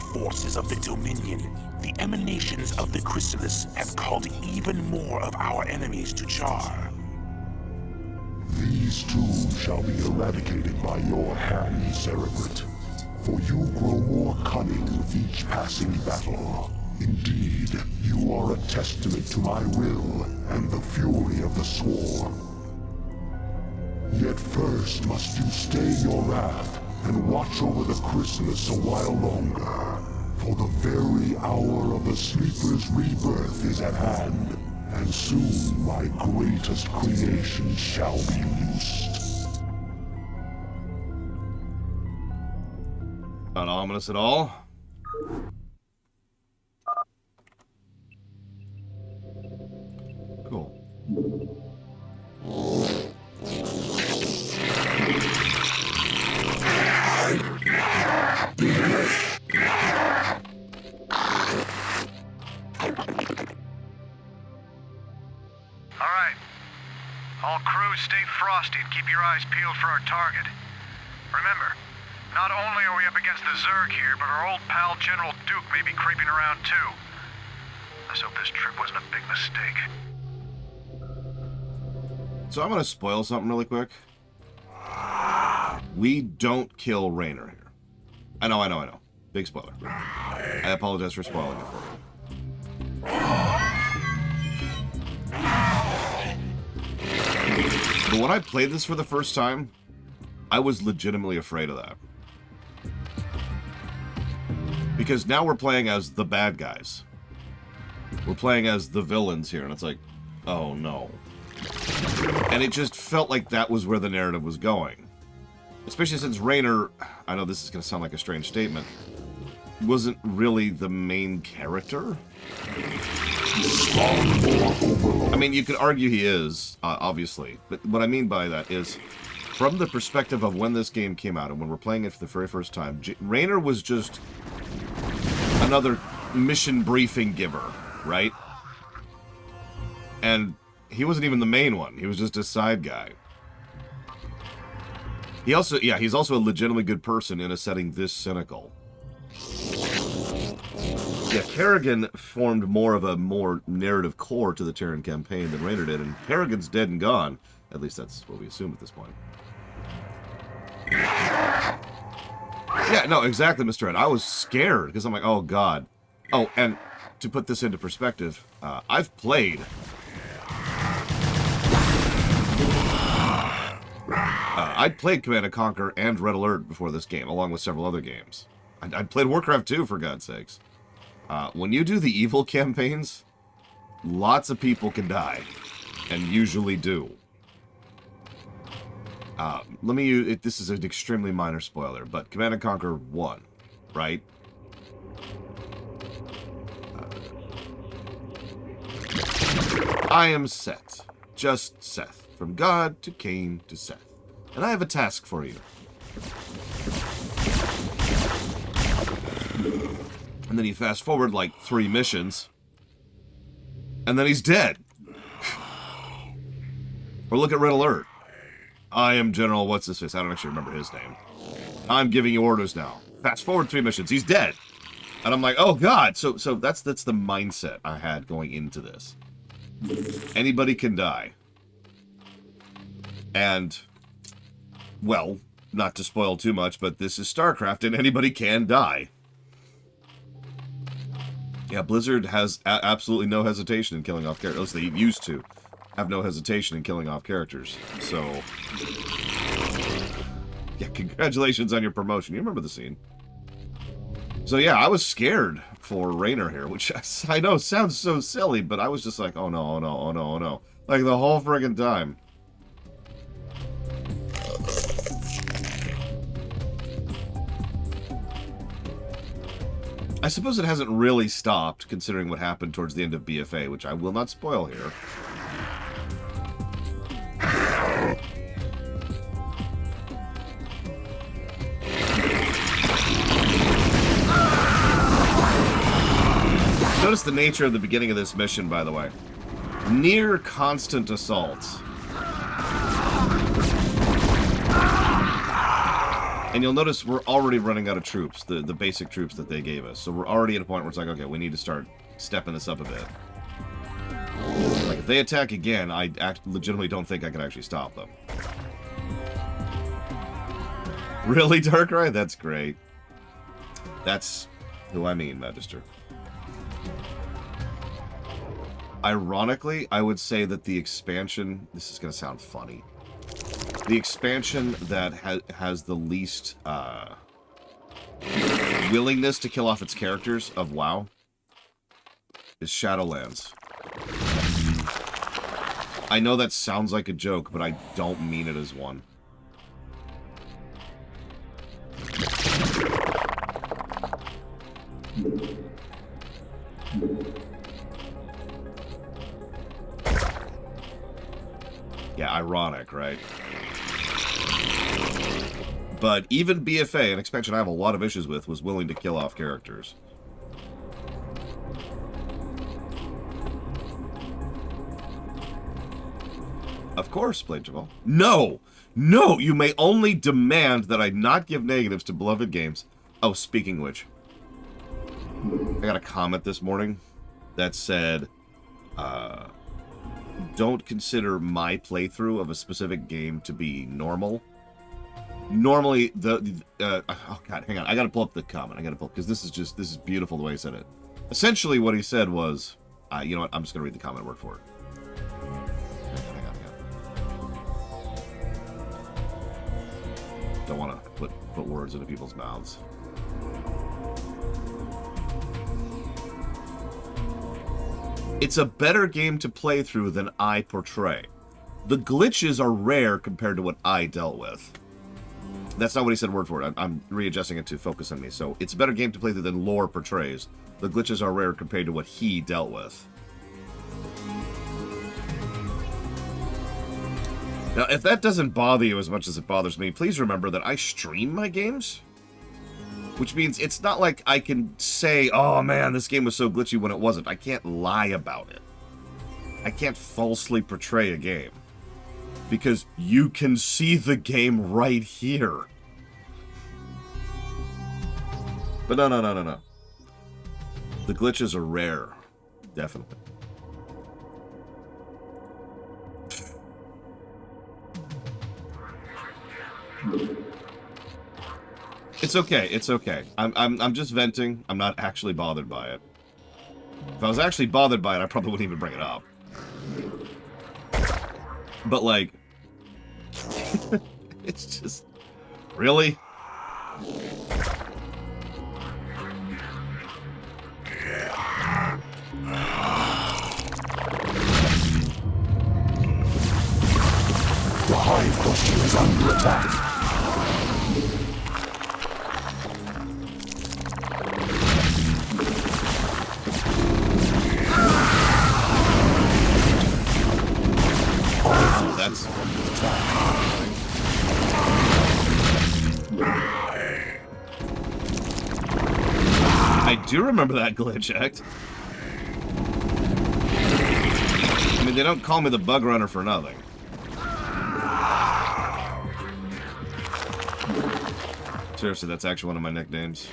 forces of the Dominion, the emanations of the chrysalis have called even more of our enemies to Char. These too shall be eradicated by your hand, Cerebrate. For you grow more cunning with each passing battle. Indeed, you are a testament to my will and the fury of the Swarm. Yet first must you stay your wrath and watch over the chrysalis a while longer. For the very hour of the Sleeper's rebirth is at hand, and soon my greatest creation shall be loosed. Not ominous at all. Cool. Alright. All crews stay frosty and keep your eyes peeled for our target. Remember, not only are we up against the Zerg here, but our old pal General Duke may be creeping around too. Let's hope this trip wasn't a big mistake. So I'm going to spoil something really quick. We don't kill Raynor here. I know. Big spoiler. I apologize for spoiling it for you. But when I played this for the first time, I was legitimately afraid of that. Because now we're playing as the bad guys. We're playing as the villains here, and it's like, oh no. And it just felt like that was where the narrative was going. Especially since Raynor, I know this is going to sound like a strange statement, wasn't really the main character. I mean, you could argue he is, obviously. But what I mean by that is, from the perspective of when this game came out and when we're playing it for the very first time, Raynor was just another mission briefing giver, right? And he wasn't even the main one. He was just a side guy. He also, yeah, he's also a legitimately good person in a setting this cynical. Yeah, Kerrigan formed more of a narrative core to the Terran campaign than Raynor did, and Kerrigan's dead and gone. At least that's what we assume at this point. Yeah, no, exactly, Mr. Ed. I was scared, because I'm like, oh, God. Oh, and to put this into perspective, I've played... I'd played Command & Conquer and Red Alert before this game, along with several other games. I'd played Warcraft 2, for God's sakes. When you do the evil campaigns, lots of people can die, and usually do. This is an extremely minor spoiler, but Command & Conquer 1, right? I am Seth, just Seth, from God to Cain to Seth. And I have a task for you. And then you fast forward like 3 missions. And then he's dead. Or look at Red Alert. I am General What's-His-Face. I don't actually remember his name. I'm giving you orders now. Fast forward 3 missions. He's dead. And I'm like, oh God. So that's the mindset I had going into this. Anybody can die. And... well, not to spoil too much, but this is StarCraft, and anybody can die. Yeah, Blizzard has absolutely no hesitation in killing off characters. At least they used to have no hesitation in killing off characters. So, yeah, congratulations on your promotion. You remember the scene. So yeah, I was scared for Raynor here, which I know sounds so silly, but I was just like, oh no, oh no, oh no, oh no. Like the whole friggin' time. I suppose it hasn't really stopped, considering what happened towards the end of BFA, which I will not spoil here. Notice the nature of the beginning of this mission, by the way. Near constant assaults. And you'll notice we're already running out of troops, the basic troops that they gave us. So we're already at a point where it's like, okay, we need to start stepping this up a bit. Like, if they attack again, I legitimately don't think I can actually stop them. Really, Darkrai? That's great. That's who I mean, Magister. Ironically, I would say that the expansion... This is going to sound funny. The expansion that has the least willingness to kill off its characters of WoW is Shadowlands. I know that sounds like a joke, but I don't mean it as one. Yeah, ironic, right? But even BFA, an expansion I have a lot of issues with, was willing to kill off characters. Of course, played Jamal. No! No! You may only demand that I not give negatives to beloved games. Oh, speaking of which, I got a comment this morning that said, don't consider my playthrough of a specific game to be normal. Normally, oh god, hang on, I gotta pull up the comment. I gotta pull, because this is beautiful the way he said it. Essentially, what he said was, you know what? I'm just gonna read the comment word for it. Hang on. Don't want to put words into people's mouths. It's a better game to play through than I portray. The glitches are rare compared to what I dealt with. That's not what he said word for it. I'm readjusting it to focus on me. So, it's a better game to play through than lore portrays. The glitches are rare compared to what he dealt with. Now, if that doesn't bother you as much as it bothers me, please remember that I stream my games. Which means it's not like I can say, oh man, this game was so glitchy when it wasn't. I can't lie about it. I can't falsely portray a game. Because you can see the game right here. But no. The glitches are rare. Definitely. It's okay. It's okay. I'm just venting. I'm not actually bothered by it. If I was actually bothered by it, I probably wouldn't even bring it up. But like, it's just really. The Hive cluster is under attack. That's... I do remember that glitch act. I mean, they don't call me the bug runner for nothing. Seriously, that's actually one of my nicknames.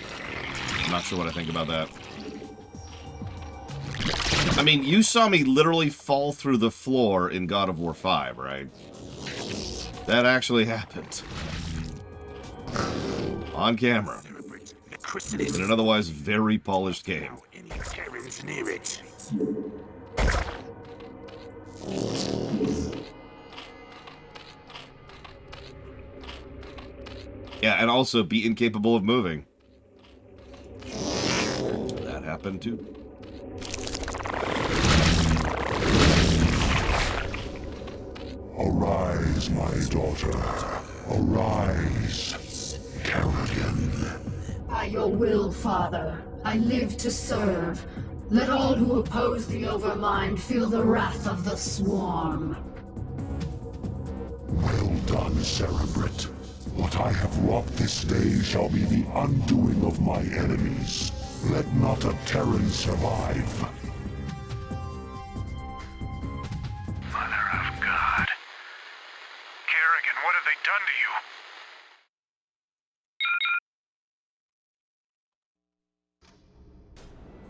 I'm not sure what I think about that. I mean, you saw me literally fall through the floor in God of War 5, right? That actually happened. On camera. In an otherwise very polished game. Yeah, and also be incapable of moving. That happened too. Arise, my daughter. Arise, Kerrigan. By your will, Father, I live to serve. Let all who oppose the Overmind feel the wrath of the Swarm. Well done, Cerebrit. What I have wrought this day shall be the undoing of my enemies. Let not a Terran survive.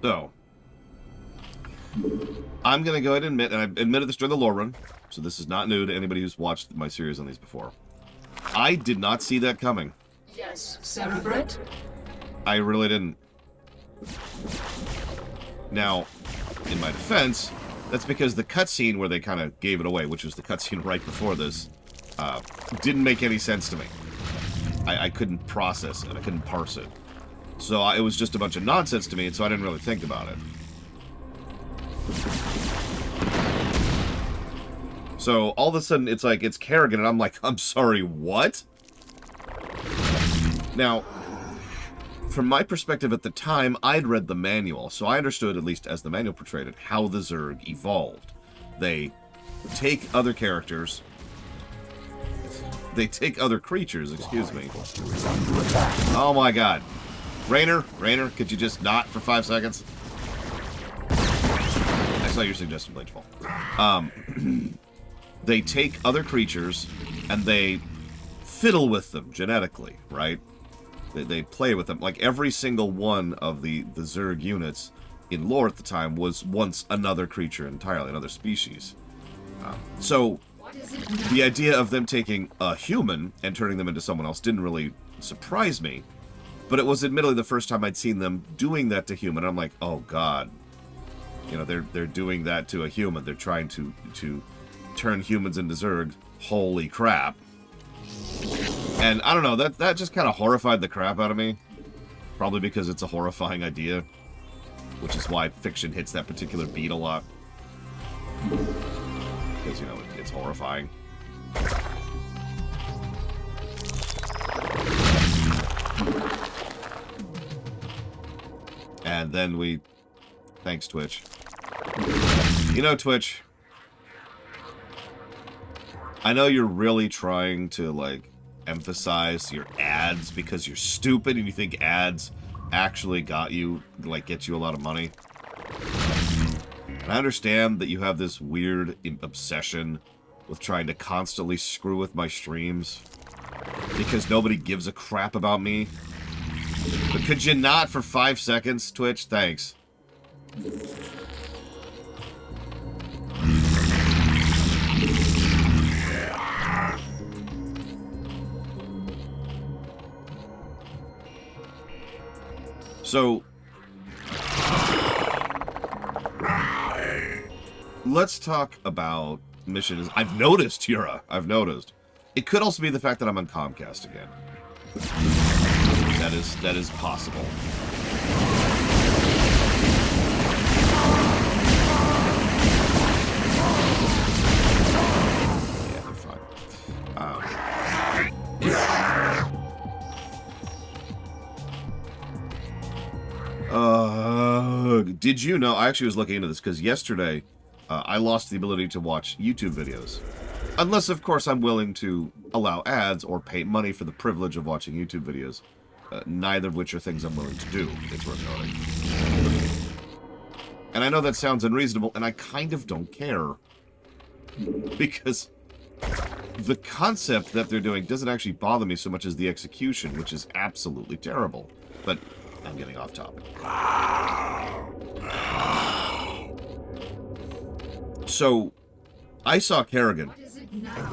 So, I'm going to go ahead and admit, and I admitted this during the lore run, so this is not new to anybody who's watched my series on these before. I did not see that coming. Yes, Cerebrate? I really didn't. Now, in my defense, that's because the cutscene where they kind of gave it away, which was the cutscene right before this, didn't make any sense to me. I couldn't process it. I couldn't parse it. So it was just a bunch of nonsense to me, and so I didn't really think about it. So all of a sudden, it's like, it's Kerrigan, and I'm like, I'm sorry, what? Now, from my perspective at the time, I'd read the manual, so I understood, at least as the manual portrayed it, how the Zerg evolved. They take other characters... They take other creatures, excuse me. Oh my god. Rainer, could you just not for 5 seconds? I saw your suggestion, Blageful. They take other creatures, and they fiddle with them genetically, right? They play with them. Like, every single one of the Zerg units in lore at the time was once another creature entirely, another species. So, the idea of them taking a human and turning them into someone else didn't really surprise me. But it was admittedly the first time I'd seen them doing that to human. I'm like, oh god. You know, they're doing that to a human. They're trying to turn humans into Zerg. Holy crap. And I don't know, that just kind of horrified the crap out of me. Probably because it's a horrifying idea. Which is why fiction hits that particular beat a lot. Because, you know, it's horrifying. And then we... Thanks, Twitch. You know, Twitch... I know you're really trying to, like, emphasize your ads because you're stupid and you think ads actually get you a lot of money. And I understand that you have this weird obsession with trying to constantly screw with my streams because nobody gives a crap about me. But could you not for 5 seconds, Twitch? Thanks. So, let's talk about missions. I've noticed, Yura. I've noticed. It could also be the fact that I'm on Comcast again. That is possible. Yeah, they're fine. Did you know? I actually was looking into this because yesterday I lost the ability to watch YouTube videos. Unless, of course, I'm willing to allow ads or pay money for the privilege of watching YouTube videos. Neither of which are things I'm willing to do, it's worth noting. And I know that sounds unreasonable, and I kind of don't care. Because the concept that they're doing doesn't actually bother me so much as the execution, which is absolutely terrible. But I'm getting off topic. So, I saw Kerrigan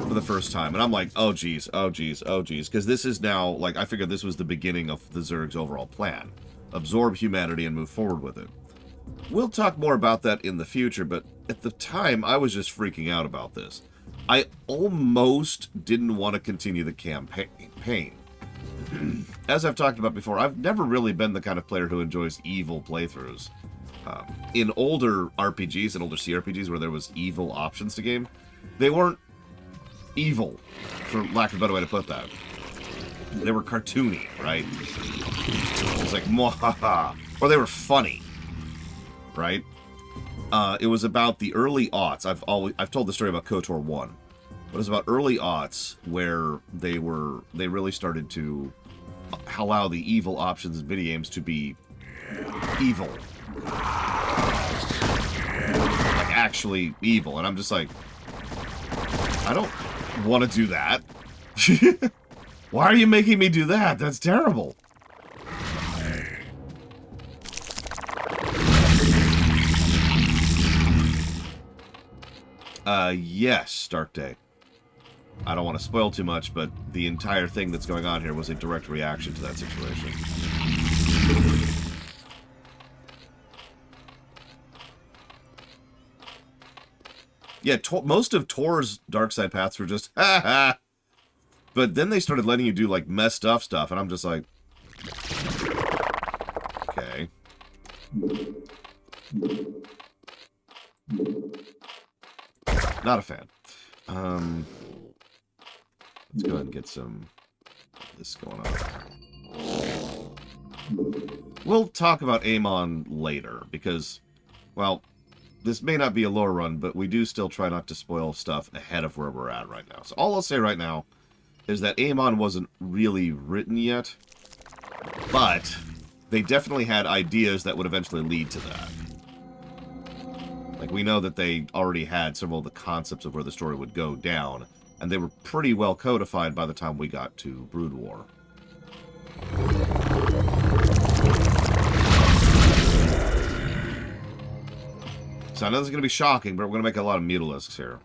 for the first time, and I'm like, oh geez, oh geez, oh geez, because this is now, like, I figured this was the beginning of the Zerg's overall plan. Absorb humanity and move forward with it. We'll talk more about that in the future, but at the time, I was just freaking out about this. I almost didn't want to continue the campaign. As I've talked about before, I've never really been the kind of player who enjoys evil playthroughs. In older RPGs and older CRPGs where there was evil options to game, they weren't evil, for lack of a better way to put that. They were cartoony, right? It was like, mwahaha. Or they were funny, right? It was about the early aughts. I've told the story about KOTOR 1. But it was about early aughts where they really started to allow the evil options in video games to be evil. Like, actually evil. And I'm just like, I don't want to do that. Why are you making me do that? That's terrible. Yes, Stark Day. I don't want to spoil too much, but the entire thing that's going on here was a direct reaction to that situation. Yeah, most of Tor's dark side paths were just, ha ha! But then they started letting you do, like, messed up stuff, and I'm just like, okay. Not a fan. Let's go ahead and get some of this going on. We'll talk about Amon later, because, well, this may not be a lore run, but we do still try not to spoil stuff ahead of where we're at right now. So all I'll say right now is that Amon wasn't really written yet, but they definitely had ideas that would eventually lead to that. Like, we know that they already had several of the concepts of where the story would go down, and they were pretty well codified by the time we got to Brood War. So I know this is going to be shocking, but we're going to make a lot of mutilisks here.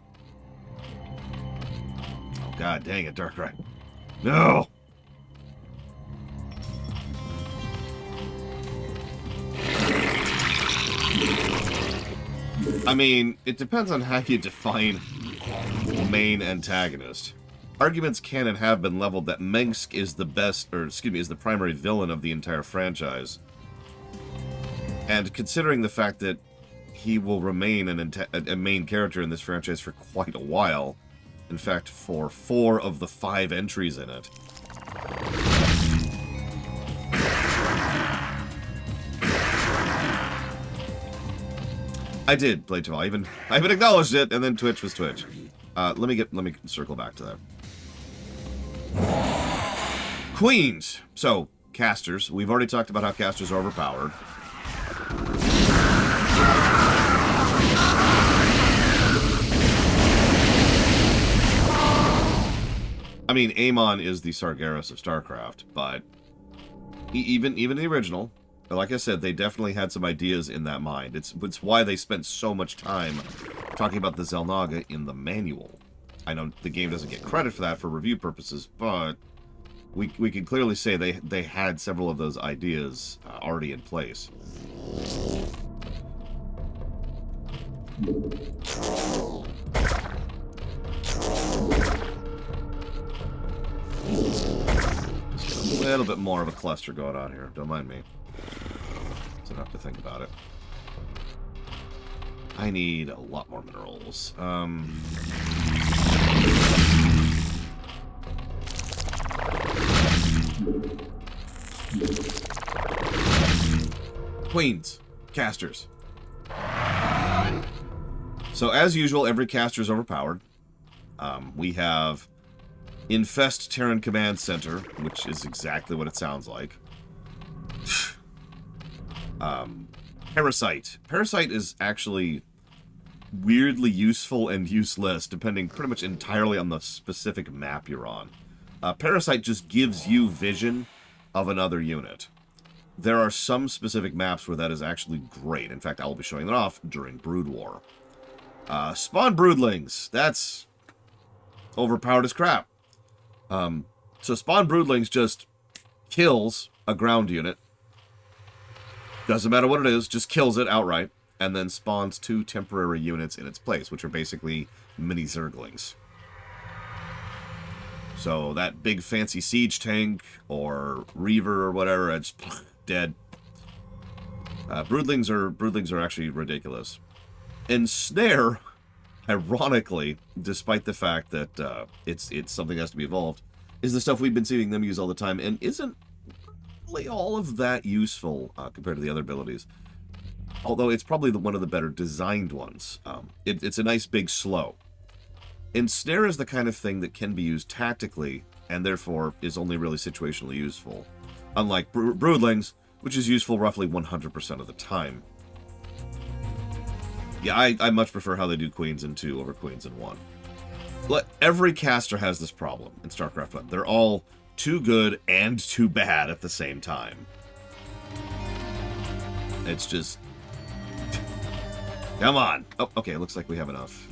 Oh, god dang it, Darkrai. No! I mean, it depends on how you define main antagonist. Arguments can and have been leveled that Mengsk is the best, or excuse me, is the primary villain of the entire franchise. And considering the fact that he will remain a main character in this franchise for quite a while, in fact, for 4 of the 5 entries in it. I did play Twitch. I even acknowledged it, and then Twitch was Twitch. Let me circle back to that. Queens. So, casters. We've already talked about how casters are overpowered. I mean, Amon is the Sargeras of Starcraft, but even the original, like I said, they definitely had some ideas in that mind. It's why they spent so much time talking about the Xel'Naga in the manual. I know the game doesn't get credit for that for review purposes, but we can clearly say they had several of those ideas already in place. Just a little bit more of a cluster going on here. Don't mind me. It's enough to think about it. I need a lot more minerals. Queens. Casters. So, as usual, every caster is overpowered. We have Infest Terran Command Center, which is exactly what it sounds like. Parasite. Parasite is actually weirdly useful and useless, depending pretty much entirely on the specific map you're on. Parasite just gives you vision of another unit. There are some specific maps where that is actually great. In fact, I will be showing that off during Brood War. Spawn Broodlings. That's overpowered as crap. So Spawn Broodlings just kills a ground unit. Doesn't matter what it is, just kills it outright. And then spawns 2 temporary units in its place, which are basically mini Zerglings. So that big fancy siege tank or Reaver or whatever, it's dead. Broodlings are actually ridiculous. And Snare, ironically, despite the fact that it's something that has to be evolved, is the stuff we've been seeing them use all the time, and isn't really all of that useful compared to the other abilities. Although it's probably one of the better designed ones. It's a nice big slow. Ensnare is the kind of thing that can be used tactically, and therefore is only really situationally useful. Unlike Broodlings, which is useful roughly 100% of the time. Yeah, I much prefer how they do Queens in 2 over Queens in 1. Every caster has this problem in StarCraft 1. They're all too good and too bad at the same time. It's just... Come on! Oh, okay, looks like we have enough.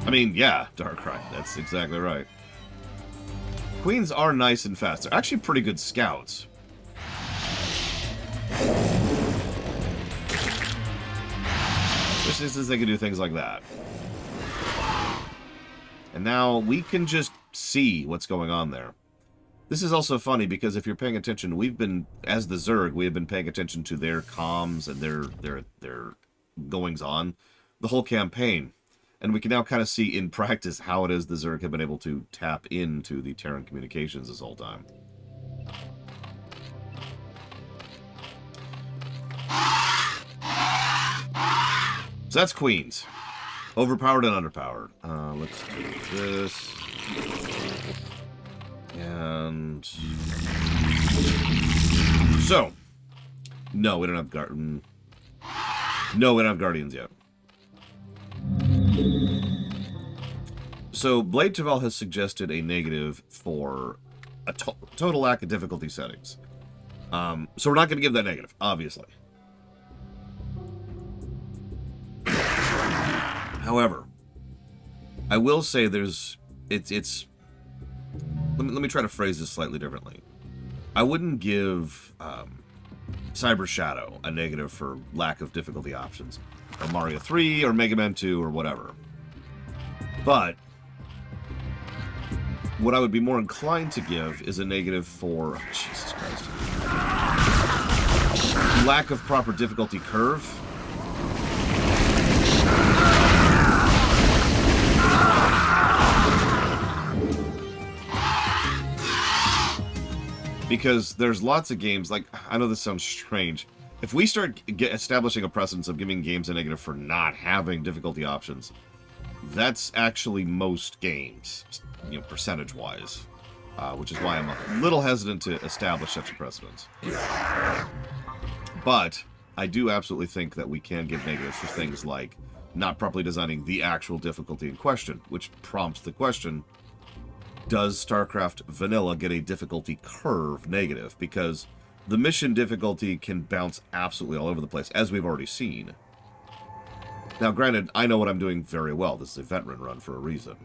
I mean, yeah, Darkrai. That's exactly right. Queens are nice and fast. They're actually pretty good scouts. Especially since they can do things like that. And now we can just see what's going on there. This is also funny because if you're paying attention, we've been, as the Zerg, we have been paying attention to their comms and their goings-on the whole campaign. And we can now kind of see in practice how it is the Zerg have been able to tap into the Terran communications this whole time. So that's Queens. Overpowered and underpowered. Let's do this. And... So. No, we don't have Guardians. No, we don't have Guardians yet. So, Blade Taval has suggested a negative for a total lack of difficulty settings. So we're not going to give that negative, obviously. However, I will say it's let me try to phrase this slightly differently. I wouldn't give Cyber Shadow a negative for lack of difficulty options, or Mario 3, or Mega Man 2, or whatever. But what I would be more inclined to give is a negative for Jesus Christ, lack of proper difficulty curve. Because there's lots of games, like, I know this sounds strange. If we start establishing a precedence of giving games a negative for not having difficulty options, that's actually most games, you know, percentage-wise. Which is why I'm a little hesitant to establish such a precedence. But I do absolutely think that we can give negatives for things like not properly designing the actual difficulty in question, which prompts the question, does StarCraft Vanilla get a difficulty curve negative? Because the mission difficulty can bounce absolutely all over the place, as we've already seen. Now, granted, I know what I'm doing very well. This is a veteran run for a reason.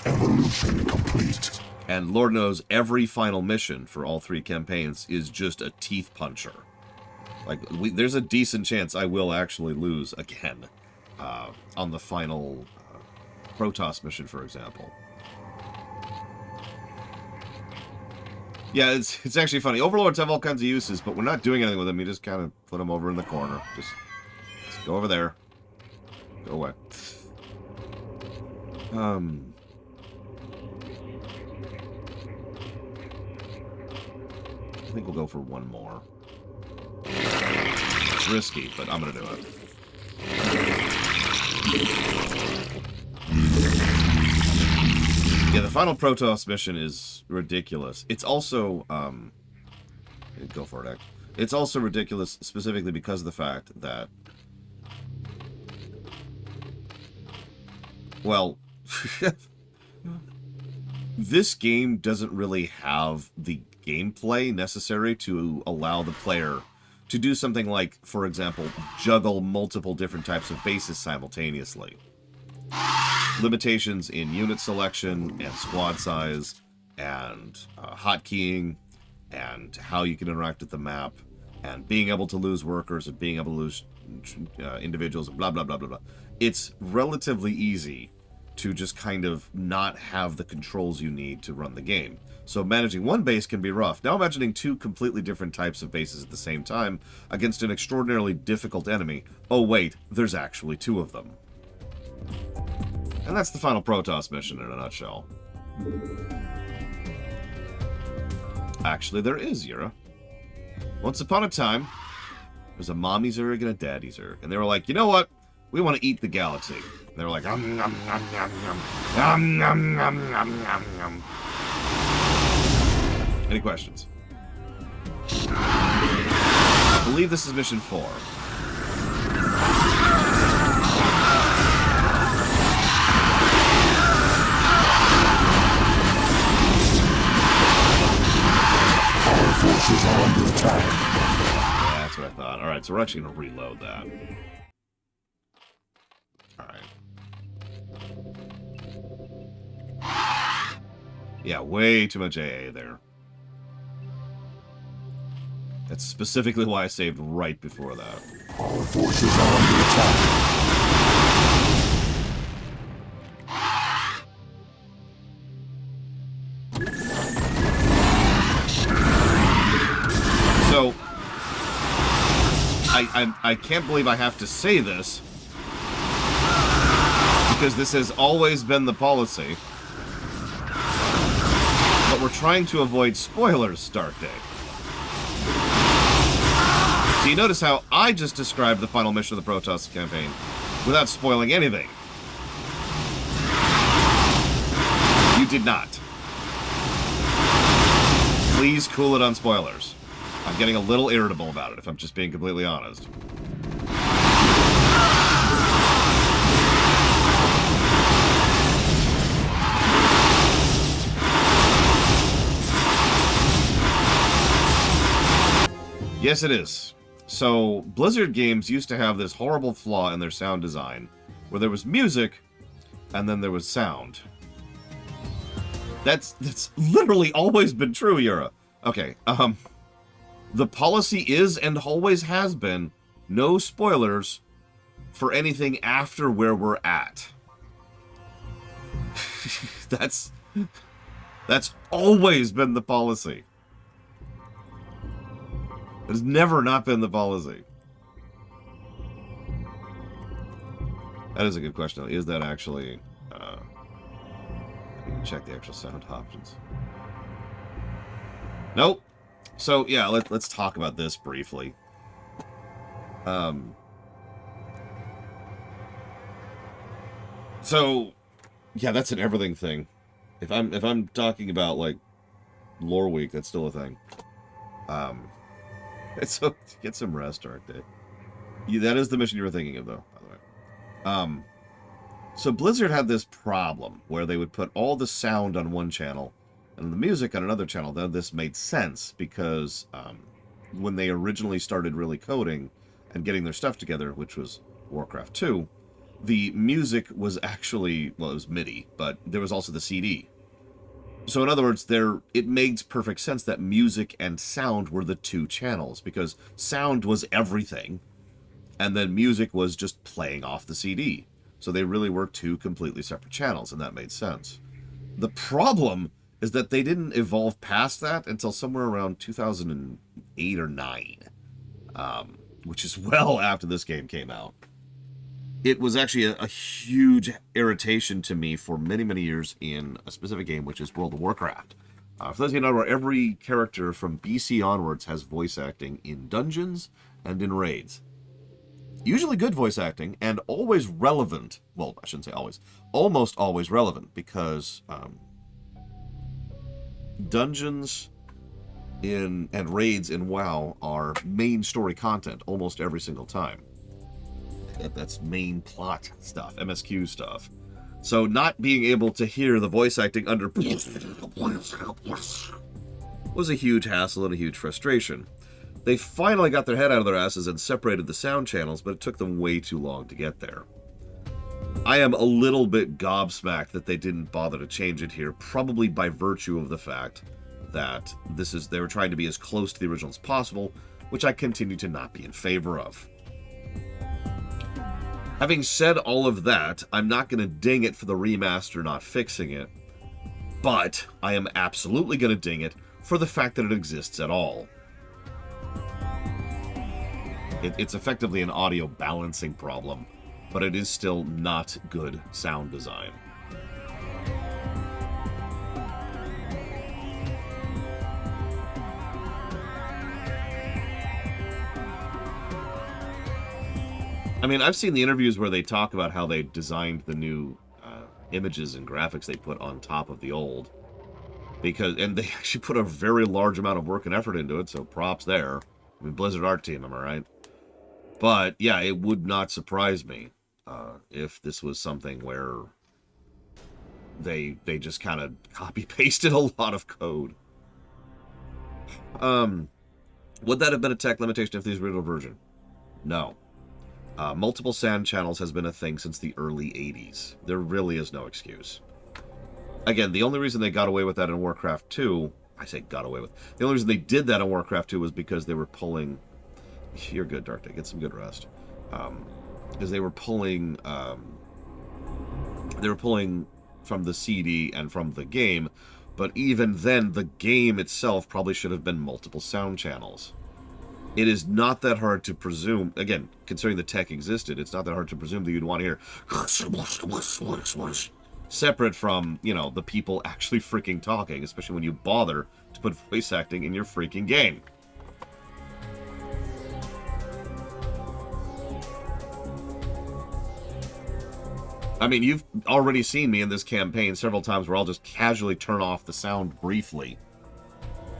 Evolution complete. And Lord knows every final mission for all 3 campaigns is just a teeth puncher. Like, there's a decent chance I will actually lose again on the final Protoss mission, for example. Yeah, it's actually funny. Overlords have all kinds of uses, but we're not doing anything with them. You just kind of put them over in the corner. Just go over there. Go away. I think we'll go for one more. It's risky, but I'm gonna do it. Yeah, the final Protoss mission is ridiculous. It's also, go for it, Ek. It's also ridiculous specifically because of the fact that, well, this game doesn't really have the gameplay necessary to allow the player to do something like, for example, juggle multiple different types of bases simultaneously. Limitations in unit selection and squad size and hotkeying and how you can interact with the map and being able to lose workers and being able to lose individuals and blah, blah, blah, blah, blah. It's relatively easy to just kind of not have the controls you need to run the game. So managing one base can be rough. Now imagining 2 completely different types of bases at the same time against an extraordinarily difficult enemy. Oh wait, there's actually 2 of them. And that's the final Protoss mission in a nutshell. Actually, there is, Yura. Once upon a time, there's a mommy Zerg and a daddy Zerg. And they were like, you know what? We want to eat the galaxy. And they were like, nom, nom, nom, nom, nom. Nom, nom, nom, nom, nom, nom. Any questions? I believe this is mission 4. attack. That's what I thought. Alright, so we're actually going to reload that. Alright. Yeah, way too much AA there. That's specifically why I saved right before that. Our forces are under attack. So, I can't believe I have to say this, because this has always been the policy. But we're trying to avoid spoilers, Stark Day. So you notice how I just described the final mission of the Protoss campaign without spoiling anything. You did not. Please cool it on spoilers. I'm getting a little irritable about it, if I'm just being completely honest. Yes, it is. So, Blizzard games used to have this horrible flaw in their sound design, where there was music, and then there was sound. That's literally always been true, Yura. Okay, the policy is, and always has been, no spoilers for anything after where we're at. That's always been the policy. It has never not been the policy. That is a good question, though. Is that actually... I can check the actual sound options. Nope. So, yeah, let's talk about this briefly. So, yeah, that's an everything thing. If I'm talking about, like, lore week, that's still a thing. So, get some rest, aren't they? Yeah, that is the mission you were thinking of, though, by the way. So Blizzard had this problem where they would put all the sound on one channel and the music on another channel. Now, this made sense because when they originally started really coding and getting their stuff together, which was Warcraft 2, the music was actually, well, it was MIDI, but there was also the CD. So in other words, it made perfect sense that music and sound were the two channels, because sound was everything, and then music was just playing off the CD. So they really were two completely separate channels, and that made sense. The problem is that they didn't evolve past that until somewhere around 2008 or 9, which is well after this game came out. It was actually a huge irritation to me for many, many years in a specific game, which is World of Warcraft. For those of you who know, every character from BC onwards has voice acting in dungeons and in raids. Usually good voice acting, and always relevant. Well, I shouldn't say always. Almost always relevant, because dungeons and raids in WoW are main story content almost every single time. That's main plot stuff, MSQ stuff. So not being able to hear the voice acting under was a huge hassle and a huge frustration. They finally got their head out of their asses and separated the sound channels, but it took them way too long to get there. I am a little bit gobsmacked that they didn't bother to change it here, probably by virtue of the fact that they were trying to be as close to the original as possible, which I continue to not be in favor of. Having said all of that, I'm not going to ding it for the remaster not fixing it, but I am absolutely going to ding it for the fact that it exists at all. It's effectively an audio balancing problem, but it is still not good sound design. I mean, I've seen the interviews where they talk about how they designed the new images and graphics they put on top of the old. And they actually put a very large amount of work and effort into it, so props there. I mean, Blizzard Art Team, am I right? But, yeah, it would not surprise me if this was something where they just kind of copy-pasted a lot of code. Would that have been a tech limitation if this original version? No. Multiple sound channels has been a thing since the early 80s. There really is no excuse. Again, the only reason they got away with that in Warcraft 2... I say got away with... The only reason they did that in Warcraft 2 was because they were pulling... You're good, Dark Day. Get some good rest. Because they were pulling... They were pulling from the CD and from the game, but even then, the game itself probably should have been multiple sound channels. It is not that hard to presume, again, considering the tech existed, it's not that hard to presume that you'd want to hear separate from, you know, the people actually freaking talking, especially when you bother to put voice acting in your freaking game. I mean, you've already seen me in this campaign several times where I'll just casually turn off the sound briefly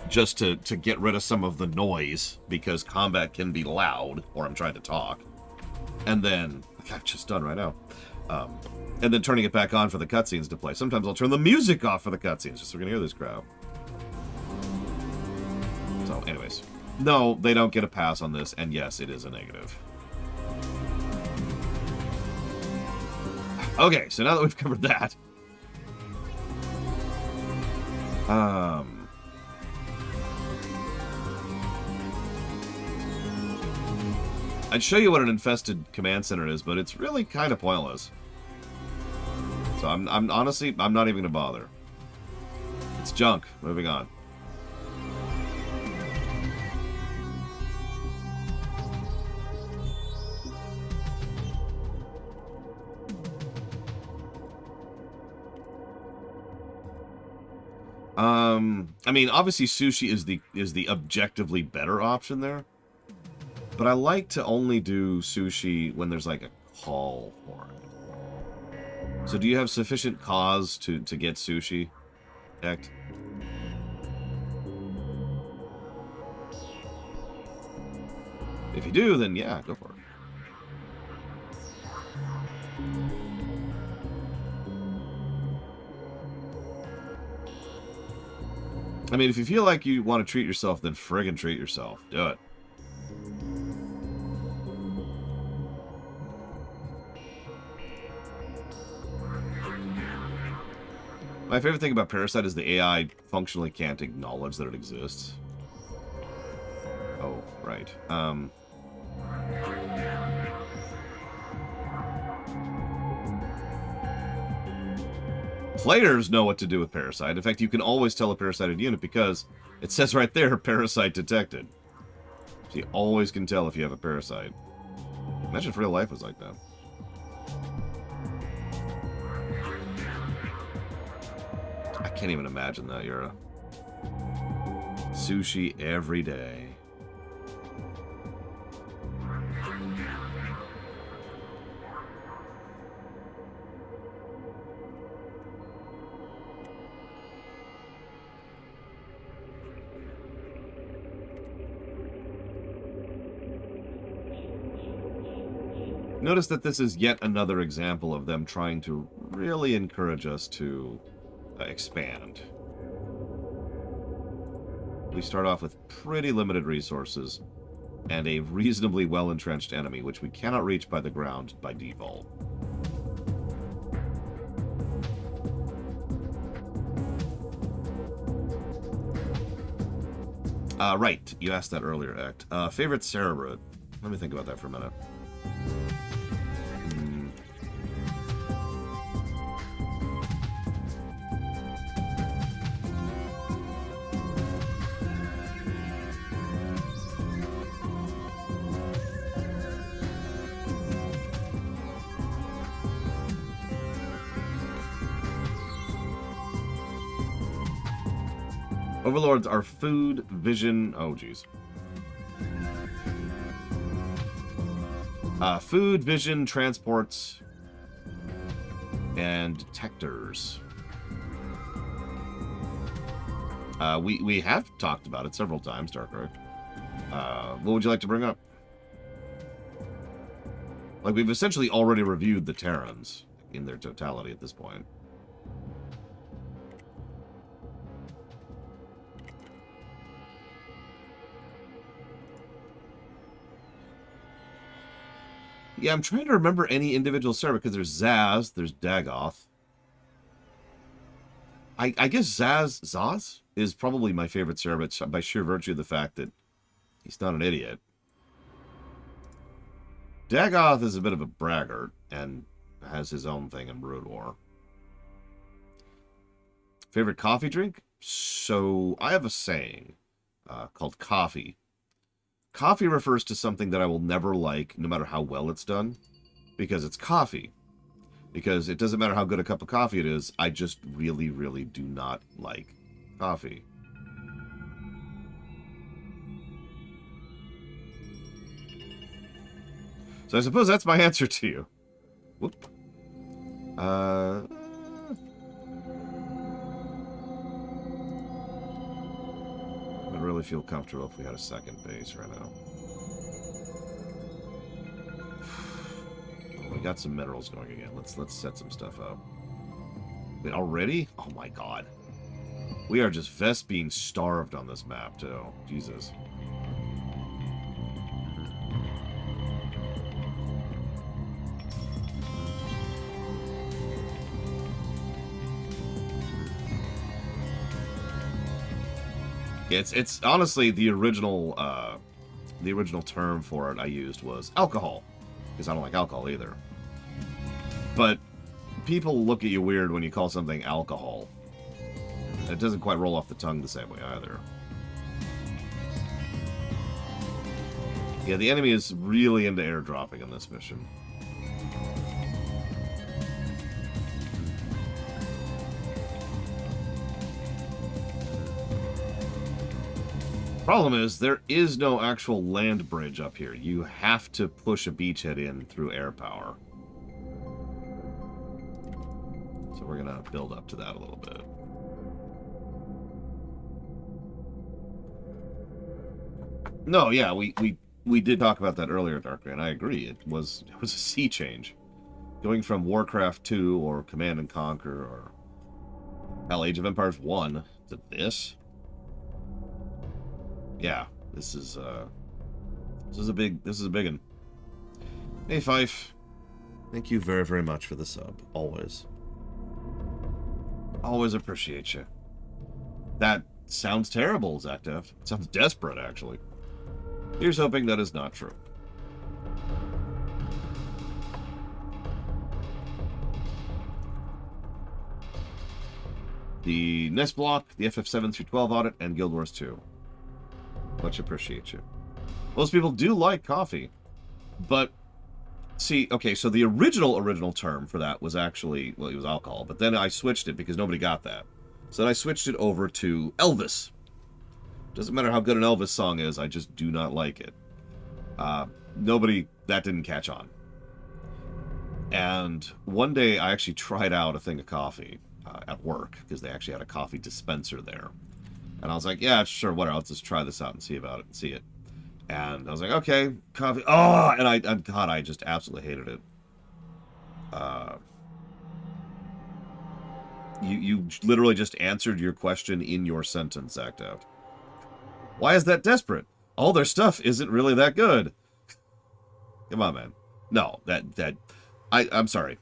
just to get rid of some of the noise, because combat can be loud, or I'm trying to talk. And then, like I've just done right now, and then turning it back on for the cutscenes to play. Sometimes I'll turn the music off for the cutscenes, just so we're going to hear this crowd. So, anyways. No, they don't get a pass on this, and yes, it is a negative. Okay, so now that we've covered that, I'd show you what an infested command center is, but it's really kind of pointless. So I'm honestly, I'm not even gonna bother. It's junk. Moving on. I mean, obviously sushi is the objectively better option there. But I like to only do sushi when there's like a call for it. So do you have sufficient cause to get sushi, Ect? If you do, then yeah, go for it. I mean, if you feel like you want to treat yourself, then friggin' treat yourself. Do it. My favorite thing about Parasite is the AI functionally can't acknowledge that it exists. Oh, right. Players know what to do with Parasite. In fact, you can always tell a parasited unit because it says right there, Parasite detected. So you always can tell if you have a Parasite. Imagine if real life was like that. I can't even imagine that, Yura. Sushi every day. Notice that this is yet another example of them trying to really encourage us to expand. We start off with pretty limited resources and a reasonably well-entrenched enemy, which we cannot reach by the ground by default. Right, you asked that earlier, Ect. Favorite Cerebrate? Let me think about that for a minute. Overlords are food, vision... Oh, jeez. Food, vision, transports, and detectors. We have talked about it several times, Starcraft. What would you like to bring up? Like, we've essentially already reviewed the Terrans in their totality at this point. Yeah, I'm trying to remember any individual server, because there's Zaz, there's Dagoth. I guess Zaz is probably my favorite server by sheer virtue of the fact that he's not an idiot. Dagoth is a bit of a braggart and has his own thing in Brood War. Favorite coffee drink? So, I have a saying called coffee. Coffee refers to something that I will never like, no matter how well it's done, because it's coffee. Because it doesn't matter how good a cup of coffee it is, I just really, really do not like coffee. So I suppose that's my answer to you. Whoop. I really feel comfortable if we had a second base right now. We got some minerals going again. Let's set some stuff up. Wait, already? Oh my god. We are just Vespine starved on this map, too. Jesus. It's honestly the original term for it I used was alcohol, because I don't like alcohol either. But people look at you weird when you call something alcohol. It doesn't quite roll off the tongue the same way either. Yeah, the enemy is really into airdropping in this mission. Problem is, there is no actual land bridge up here. You have to push a beachhead in through air power. So we're gonna build up to that a little bit. No, yeah, we did talk about that earlier, Darkray, and I agree. It was a sea change. Going from Warcraft 2 or Command and Conquer or hell, Age of Empires 1 to this. Yeah, this is a big one. Hey Fife, thank you very, very much for the sub. Always appreciate you. That sounds terrible, Zactef. It sounds desperate, actually. Here's hoping that is not true. The Nest Block, the FF7 through 12 audit, and Guild Wars 2. Much appreciate you. Most people do like coffee, but see, okay, so the original term for that was actually, well, it was alcohol, but then I switched it because nobody got that. So then I switched it over to Elvis. Doesn't matter how good an Elvis song is, I just do not like it. That didn't catch on. And one day I actually tried out a thing of coffee at work, because they actually had a coffee dispenser there. And I was like, yeah, sure, whatever. Let's just try this out and see it. And I was like, okay, coffee. Oh, and God, I just absolutely hated it. You literally just answered your question in your sentence, Act Out. Why is that desperate? All their stuff isn't really that good. Come on, man. No, I'm sorry.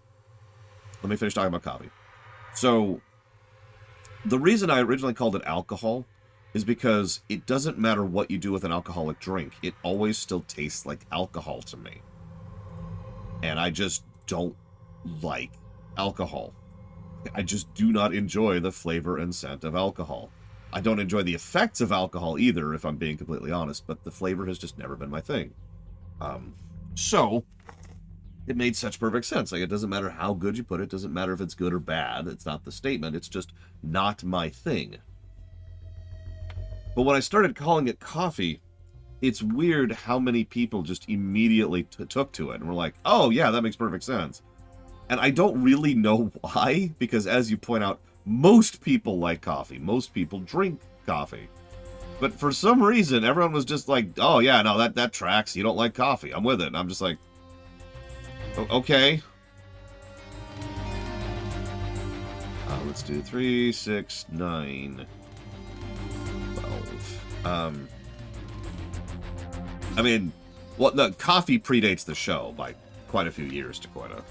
Let me finish talking about coffee. So, the reason I originally called it alcohol is because it doesn't matter what you do with an alcoholic drink. It always still tastes like alcohol to me. And I just don't like alcohol. I just do not enjoy the flavor and scent of alcohol. I don't enjoy the effects of alcohol either, if I'm being completely honest, but the flavor has just never been my thing. So, it made such perfect sense. Like, it doesn't matter how good you put it. It doesn't matter if it's good or bad. It's not the statement. It's just not my thing. But when I started calling it coffee, it's weird how many people just immediately took to it and were like, oh, yeah, that makes perfect sense. And I don't really know why, because as you point out, most people like coffee. Most people drink coffee. But for some reason, everyone was just like, oh, yeah, no, that tracks. You don't like coffee. I'm with it. And I'm just like, okay. Let's do 3, 6, 9, 12. I mean, well, the coffee predates the show by quite a few years to quite a...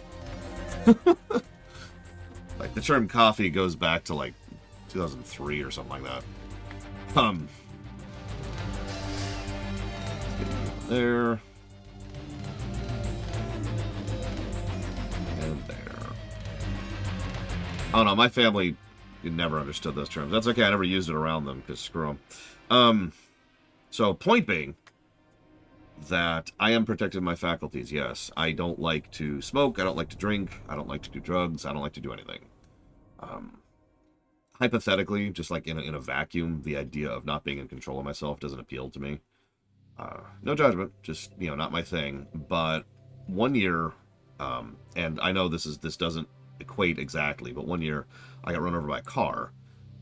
Like, the term coffee goes back to, like, 2003 or something like that. There. And there. Oh no, my family never understood those terms. That's okay, I never used it around them, because screw them. So, point being, that I am protected my faculties, yes. I don't like to smoke, I don't like to drink, I don't like to do drugs, I don't like to do anything. Hypothetically, just like in a vacuum, the idea of not being in control of myself doesn't appeal to me. No judgment, just, you know, not my thing. But one year, and I know this doesn't equate exactly, but one year I got run over by a car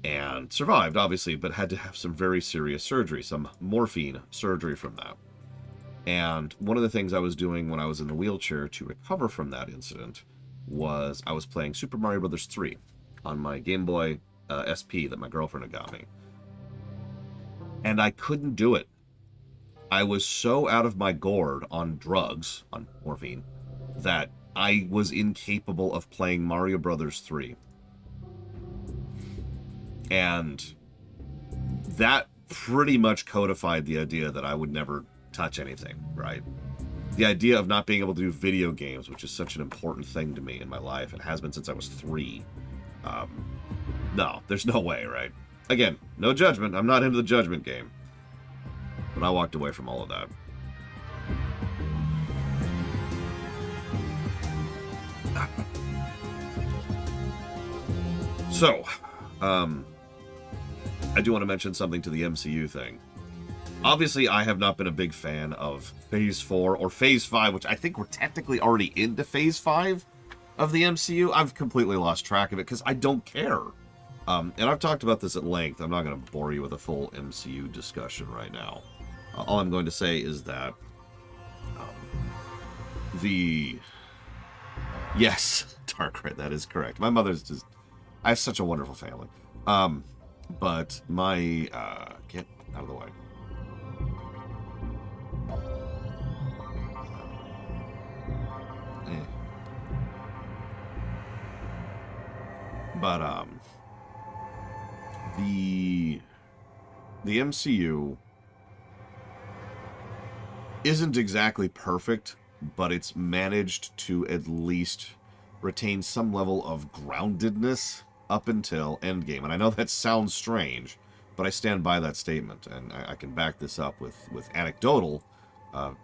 and survived, obviously, but had to have some very serious surgery, some morphine surgery from that. And one of the things I was doing when I was in the wheelchair to recover from that incident was I was playing Super Mario Bros. 3 on my Game Boy SP that my girlfriend had got me. And I couldn't do it. I was so out of my gourd on drugs, on morphine, that I was incapable of playing Mario Bros. 3. And that pretty much codified the idea that I would never touch anything, right? The idea of not being able to do video games, which is such an important thing to me in my life, and has been since I was 3. No, there's no way, right? Again, no judgment. I'm not into the judgment game. But I walked away from all of that. So, I do want to mention something to the MCU thing. Obviously, I have not been a big fan of Phase 4 or Phase 5, which I think we're technically already into Phase 5 of the MCU. I've completely lost track of it because I don't care. And I've talked about this at length. I'm not going to bore you with a full MCU discussion right now. All I'm going to say is that Yes, Darkrai, that is correct. My mother's just... I have such a wonderful family. But my... get out of the way. But, the MCU isn't exactly perfect, but it's managed to at least retain some level of groundedness up until Endgame. And I know that sounds strange, but I stand by that statement, and I can back this up with anecdotal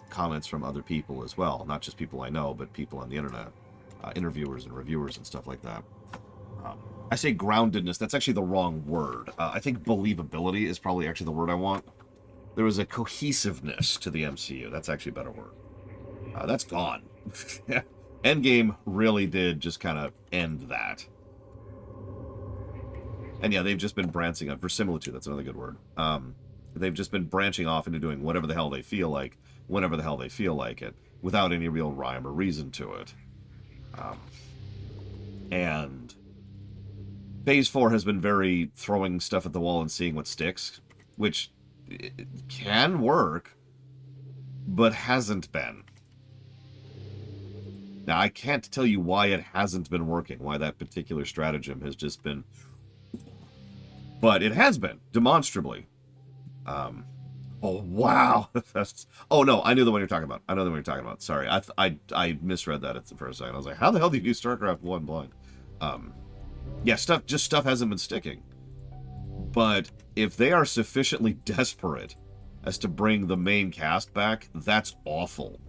comments from other people as well. Not just people I know, but people on the internet, interviewers and reviewers and stuff like that. I say groundedness, that's actually the wrong word. I think believability is probably actually the word I want. There was a cohesiveness to the MCU. That's actually a better word. That's gone. Endgame really did just kind of end that. And yeah, they've just been branching up. Verisimilitude, that's another good word. They've just been branching off into doing whatever the hell they feel like, whenever the hell they feel like it, without any real rhyme or reason to it. And Phase 4 has been very throwing stuff at the wall and seeing what sticks, which can work, but hasn't been. Now, I can't tell you why it hasn't been working, why that particular stratagem has just been... But it has been, demonstrably. Oh, wow! Oh, no, I knew the one you're talking about. I know the one you're talking about. Sorry, I misread that for a second. I was like, how the hell do you do StarCraft 1 blind? Yeah, stuff hasn't been sticking. But if they are sufficiently desperate as to bring the main cast back, that's awful.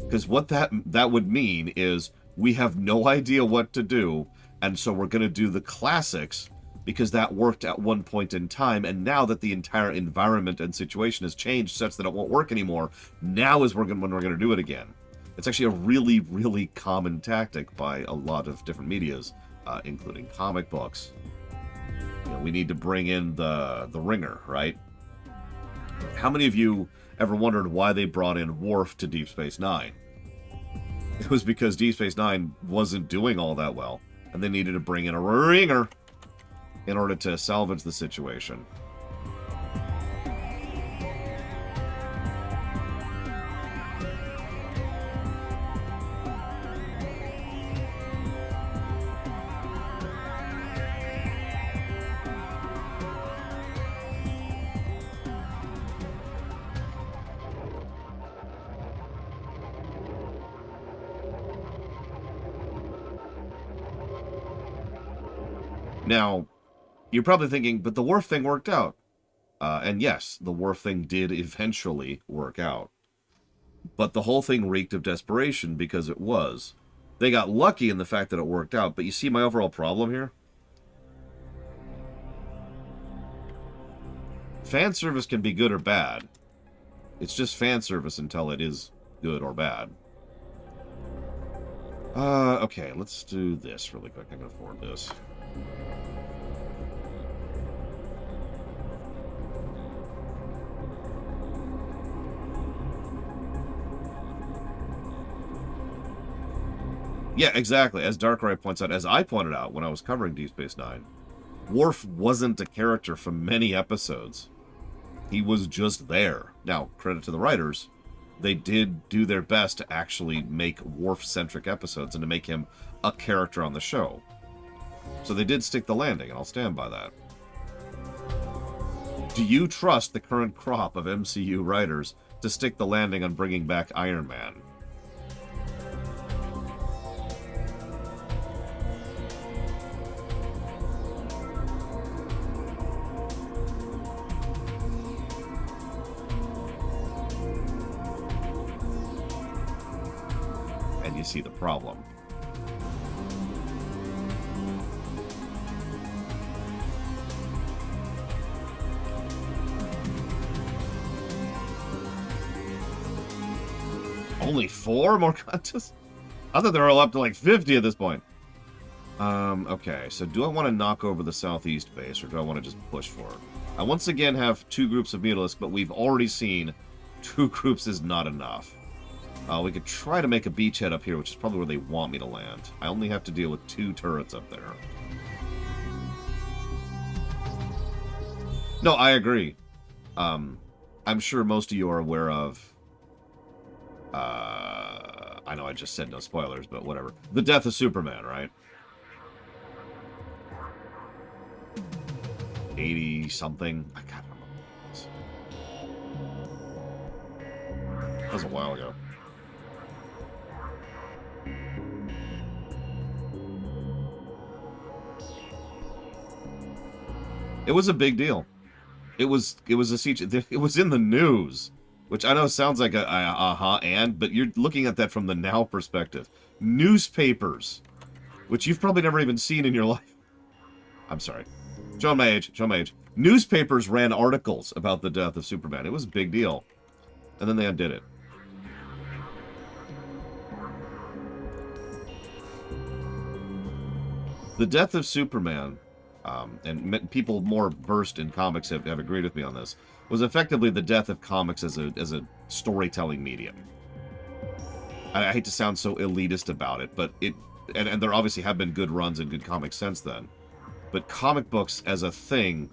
Because what that would mean is we have no idea what to do, and so we're going to do the classics because that worked at one point in time, and now that the entire environment and situation has changed such that it won't work anymore, now is when we're going to do it again. It's actually a really, really common tactic by a lot of different medias, including comic books. You know, we need to bring in the ringer, right? How many of you ever wondered why they brought in Worf to Deep Space Nine? It was because Deep Space Nine wasn't doing all that well, and they needed to bring in a ringer in order to salvage the situation. Now, you're probably thinking, but the Worf thing worked out. And yes, the Worf thing did eventually work out. But the whole thing reeked of desperation because it was. They got lucky in the fact that it worked out, but you see my overall problem here? Fan service can be good or bad. It's just fan service until it is good or bad. Okay, let's do this really quick. I can afford this. Yeah, exactly. As Darkrai points out, as I pointed out when I was covering Deep Space Nine, Worf wasn't a character for many episodes. He was just there. Now, credit to the writers, they did do their best to actually make Worf-centric episodes and to make him a character on the show. So they did stick the landing, and I'll stand by that. Do you trust the current crop of MCU writers to stick the landing on bringing back Iron Man? And you see the problem. Only 4 more contests? I thought they were all up to like 50 at this point. Okay, so do I want to knock over the southeast base, or do I want to just push for it? I once again have 2 groups of Mutalisks, but we've already seen 2 groups is not enough. We could try to make a beachhead up here, which is probably where they want me to land. I only have to deal with 2 turrets up there. No, I agree. I'm sure most of you are aware of... I know I just said no spoilers, but whatever. The death of Superman, right? 80-something? I can't remember. That was a while ago. It was a big deal. It was a siege. It was in the news, which I know sounds like but you're looking at that from the now perspective. Newspapers, which you've probably never even seen in your life. I'm sorry. Showing my age. Showing my age. Newspapers ran articles about the death of Superman. It was a big deal. And then they undid it. The death of Superman, and people more versed in comics have agreed with me on this, was effectively the death of comics as a storytelling medium. I hate to sound so elitist about it, but and there obviously have been good runs and good comics since then. But comic books as a thing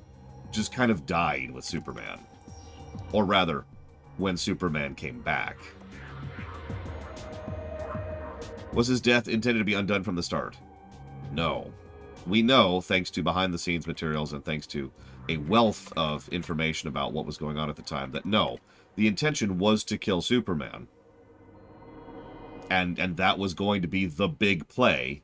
just kind of died with Superman. Or rather, when Superman came back. Was his death intended to be undone from the start? No. We know, thanks to behind-the-scenes materials and thanks to a wealth of information about what was going on at the time, that no, the intention was to kill Superman. And that was going to be the big play.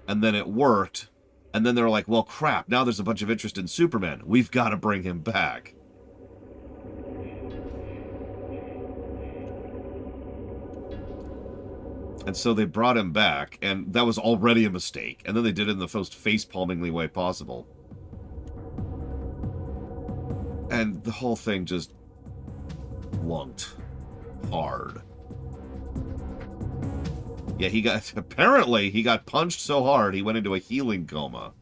And then it worked. And then they were like, well, crap, now there's a bunch of interest in Superman. We've got to bring him back. And so they brought him back, and that was already a mistake. And then they did it in the most face-palmingly way possible. And the whole thing just flunked hard. Yeah, apparently he got punched so hard he went into a healing coma.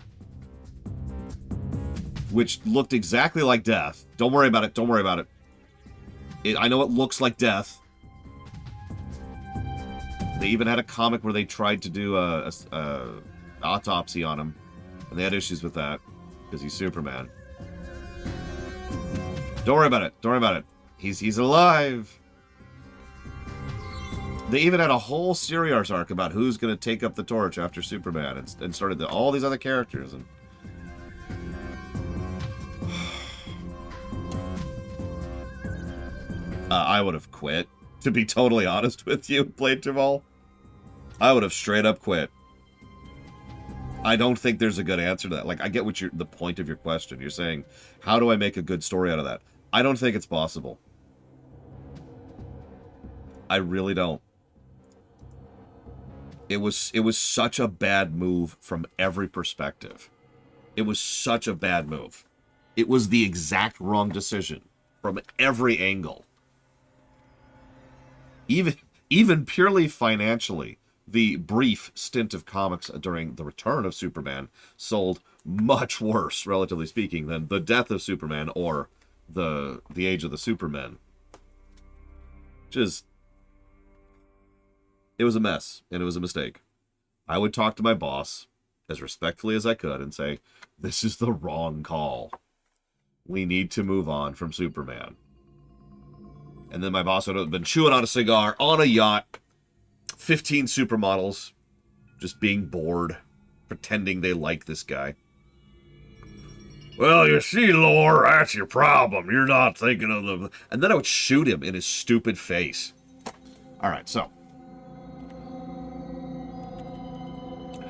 Which looked exactly like death. Don't worry about it, don't worry about it. I know it looks like death. They even had a comic where they tried to do a autopsy on him. And they had issues with that. Because he's Superman. Don't worry about it. Don't worry about it. He's alive. They even had a whole Sirius arc about who's going to take up the torch after Superman. And started all these other characters. And I would have quit. To be totally honest with you, Blade Jamal. I would have straight up quit. I don't think there's a good answer to that. Like, I get what the point of your question. You're saying, how do I make a good story out of that? I don't think it's possible. I really don't. It was such a bad move from every perspective. It was such a bad move. It was the exact wrong decision from every angle. Even purely financially, the brief stint of comics during the return of Superman sold much worse, relatively speaking, than the death of Superman or the age of the Supermen. It was a mess, and it was a mistake. I would talk to my boss as respectfully as I could and say, this is the wrong call. We need to move on from Superman. And then my boss would have been chewing on a cigar on a yacht, 15 supermodels, just being bored, pretending they like this guy. Well, you see, Lore, that's your problem. You're not thinking of them. And then I would shoot him in his stupid face. All right, so.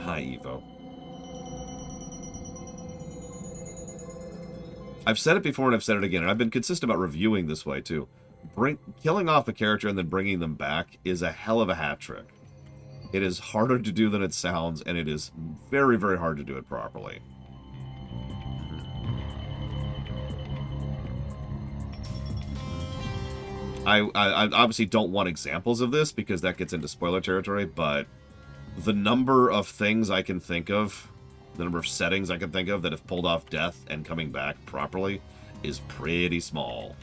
Hi, Evo. I've said it before and I've said it again, and I've been consistent about reviewing this way, too. Killing off a character and then bringing them back is a hell of a hat trick. It is harder to do than it sounds, and it is very, very hard to do it properly. I obviously don't want examples of this because that gets into spoiler territory, but the number of things I can think of, the number of settings I can think of that have pulled off death and coming back properly is pretty small.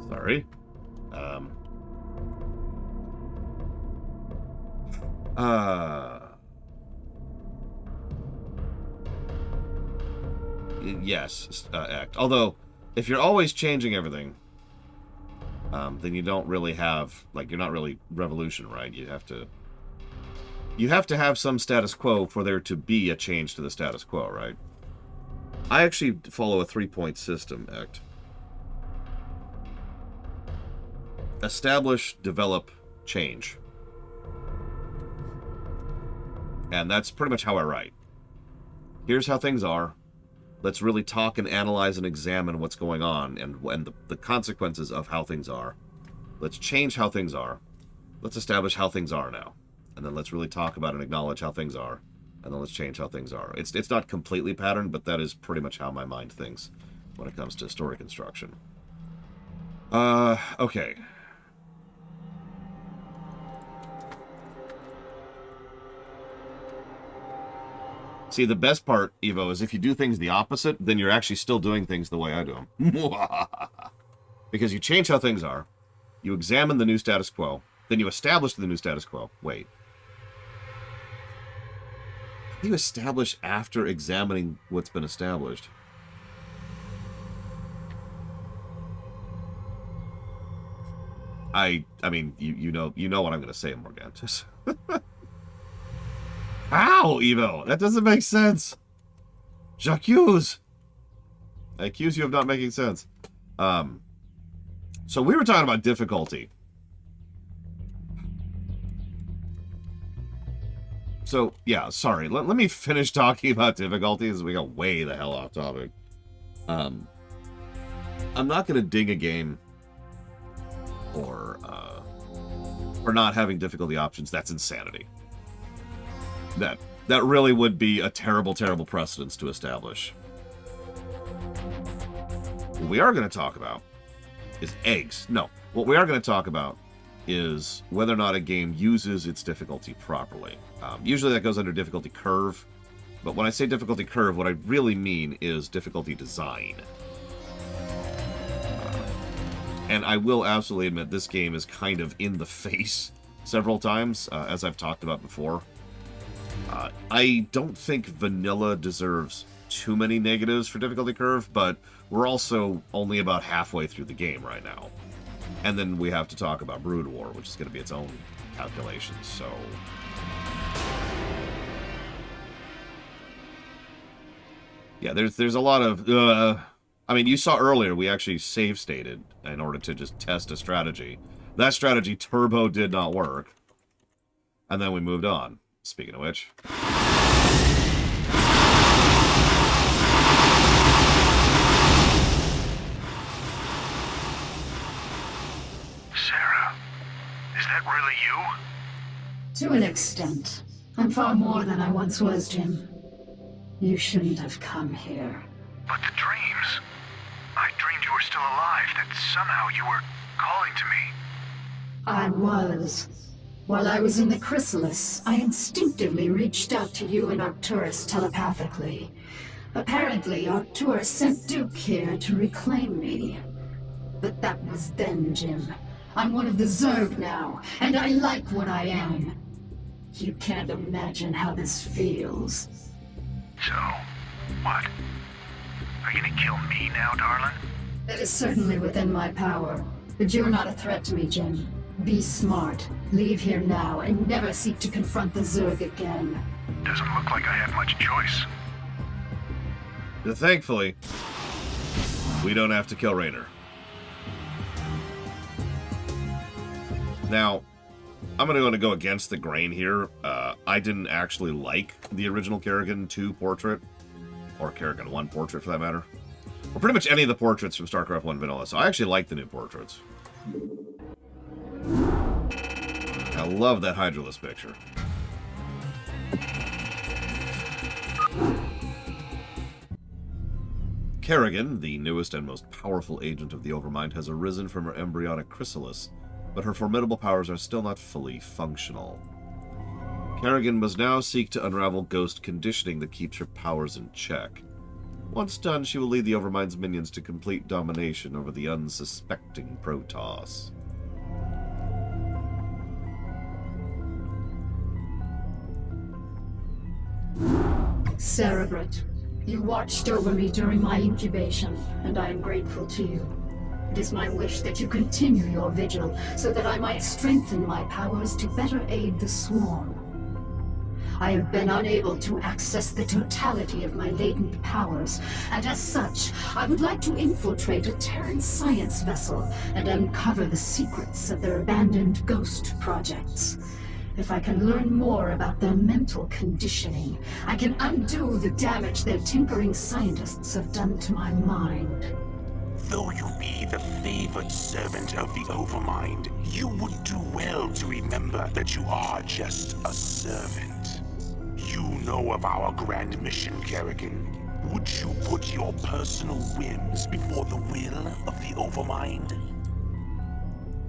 Sorry. Yes, act. Although, if you're always changing everything, then you don't really have, like, you're not really revolution, right? You have to have some status quo for there to be a change to the status quo, right? I actually follow a 3-point system, act. Establish, develop, change. And that's pretty much how I write. Here's how things are. Let's really talk and analyze and examine what's going on and the consequences of how things are. Let's change how things are. Let's establish how things are now. And then let's really talk about and acknowledge how things are. And then let's change how things are. It's not completely patterned, but that is pretty much how my mind thinks when it comes to story construction. Okay. See, the best part, Evo, is if you do things the opposite, then you're actually still doing things the way I do them. Because you change how things are, you examine the new status quo, then you establish the new status quo. Wait. How do you establish after examining what's been established? I mean, you know what I'm going to say, Morgantis. How, Evo? That doesn't make sense. J'accuse. I accuse you of not making sense. So we were talking about difficulty. So, yeah, sorry. Let me finish talking about difficulties. We got way the hell off topic. I'm not going to ding a game for not having difficulty options. That's insanity. That That really would be a terrible, terrible precedence to establish. What we are going to talk about is eggs. No, what we are going to talk about is whether or not a game uses its difficulty properly. Usually that goes under difficulty curve, but when I say difficulty curve, what I really mean is difficulty design. And I will absolutely admit this game is kind of in the face several times, as I've talked about before. I don't think vanilla deserves too many negatives for difficulty curve, but we're also only about halfway through the game right now. And then we have to talk about Brood War, which is going to be its own calculations, so... Yeah, there's a lot of... I mean, you saw earlier, we actually save stated in order to just test a strategy. That strategy, turbo, did not work. And then we moved on. Speaking of which... Sarah, is that really you? To an extent. I'm far more than I once was, Jim. You shouldn't have come here. But the dreams... I dreamed you were still alive, that somehow you were calling to me. I was. While I was in the chrysalis, I instinctively reached out to you and Arcturus telepathically. Apparently, Arcturus sent Duke here to reclaim me. But that was then, Jim. I'm one of the Zerg now, and I like what I am. You can't imagine how this feels. So, what? Are you gonna kill me now, darling? That is certainly within my power. But you're not a threat to me, Jim. Be smart. Leave here now, and never seek to confront the Zerg again. Doesn't look like I have much choice. Thankfully, we don't have to kill Raynor. Now, I'm going to go against the grain here. I didn't actually like the original Kerrigan 2 portrait, or Kerrigan 1 portrait for that matter. Or pretty much any of the portraits from Starcraft 1 Vanilla, so I actually like the new portraits. I love that Hydralisk picture. Kerrigan, the newest and most powerful agent of the Overmind, has arisen from her embryonic chrysalis, but her formidable powers are still not fully functional. Kerrigan must now seek to unravel ghost conditioning that keeps her powers in check. Once done, she will lead the Overmind's minions to complete domination over the unsuspecting Protoss. Cerebrate, you watched over me during my incubation, and I am grateful to you. It is my wish that you continue your vigil, so that I might strengthen my powers to better aid the Swarm. I have been unable to access the totality of my latent powers, and as such, I would like to infiltrate a Terran science vessel and uncover the secrets of their abandoned ghost projects. If I can learn more about their mental conditioning, I can undo the damage their tinkering scientists have done to my mind. Though you be the favored servant of the Overmind, you would do well to remember that you are just a servant. You know of our grand mission, Kerrigan. Would you put your personal whims before the will of the Overmind?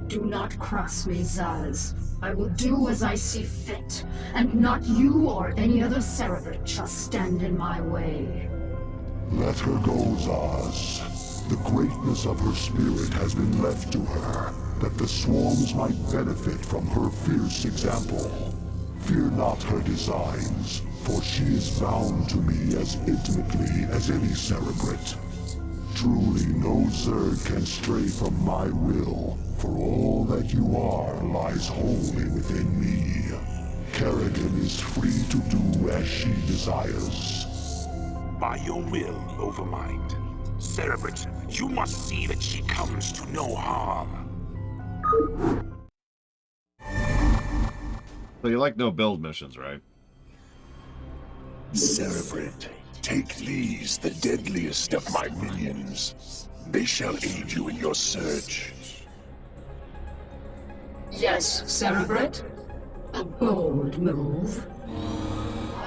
Do not cross me, Zaz. I will do as I see fit, and not you or any other Cerebrate shall stand in my way. Let her go, Zaz. The greatness of her spirit has been left to her, that the swarms might benefit from her fierce example. Fear not her designs, for she is bound to me as intimately as any Cerebrate. Truly no Zerg can stray from my will, for all that you are lies wholly within me. Kerrigan is free to do as she desires. By your will, Overmind. Cerebrate, you must see that she comes to no harm. So you like no build missions, right? Cerebrate, take these, the deadliest of my minions. They shall aid you in your search. Yes, Cerebrate. A bold move.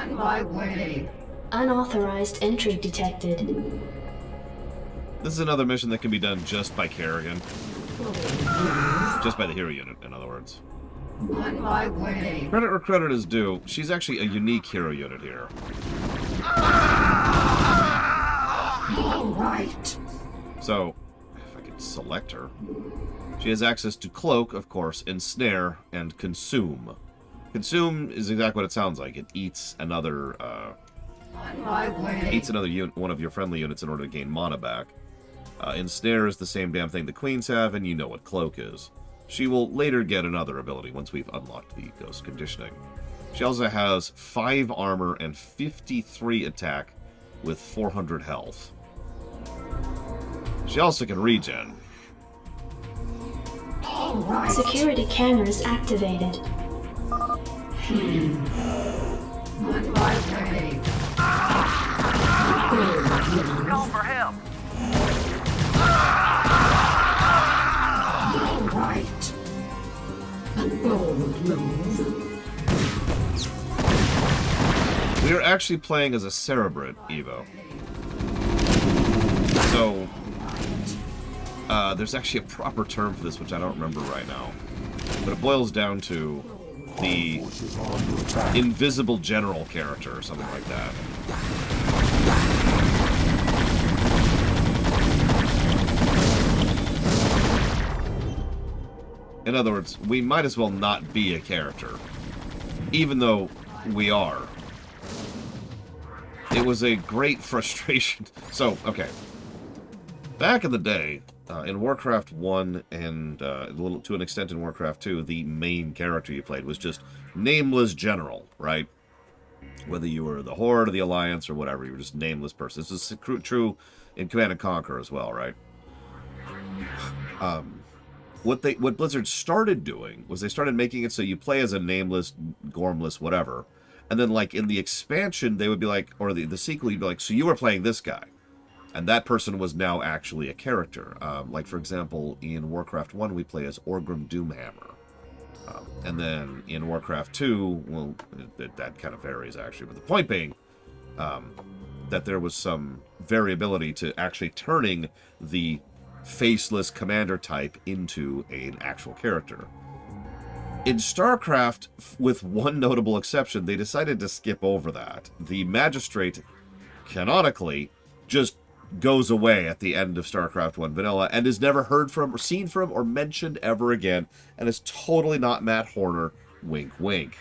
On my way. Unauthorized entry detected. This is another mission that can be done just by Kerrigan. Just by the hero unit, in other words. On my way. Credit where credit is due, she's actually a unique hero unit here. All right. So, if I could select her. She has access to Cloak, of course, Ensnare, and Consume. Consume is exactly what it sounds like. It eats another, On my way. eats another one of your friendly units in order to gain mana back. Ensnare is the same damn thing the Queens have, and you know what Cloak is. She will later get another ability once we've unlocked the Ghost Conditioning. She also has 5 armor and 53 attack with 400 health. She also can regen. All right. Security cameras activated. On my way. Call for help. All right. A bold move. We are actually playing as a Cerebrate, Evo. So, there's actually a proper term for this, which I don't remember right now. But it boils down to the invisible general character, or something like that. In other words, we might as well not be a character, even though we are. It was a great frustration. So, okay. Back in the day, in Warcraft 1 and a little to an extent in Warcraft 2, the main character you played was just nameless general, right? Whether you were the Horde or the Alliance or whatever, you were just a nameless person. This is true in Command & Conquer as well, right? What Blizzard started doing was they started making it so you play as a nameless, gormless, whatever. And then, like, in the expansion, they would be like, or the sequel, you'd be like, so you were playing this guy. And that person was now actually a character. Like, for example, in Warcraft 1, we play as Orgrim Doomhammer. And then in Warcraft 2, well, that kind of varies, actually. But the point being that there was some variability to actually turning the faceless commander type into an actual character. In Starcraft, with one notable exception, they decided to skip over that. The Magistrate, canonically, just goes away at the end of Starcraft 1 Vanilla and is never heard from or seen from or mentioned ever again, and is totally not Matt Horner, wink wink.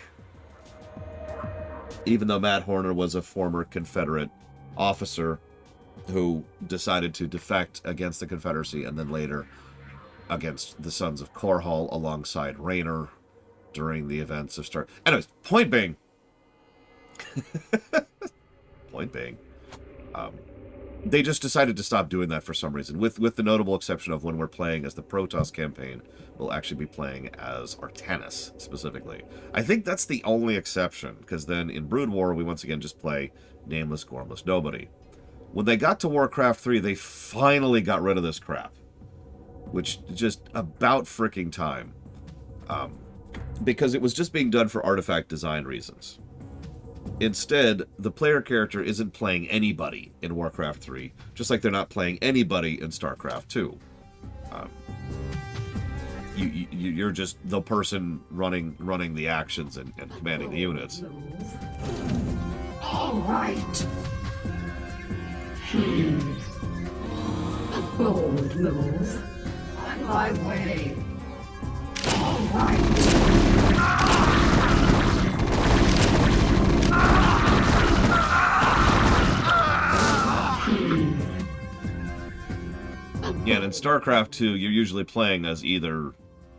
Even though Matt Horner was a former Confederate officer who decided to defect against the Confederacy and then later against the Sons of Korhal alongside Raynor during the events of Star... Anyways, point being... they just decided to stop doing that for some reason, with the notable exception of when we're playing as the Protoss campaign, we'll actually be playing as Artanis, specifically. I think that's the only exception, because then in Brood War, we once again just play nameless, gormless nobody. When they got to Warcraft 3, they finally got rid of this crap. Which, just about freaking time. Because it was just being done for artifact design reasons. Instead, the player character isn't playing anybody in Warcraft 3, just like they're not playing anybody in Starcraft 2. You're just the person running the actions and commanding the units. All right. A bold move. On my way. All right. Yeah, and in StarCraft 2, you're usually playing as either,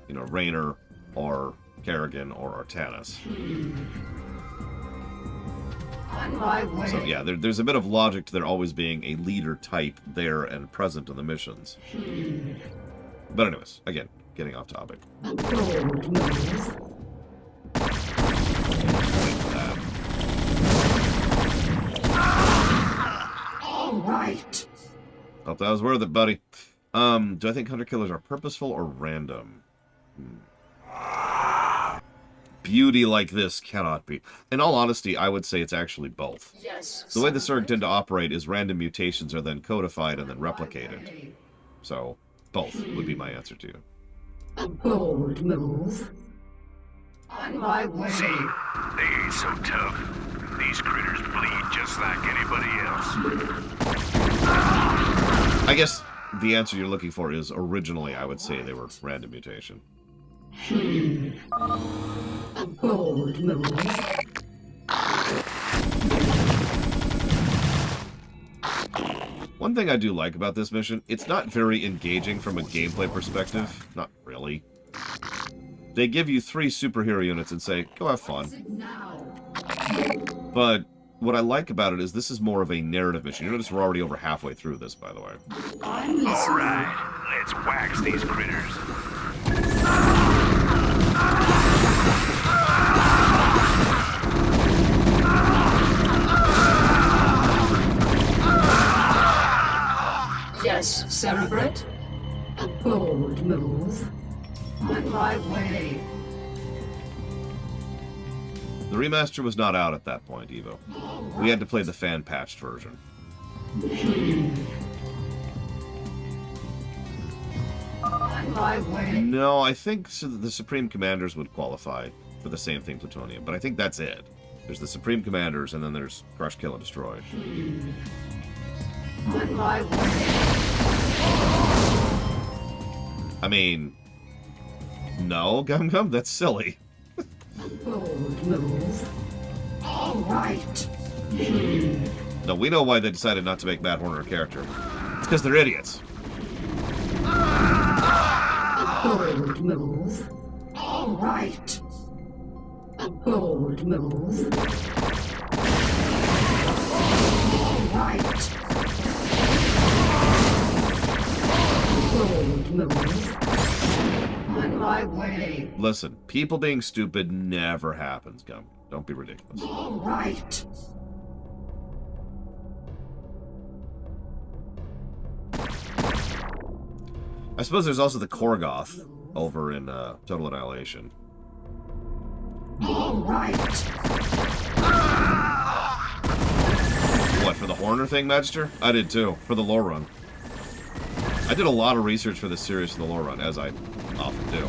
Raynor or Kerrigan or Artanis. On my way. So yeah, there's a bit of logic to there always being a leader type there and present in the missions. But anyways, again, getting off topic. A bold move. All right. Hope that was worth it, buddy. Do I think hunter killers are purposeful or random? beauty like this cannot be. In all honesty, I would say it's actually both. Yes. The way the Zerg tend to operate is random mutations are then codified and then replicated. So, both would be my answer to you. A bold move. On my way. See, they ain't so tough. These critters bleed just like anybody else. I guess the answer you're looking for is originally, I would say they were random mutation. A bold move. One thing I do like about this mission, it's not very engaging from a gameplay perspective. Not really. They give you 3 superhero units and say, go have fun. But what I like about it is this is more of a narrative mission. You notice we're already over halfway through this, by the way. Alright, let's wax these critters. Yes, Cerebrate. A bold move. On my way. The remaster was not out at that point, Evo. We had to play the fan-patched version. On my way. No, I think the Supreme Commanders would qualify for the same thing, Plutonium. But I think that's it. There's the Supreme Commanders, and then there's Crush, Kill, and Destroy. On my way. I mean, no, Gum Gum, that's silly. Bold move. All right. No, we know why they decided not to make Matt Horner a character. It's because they're idiots. A bold move. All right. A bold move. All right. Bold move. On my way. Listen, people being stupid never happens, Gum. Don't be ridiculous. All right. I suppose there's also the Korgoth over in Total Annihilation. All right. What, for the Horner thing, Magister? I did too, for the lore run. I did a lot of research for this series for the lore run, as I often do.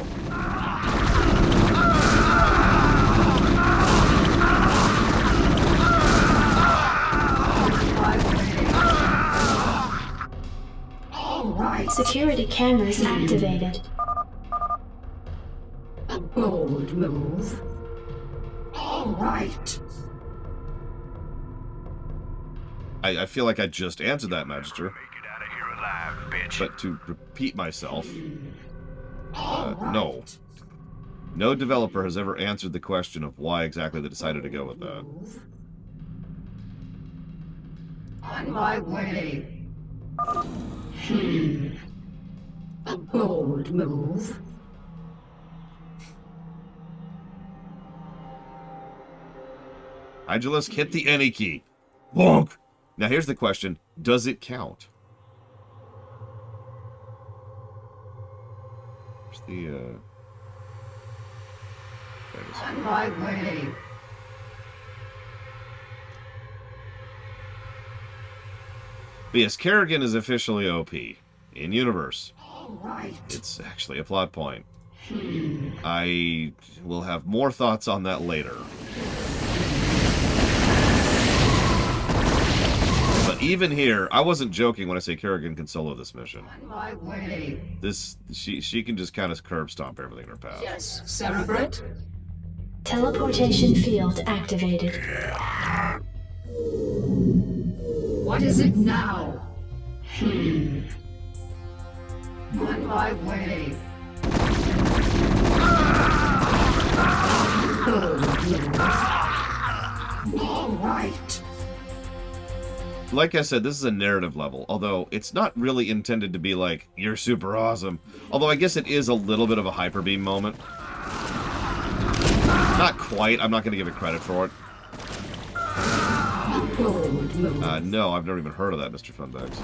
All right. Security cameras activated. A bold move. All right. I feel like I just answered that, Magister. Make it out of here alive, bitch. But to repeat myself, All right. no. No developer has ever answered the question of why exactly they decided to go with that. On my way. A bold move. Hydralisk, hit the any key. Bonk! Now here's the question, does it count? Where's the, there it is. On my way. But yes, Kerrigan is officially OP. In universe. All right. It's actually a plot point. I will have more thoughts on that later. But even here, I wasn't joking when I say Kerrigan can solo this mission. On my way. She can just kind of curb stomp everything in her path. Yes, Cerebrate. Teleportation field activated. What is it now? On my way. Bold move. All right. Like I said, this is a narrative level, although it's not really intended to be like, you're super awesome. Although I guess it is a little bit of a hyper beam moment. Not quite, I'm not going to give it credit for it. Bold move. No, I've never even heard of that, Mr. Funbags.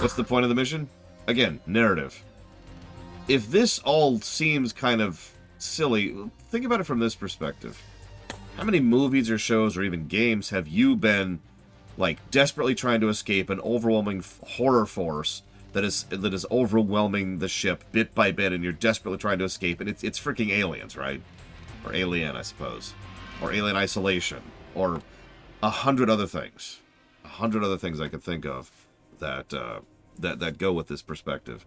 What's the point of the mission? Again, narrative. If this all seems kind of silly. Think about it from this perspective. How many movies or shows or even games have you been, like, desperately trying to escape an overwhelming horror force that is overwhelming the ship bit by bit, and you're desperately trying to escape, and it's freaking Aliens, right? Or Alien, I suppose. Or Alien Isolation. Or 100 other things. 100 other things I could think of that go with this perspective.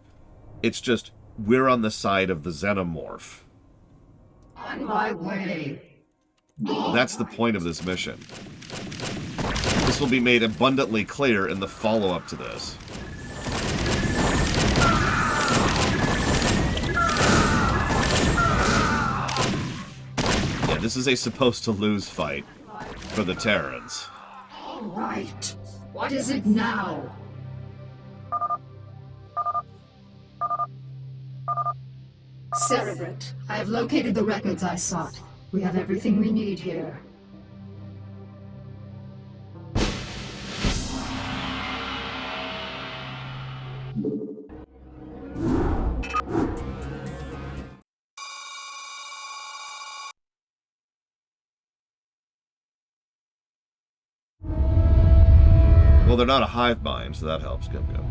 It's just, we're on the side of the xenomorph. On my way. That's the point of this mission. This will be made abundantly clear in the follow-up to this. Yeah, this is a supposed-to-lose fight for the Terrans. All right. What is it now? Cerebrate, I have located the records I sought. We have everything we need here. Well, they're not a hive mind, so that helps. Good, good.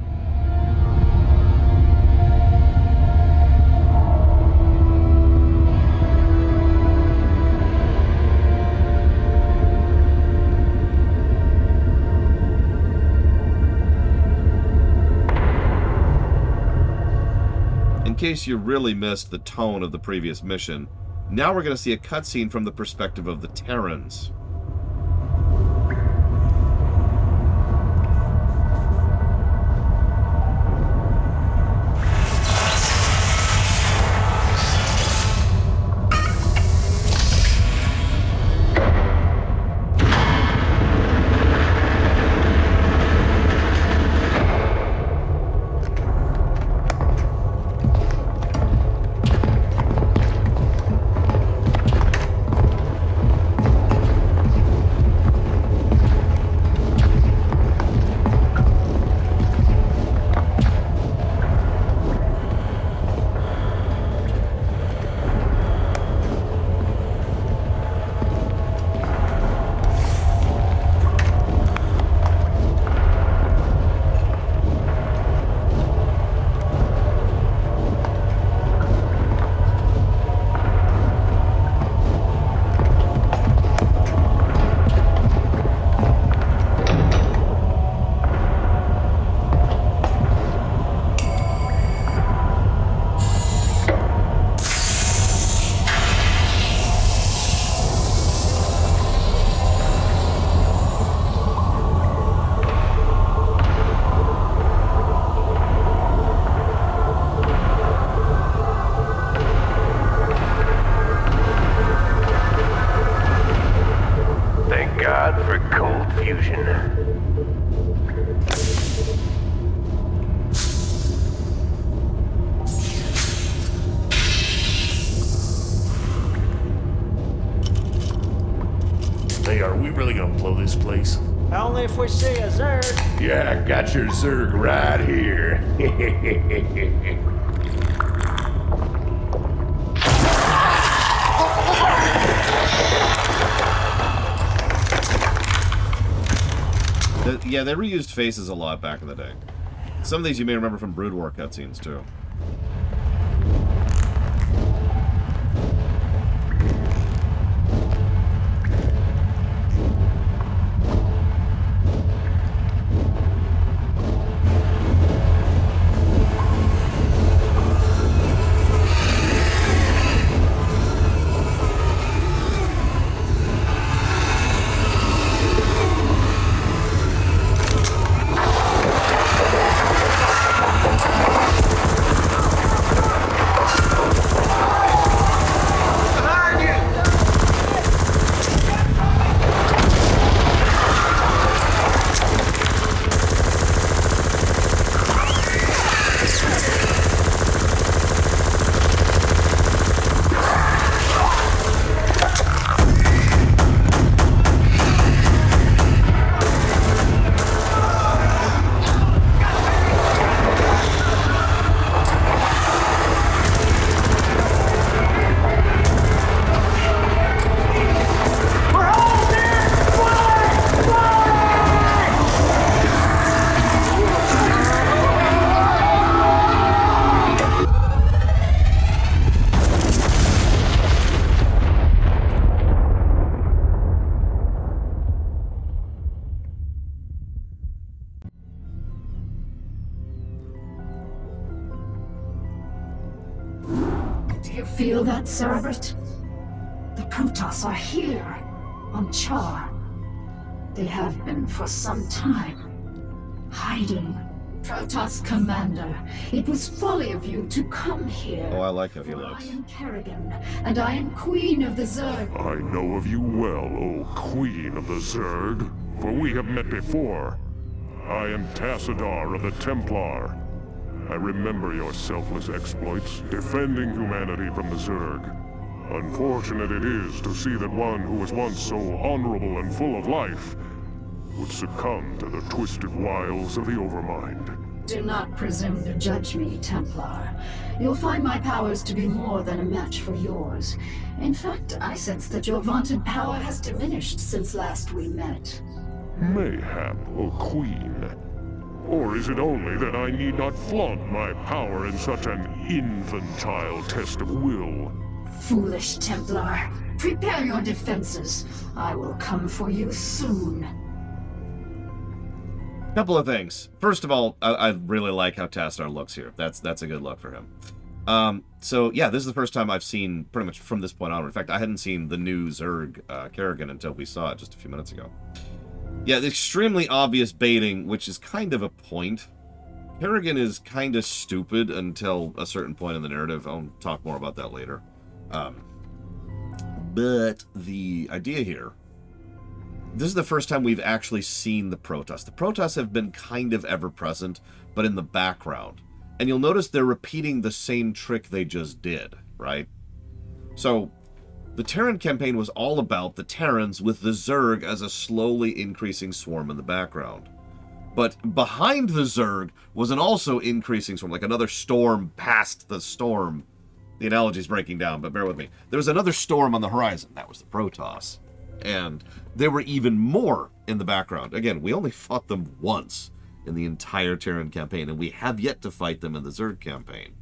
In case you really missed the tone of the previous mission, now we're going to see a cutscene from the perspective of the Terrans. Hey, are we really gonna blow this place? Only if we see a Zerg. Yeah, I got your Zerg right here. Yeah, they reused faces a lot back in the day. Some of these you may remember from Brood War cutscenes, too. feel that, Cerebrit? The Protoss are here, on Char. They have been for some time, hiding. Protoss Commander, it was folly of you to come here. Oh, I like how he For looks. I am Kerrigan, and I am Queen of the Zerg. I know of you well, O Queen of the Zerg, for we have met before. I am Tassadar of the Templar. I remember your selfless exploits, defending humanity from the Zerg. Unfortunate it is to see that one who was once so honorable and full of life would succumb to the twisted wiles of the Overmind. Do not presume to judge me, Templar. You'll find my powers to be more than a match for yours. In fact, I sense that your vaunted power has diminished since last we met. Mayhap, O Queen. Or is it only that I need not flaunt my power in such an infantile test of will? Foolish Templar. Prepare your defenses. I will come for you soon. Couple of things. First of all, I really like how Tassadar looks here. That's a good look for him. So yeah, this is the first time I've seen pretty much from this point on. In fact, I hadn't seen the new Zerg Kerrigan until we saw it just a few minutes ago. Yeah, the extremely obvious baiting, which is kind of a point. Kerrigan is kind of stupid until a certain point in the narrative. I'll talk more about that later. But the idea here, this is the first time we've actually seen the Protoss. The Protoss have been kind of ever-present, but in the background. And you'll notice they're repeating the same trick they just did, right? So, the Terran campaign was all about the Terrans with the Zerg as a slowly increasing swarm in the background. But behind the Zerg was an also increasing swarm, like another storm past the storm. The analogy's breaking down, but bear with me. There was another storm on the horizon. That was the Protoss. And there were even more in the background. Again, we only fought them once in the entire Terran campaign, and we have yet to fight them in the Zerg campaign.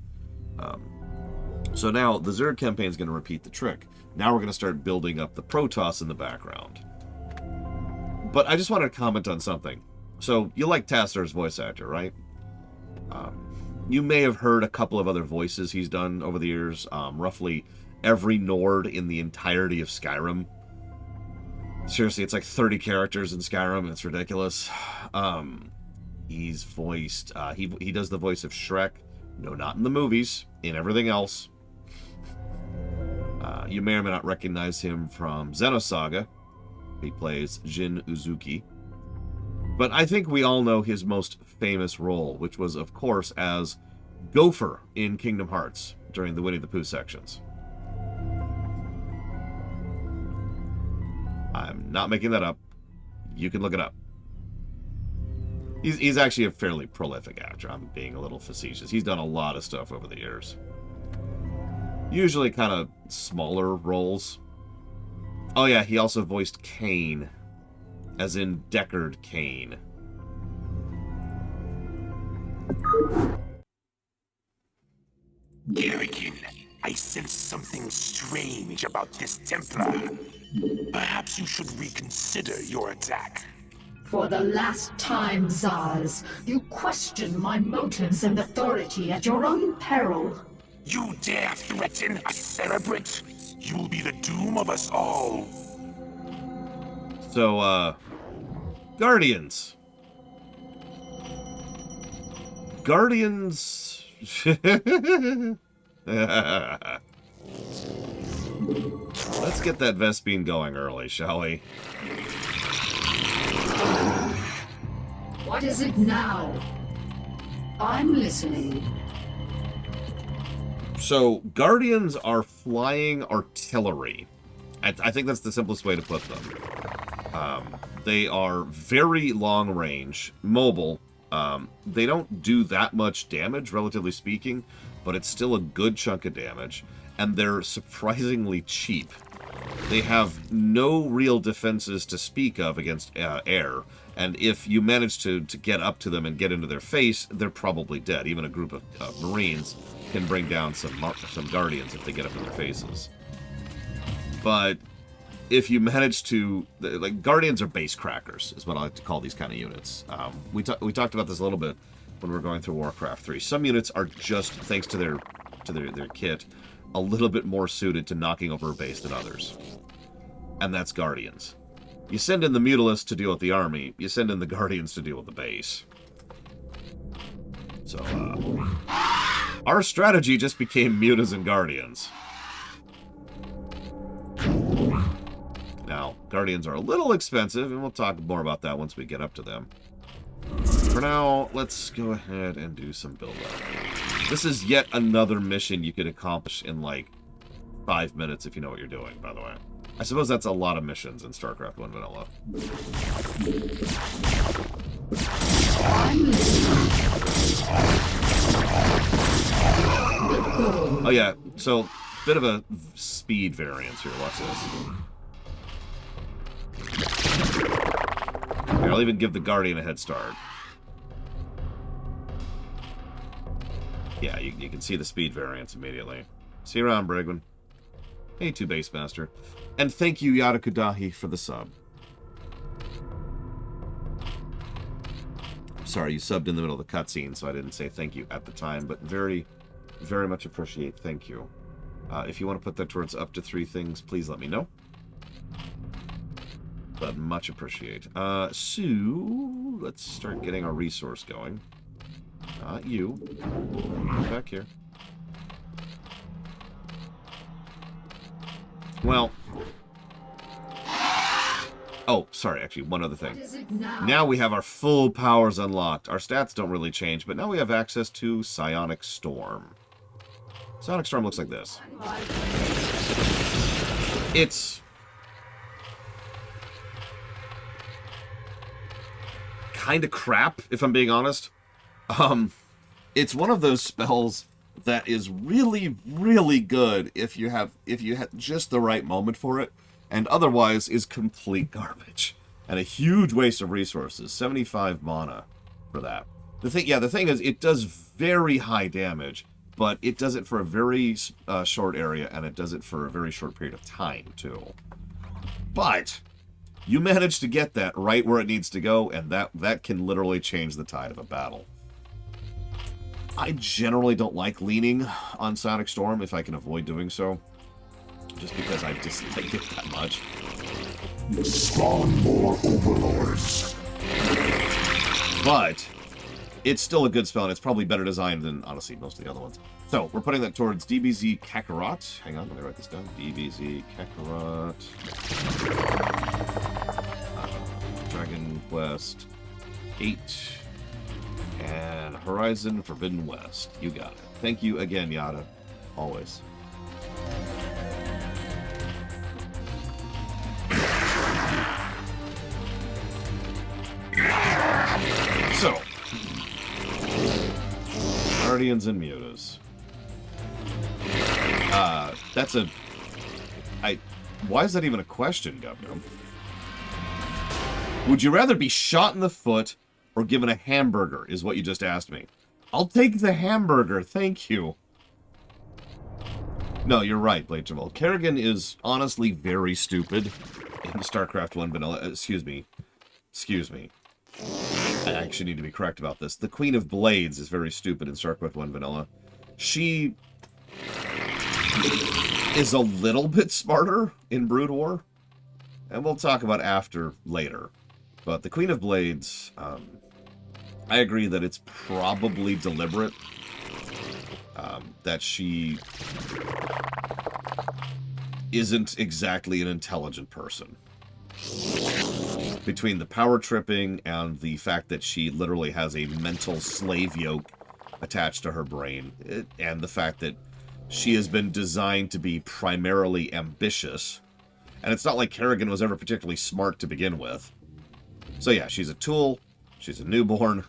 So now the Zerg campaign is going to repeat the trick. Now we're going to start building up the Protoss in the background. But I just wanted to comment on something. So you like Tassadar's voice actor, right? You may have heard a couple of other voices he's done over the years. Roughly every Nord in the entirety of Skyrim. Seriously, it's like 30 characters in Skyrim. It's ridiculous. He's voiced... he does the voice of Shrek. No, not in the movies. In everything else. You may or may not recognize him from Xenosaga. He plays Jin Uzuki. But I think we all know his most famous role, which was, of course, as Gopher in Kingdom Hearts during the Winnie the Pooh sections. I'm not making that up. You can look it up. He's actually a fairly prolific actor. I'm being a little facetious. He's done a lot of stuff over the years. Usually kind of smaller roles. Oh yeah, he also voiced Kane. As in Deckard Cain. Kerrigan, I sense something strange about this Templar. Perhaps you should reconsider your attack. For the last time, Zaz, you question my motives and authority at your own peril. You dare threaten a Cerebrit? You'll be the doom of us all. So, Guardians. Guardians... Let's get that Vespene going early, shall we? What is it now? I'm listening. So, Guardians are flying artillery. I think that's the simplest way to put them. They are very long range, mobile. They don't do that much damage, relatively speaking, but it's still a good chunk of damage. And they're surprisingly cheap. They have no real defenses to speak of against air. And if you manage to get up to them and get into their face, they're probably dead. Even a group of Marines can bring down some Guardians if they get up in their faces. But if you manage to... like, Guardians are base crackers, is what I like to call these kind of units. We talked about this a little bit when we were going through Warcraft 3. Some units are just, thanks to their kit, a little bit more suited to knocking over a base than others. And that's Guardians. You send in the Mutalisks to deal with the army, you send in the Guardians to deal with the base. So, our strategy just became Mutas and Guardians. Now, Guardians are a little expensive, and we'll talk more about that once we get up to them. For now, let's go ahead and do some build-up. This is yet another mission you could accomplish in, like, 5 minutes if you know what you're doing, by the way. I suppose that's a lot of missions in Starcraft 1 Vanilla. Oh yeah, so, bit of a speed variance here, watch this. Here, I'll even give the Guardian a head start. Yeah, you can see the speed variance immediately. See you around, Brigman. Hey, 2 Base Master. And thank you, Yada Kudahi, for the sub. I'm sorry, you subbed in the middle of the cutscene, so I didn't say thank you at the time, but very, very much appreciate thank you. If you want to put that towards up to 3 things, please let me know. But much appreciate. So, let's start getting our resource going. Not you. Back here. Well. Oh, sorry, actually, one other thing. Now we have our full powers unlocked. Our stats don't really change, but now we have access to Psionic Storm. Psionic Storm looks like this. It's kind of crap, if I'm being honest. It's one of those spells that is really, really good if you have just the right moment for it, and otherwise is complete garbage and a huge waste of resources. 75 mana for that. The thing is, it does very high damage, but it does it for a very short area, and it does it for a very short period of time too. But you manage to get that right where it needs to go, and that can literally change the tide of a battle. I generally don't like leaning on Sonic Storm if I can avoid doing so, just because I dislike it that much. Spawn more overlords. But it's still a good spell, and it's probably better designed than, honestly, most of the other ones. So, we're putting that towards DBZ Kakarot. Hang on, let me write this down. DBZ Kakarot. Dragon Quest 8. And Horizon Forbidden West. You got it. Thank you again, Yada. Always. So, Guardians and Mutas. That's a... Why is that even a question, Gubnum? Would you rather be shot in the foot or given a hamburger, is what you just asked me. I'll take the hamburger, thank you. No, you're right, Blade Jamal. Kerrigan is honestly very stupid in StarCraft 1 Vanilla. Excuse me. I actually need to be correct about this. The Queen of Blades is very stupid in StarCraft 1 Vanilla. She is a little bit smarter in Brood War, and we'll talk about after later. But the Queen of Blades, I agree that it's probably deliberate, that she isn't exactly an intelligent person. Between the power tripping and the fact that she literally has a mental slave yoke attached to her brain, and the fact that she has been designed to be primarily ambitious, and it's not like Kerrigan was ever particularly smart to begin with. So yeah, she's a tool, she's a newborn,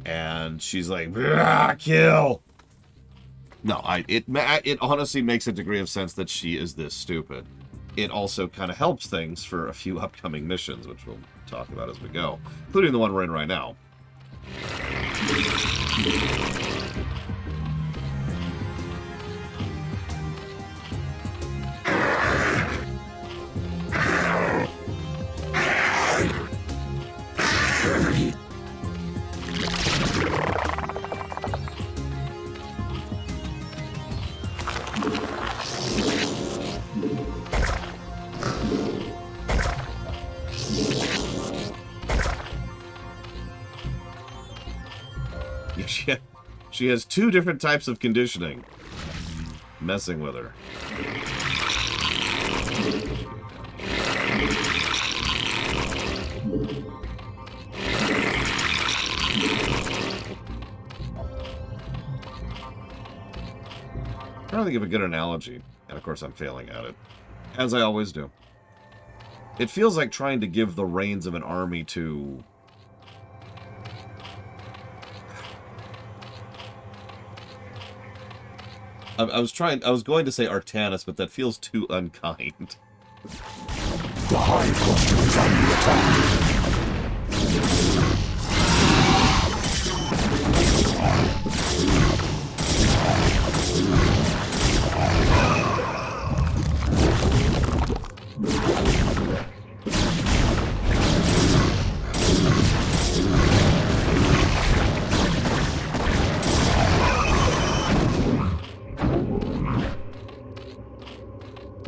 and she's like, kill! No, it honestly makes a degree of sense that she is this stupid. It also kind of helps things for a few upcoming missions, which we'll talk about as we go, including the one we're in right now. She has 2 different types of conditioning. Messing with her. I'm trying to think of a good analogy, and of course I'm failing at it. As I always do. It feels like trying to give the reins of an army to... I was going to say Artanis, but that feels too unkind. The Hive Cluster is under attack.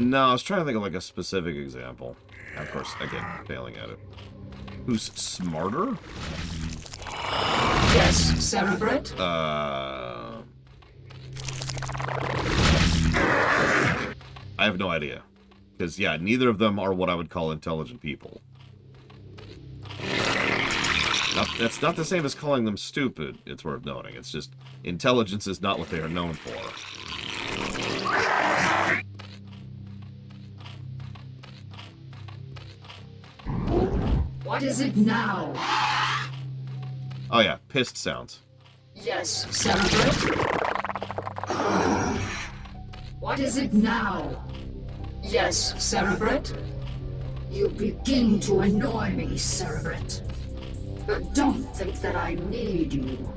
No, I was trying to think of like a specific example. And of course, again, failing at it. Who's smarter? Yes, Cerebrate? I have no idea. Because, yeah, neither of them are what I would call intelligent people. Now, that's not the same as calling them stupid, it's worth noting. It's just, intelligence is not what they are known for. What is it now? Oh yeah, pissed sounds. Yes, Cerebrate? What is it now? Yes, Cerebrate? You begin to annoy me, Cerebrate. But don't think that I need you.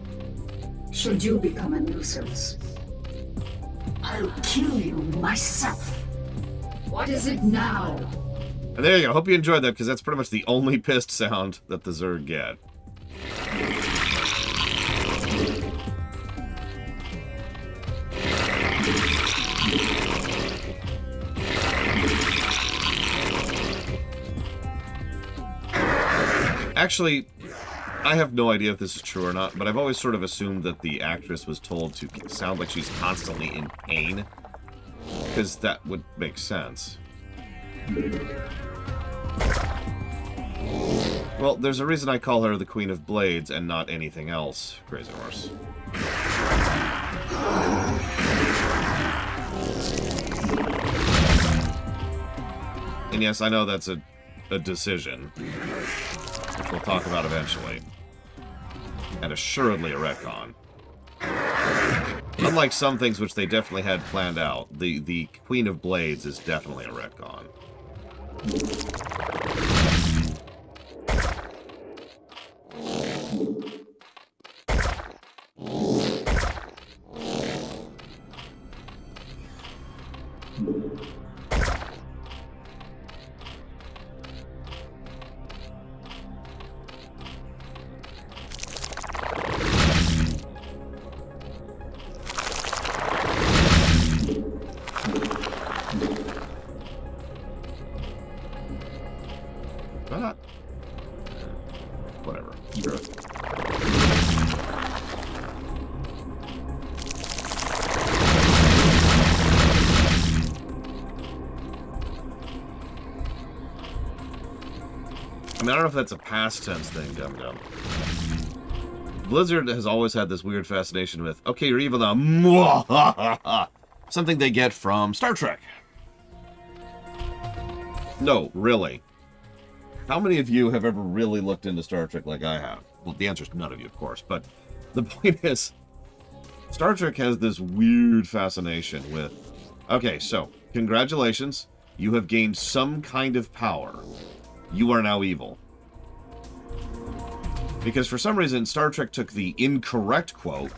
Should you become a nuisance, I'll kill you myself. What is it now? And there you go. Hope you enjoyed that, because that's pretty much the only pissed sound that the Zerg get. Actually, I have no idea if this is true or not, but I've always sort of assumed that the actress was told to sound like she's constantly in pain, because that would make sense. Well, there's a reason I call her the Queen of Blades and not anything else, Crazy Horse. And yes, I know that's a decision, which we'll talk about eventually. And assuredly a retcon. Unlike some things which they definitely had planned out, the Queen of Blades is definitely a retcon. Whatever. Screw it. I mean, I don't know if that's a past tense thing, dum-dum. Blizzard has always had this weird fascination with, okay, you're evil now. Something they get from Star Trek. No, really. How many of you have ever really looked into Star Trek like I have? Well, the answer is none of you, of course. But the point is, Star Trek has this weird fascination with, okay, so, congratulations. You have gained some kind of power. You are now evil. Because for some reason, Star Trek took the incorrect quote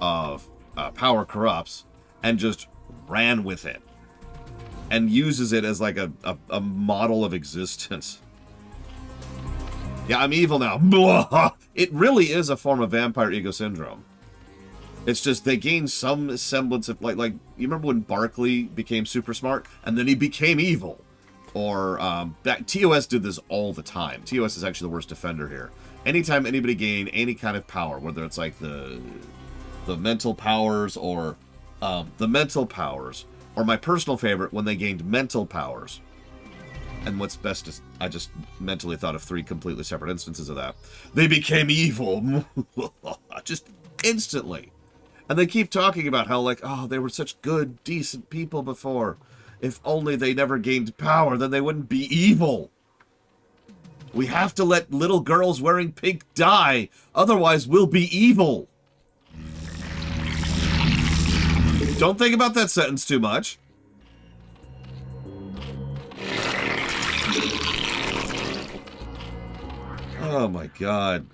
of power corrupts and just ran with it. And uses it as like a model of existence. Yeah, I'm evil now. It really is a form of vampire ego syndrome. It's just they gain some semblance of like you remember when Barkley became super smart and then he became evil. Or, TOS did this all the time. TOS is actually the worst defender here. Anytime anybody gained any kind of power, whether it's like the mental powers or the mental powers, or my personal favorite, when they gained mental powers. And what's best is, I just mentally thought of 3 completely separate instances of that. They became evil. Just instantly. And they keep talking about how, like, oh, they were such good, decent people before. If only they never gained power, then they wouldn't be evil. We have to let little girls wearing pink die, otherwise we'll be evil. Don't think about that sentence too much. Oh my god.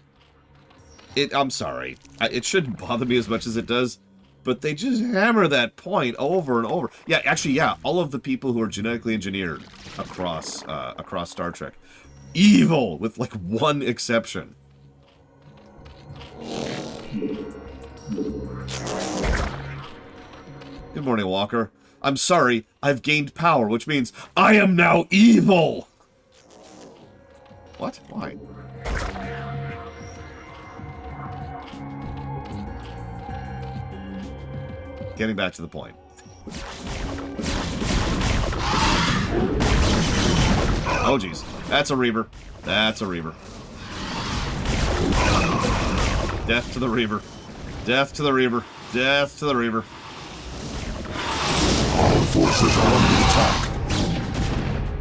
I'm sorry. It shouldn't bother me as much as it does, but they just hammer that point over and over. Yeah, actually, yeah, all of the people who are genetically engineered across Star Trek, evil, with like one exception. Good morning, Walker. I'm sorry, I've gained power, which means I am now evil! What? Why? Getting back to the point. Oh, jeez. That's a Reaver. That's a Reaver. Death to the Reaver. Death to the Reaver. Death to the Reaver. Our forces are under attack.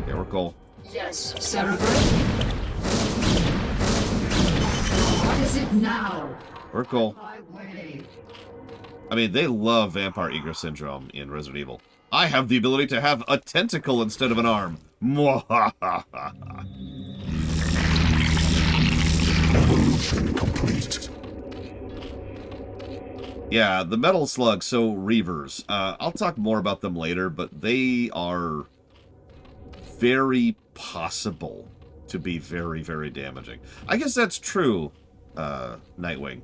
Okay, we're cool. Yes, Cerebro. What is it now? We're cool. My way. I mean, they love Vampire Egress Syndrome in Resident Evil. I have the ability to have a tentacle instead of an arm. Evolution complete. Yeah, the Metal Slug, so Reavers. I'll talk more about them later, but they are very possible to be very, very damaging. I guess that's true, Nightwing.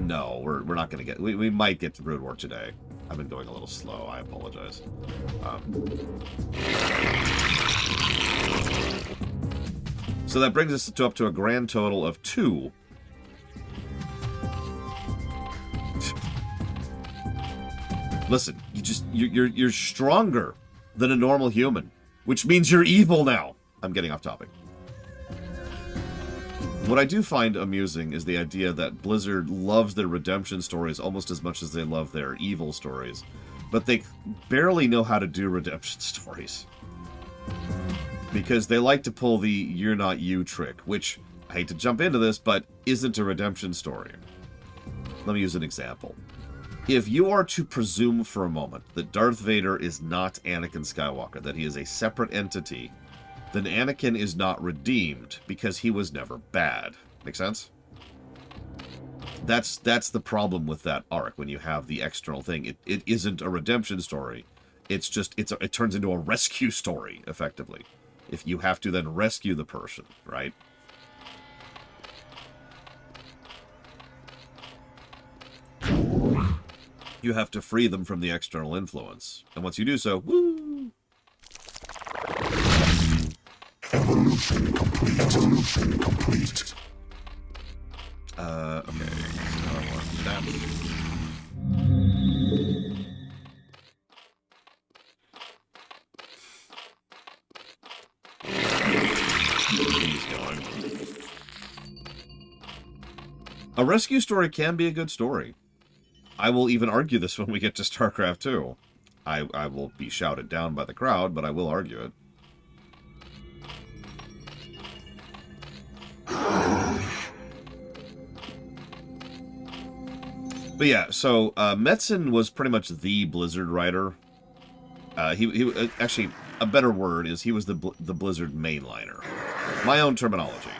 No, we're not going to get... We might get to Brood War today. I've been going a little slow. I apologize. So that brings us up to a grand total of 2. Listen, you're stronger than a normal human, which means you're evil now. I'm getting off topic. What I do find amusing is the idea that Blizzard loves their redemption stories almost as much as they love their evil stories, but they barely know how to do redemption stories. Because they like to pull the "you're not you" trick, which, I hate to jump into this, but isn't a redemption story. Let me use an example. If you are to presume for a moment that Darth Vader is not Anakin Skywalker, that he is a separate entity, then Anakin is not redeemed because he was never bad. Make sense? That's the problem with that arc when you have the external thing. It isn't a redemption story. It's just it turns into a rescue story, effectively. If you have to then rescue the person, right? You have to free them from the external influence. And once you do so, woo! Evolution complete. Evolution complete. Okay. So I want that. He's going. A rescue story can be a good story. I will even argue this when we get to Starcraft 2. I will be shouted down by the crowd, but I will argue it. But yeah, so Metzen was pretty much the Blizzard writer. He actually, a better word is he was the Blizzard mainliner. My own terminology,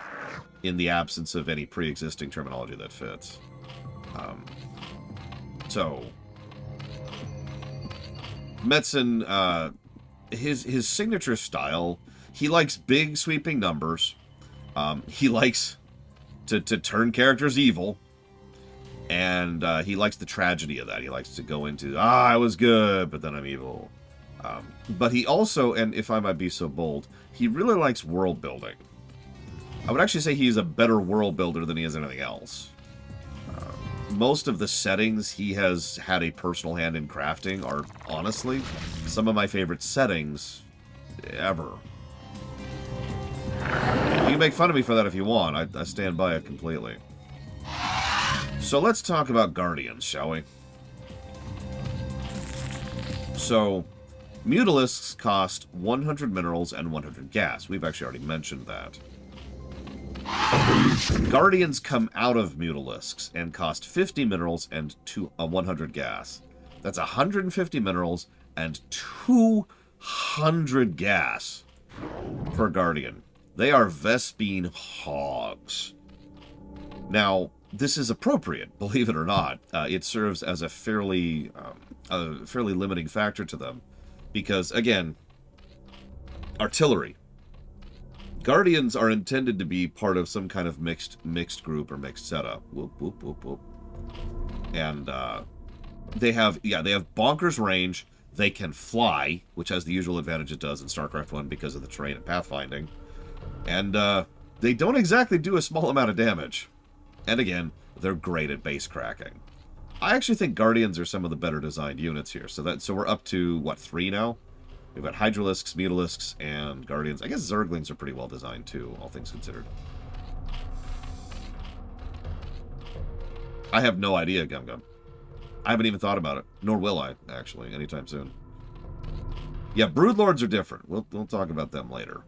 in the absence of any pre-existing terminology that fits. So, Metzen, his signature style, he likes big sweeping numbers. He likes to turn characters evil. And he likes the tragedy of that. He likes to go into, I was good, but then I'm evil. But he also, and if I might be so bold, he really likes world building. I would actually say he's a better world builder than he is anything else. Most of the settings he has had a personal hand in crafting are, honestly, some of my favorite settings ever. You can make fun of me for that if you want. I stand by it completely. So let's talk about Guardians, shall we? So, Mutalisks cost 100 minerals and 100 gas. We've actually already mentioned that. Guardians come out of Mutalisks and cost 50 minerals and 100 gas. That's 150 minerals and 200 gas per Guardian. They are Vespene hogs. Now, this is appropriate, believe it or not. It serves as a fairly limiting factor to them. Because, again, artillery. Guardians are intended to be part of some kind of mixed group or mixed setup. Whoop, whoop, whoop, whoop. And they have bonkers range. They can fly, which has the usual advantage it does in StarCraft 1 because of the terrain and pathfinding. And they don't exactly do a small amount of damage. And again, they're great at base cracking. I actually think Guardians are some of the better designed units here. So we're up to, what, 3 now? We've got Hydralisks, Mutalisks, and Guardians. I guess Zerglings are pretty well designed, too, all things considered. I have no idea, Gum Gum. I haven't even thought about it. Nor will I, actually, anytime soon. Yeah, Broodlords are different. We'll talk about them later.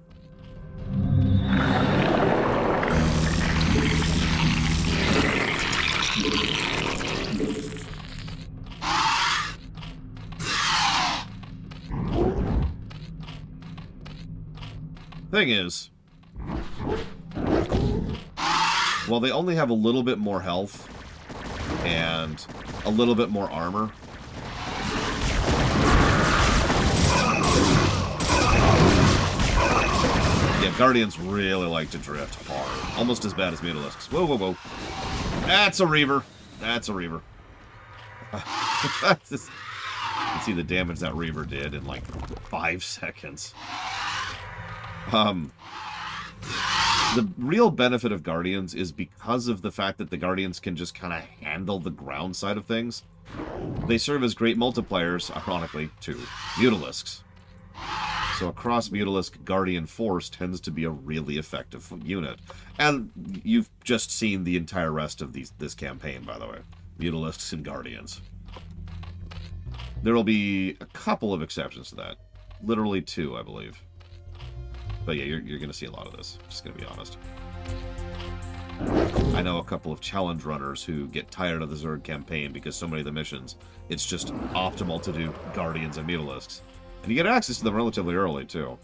Thing is, while they only have a little bit more health and a little bit more armor, yeah, Guardians really like to drift hard. Almost as bad as Mutalisks. Whoa, whoa, whoa. That's a Reaver. That's a Reaver. You can see the damage that Reaver did in like 5 seconds. The real benefit of Guardians is because of the fact that the Guardians can just kind of handle the ground side of things. They serve as great multipliers, ironically, to Mutalisks. So across Mutalisk, Guardian Force tends to be a really effective unit. And you've just seen the entire rest of this campaign, by the way. Mutalisks and Guardians. There will be a couple of exceptions to that. Literally 2, I believe. But yeah, you're going to see a lot of this. Just going to be honest. I know a couple of challenge runners who get tired of the Zerg campaign because so many of the missions, it's just optimal to do Guardians and Mutalisks. And you get access to them relatively early, too.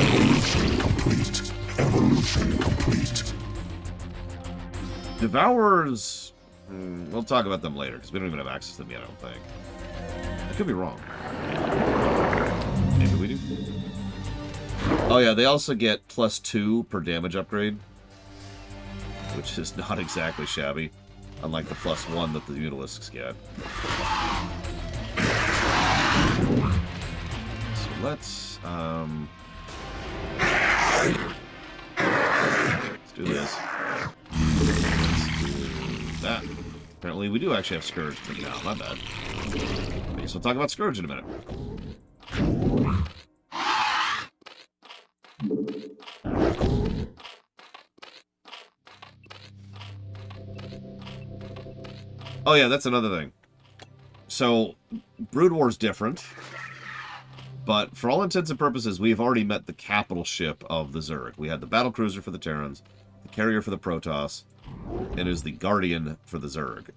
Evolution complete. Evolution complete. Devourers... we'll talk about them later, because we don't even have access to them yet, I don't think. I could be wrong. Maybe we do. Oh yeah, they also get +2 per damage upgrade. Which is not exactly shabby. Unlike the +1 that the Mutalisks get. So let's do this. That. Apparently we do actually have Scourge, but no, my bad. Okay, so we'll talk about Scourge in a minute. Oh yeah, that's another thing. So, Brood War's different, but for all intents and purposes, we've already met the capital ship of the Zerg. We had the battlecruiser for the Terrans, the carrier for the Protoss, and is the Guardian for the Zerg.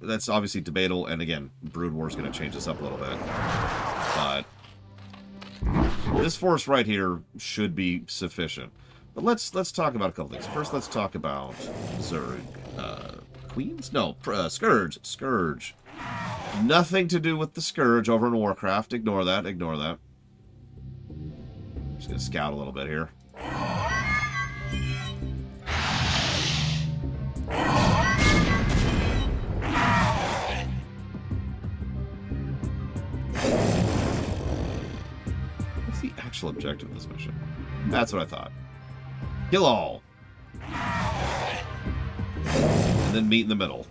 That's obviously debatable, and again, Brood War's going to change this up a little bit. But this force right here should be sufficient. But let's talk about a couple things. First, let's talk about Zerg. Queens? No, Scourge. Scourge. Nothing to do with the Scourge over in Warcraft. Ignore that. Ignore that. gonna scout a little bit here. What's the actual objective of this mission? That's what I thought. Kill all. And then meet in the middle.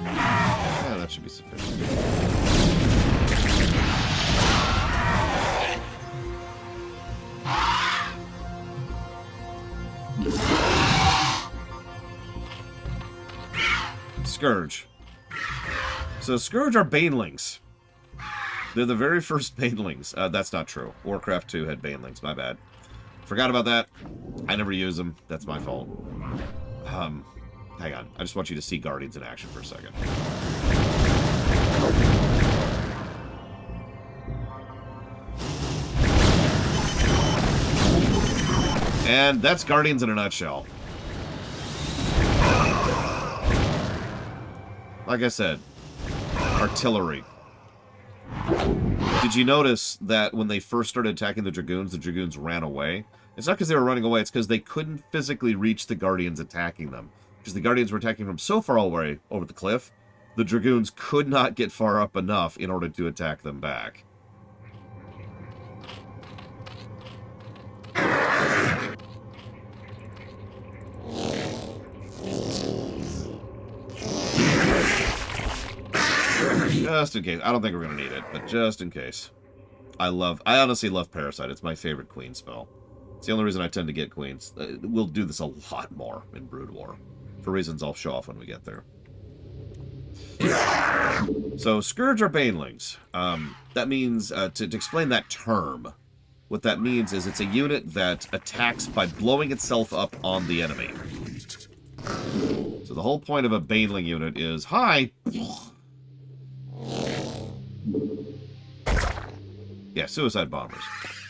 Yeah, that should be sufficient. Scourge. So Scourge are banelings. They're the very first banelings. That's not true. Warcraft 2 had banelings. My bad. Forgot about that. I never use them. That's my fault. Hang on. I just want you to see Guardians in action for a second. And that's Guardians in a nutshell. Like I said, artillery. Did you notice that when they first started attacking the Dragoons ran away? It's not because they were running away, it's because they couldn't physically reach the Guardians attacking them. Because the Guardians were attacking from so far away over the cliff, the Dragoons could not get far up enough in order to attack them back. Just in case. I don't think we're going to need it, but just in case. I honestly love Parasite. It's my favorite Queen spell. It's the only reason I tend to get Queens. We'll do this a lot more in Brood War, for reasons I'll show off when we get there. So, Scourge are banelings. That means, to explain that term, what that means is it's a unit that attacks by blowing itself up on the enemy. So the whole point of a baneling unit is, hi! Yeah, suicide bombers.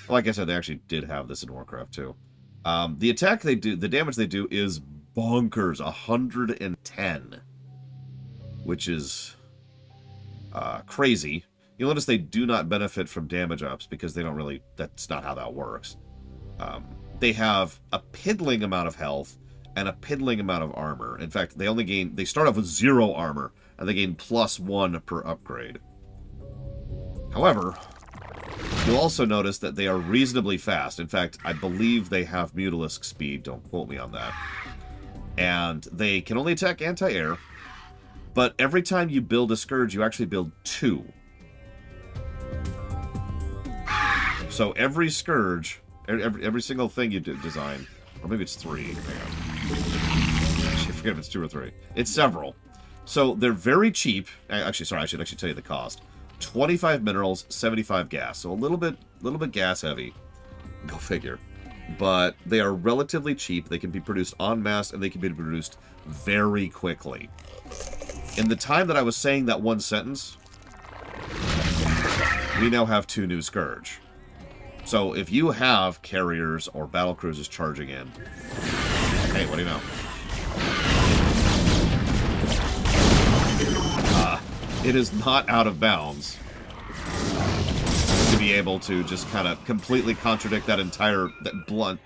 Like I said, they actually did have this in Warcraft 2. The attack they do, the damage they do is bonkers, 110. Which is crazy. You'll notice they do not benefit from damage ups because they don't really, that's not how that works. They have a piddling amount of health and a piddling amount of armor. In fact, they start off with 0 armor and they gain +1 per upgrade. However, you'll also notice that they are reasonably fast. In fact, I believe they have Mutalisk speed. Don't quote me on that. And they can only attack anti-air. But every time you build a Scourge, you actually build 2. So every Scourge, every single thing you design, or maybe it's 3. Hang on. Actually, I forget if it's 2 or 3. It's several. So they're very cheap. Actually, sorry, I should actually tell you the cost. 25 minerals, 75 gas. So a little bit gas heavy. Go figure. But they are relatively cheap. They can be produced en masse, and they can be produced very quickly. In the time that I was saying that one sentence, we now have 2 new Scourge. So if you have carriers or battle cruisers charging in, hey, what do you know? It is not out of bounds to be able to just kind of completely contradict that blunt.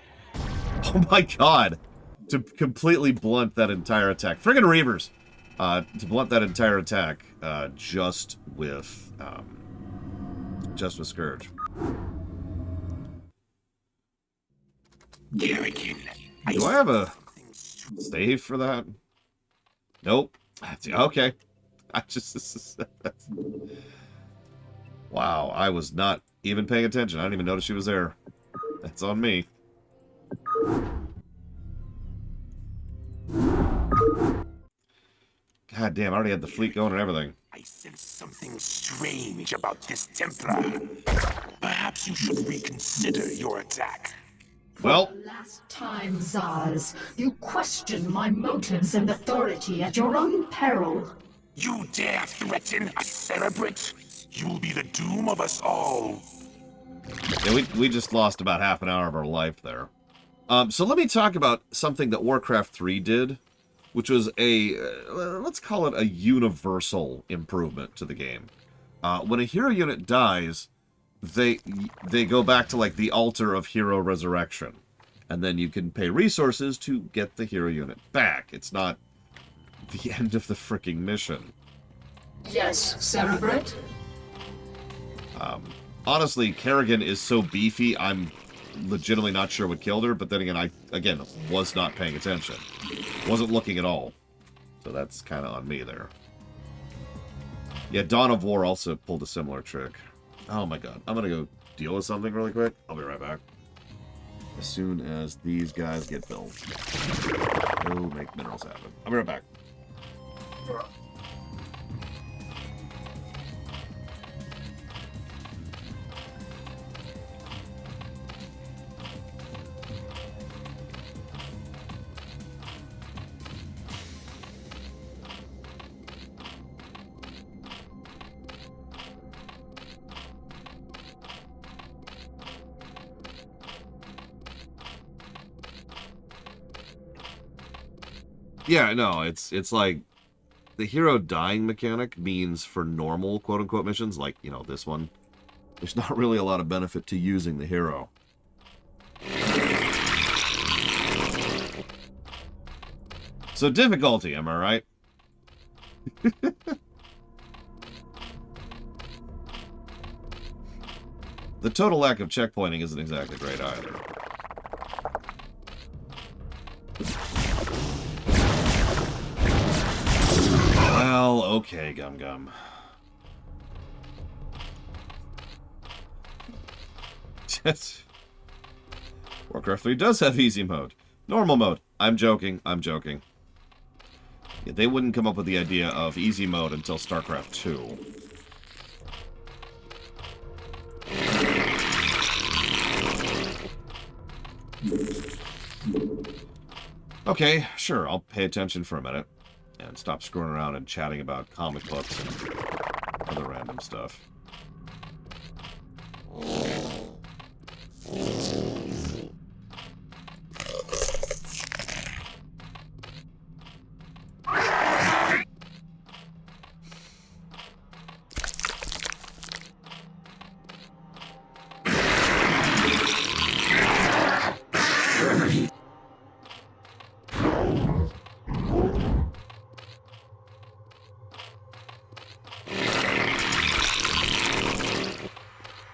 Oh my god! To completely blunt that entire attack. Friggin' Reavers! To blunt that entire attack just with Scourge. Do I have a save for that? Nope. Okay. Wow, I was not even paying attention. I didn't even notice she was there. That's on me. God damn, I already had the fleet going and everything. I sense something strange about this Templar. Perhaps you should reconsider your attack. Well, For the last time, Zaz, you question my motives and authority at your own peril. You dare threaten a Cerebrate? You'll be the doom of us all. yeah, we just lost about half an hour of our life there. So let me talk about something that Warcraft 3 did which was a, let's call it a universal improvement to the game. When a hero unit dies, they go back to like the altar of hero resurrection, and then you can pay resources to get the hero unit back. It's not the end of the freaking mission. Yes, Cerebrate? Honestly, Kerrigan is so beefy, I'm legitimately not sure what killed her, but then again, I was not paying attention. Wasn't looking at all. So that's kind of on me there. Yeah, Dawn of War also pulled a similar trick. Oh my god. I'm gonna go deal with something really quick. I'll be right back. As soon as these guys get built. Go make minerals happen. I'll be right back. Yeah, no, it's like the hero dying mechanic means for normal quote-unquote missions, like, you know, this one, there's not really a lot of benefit to using the hero. So difficulty, am I right? The total lack of checkpointing isn't exactly great either. Well, okay, Gum Gum. Warcraft 3 does have easy mode. Normal mode. I'm joking. I'm joking. Yeah, they wouldn't come up with the idea of easy mode until Starcraft 2. Okay, sure, I'll pay attention for a minute. And stop screwing around and chatting about comic books and other random stuff.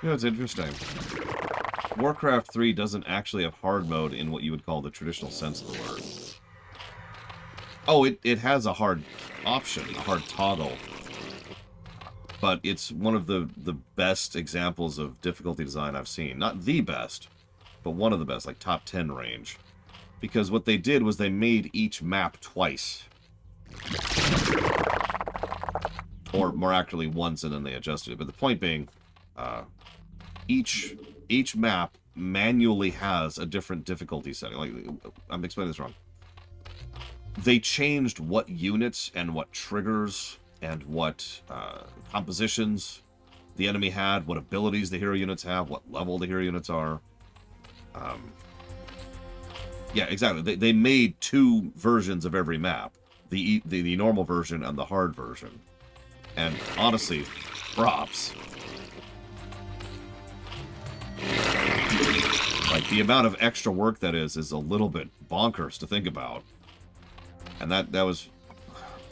You know, it's interesting. Warcraft 3 doesn't actually have hard mode in what you would call the traditional sense of the word. Oh, it has a hard option, a hard toggle. But it's one of the best examples of difficulty design I've seen. Not the best, but one of the best, like top 10 range. Because what they did was they made each map twice. Or more accurately, once, and then they adjusted it. But the point being, each map manually has a different difficulty setting. Like, I'm explaining this wrong. They changed what units and what triggers and what compositions the enemy had, what abilities the hero units have, what level the hero units are. Yeah, exactly. They made two versions of every map. The normal version and the hard version. And honestly, props. Like, the amount of extra work that is a little bit bonkers to think about. And that was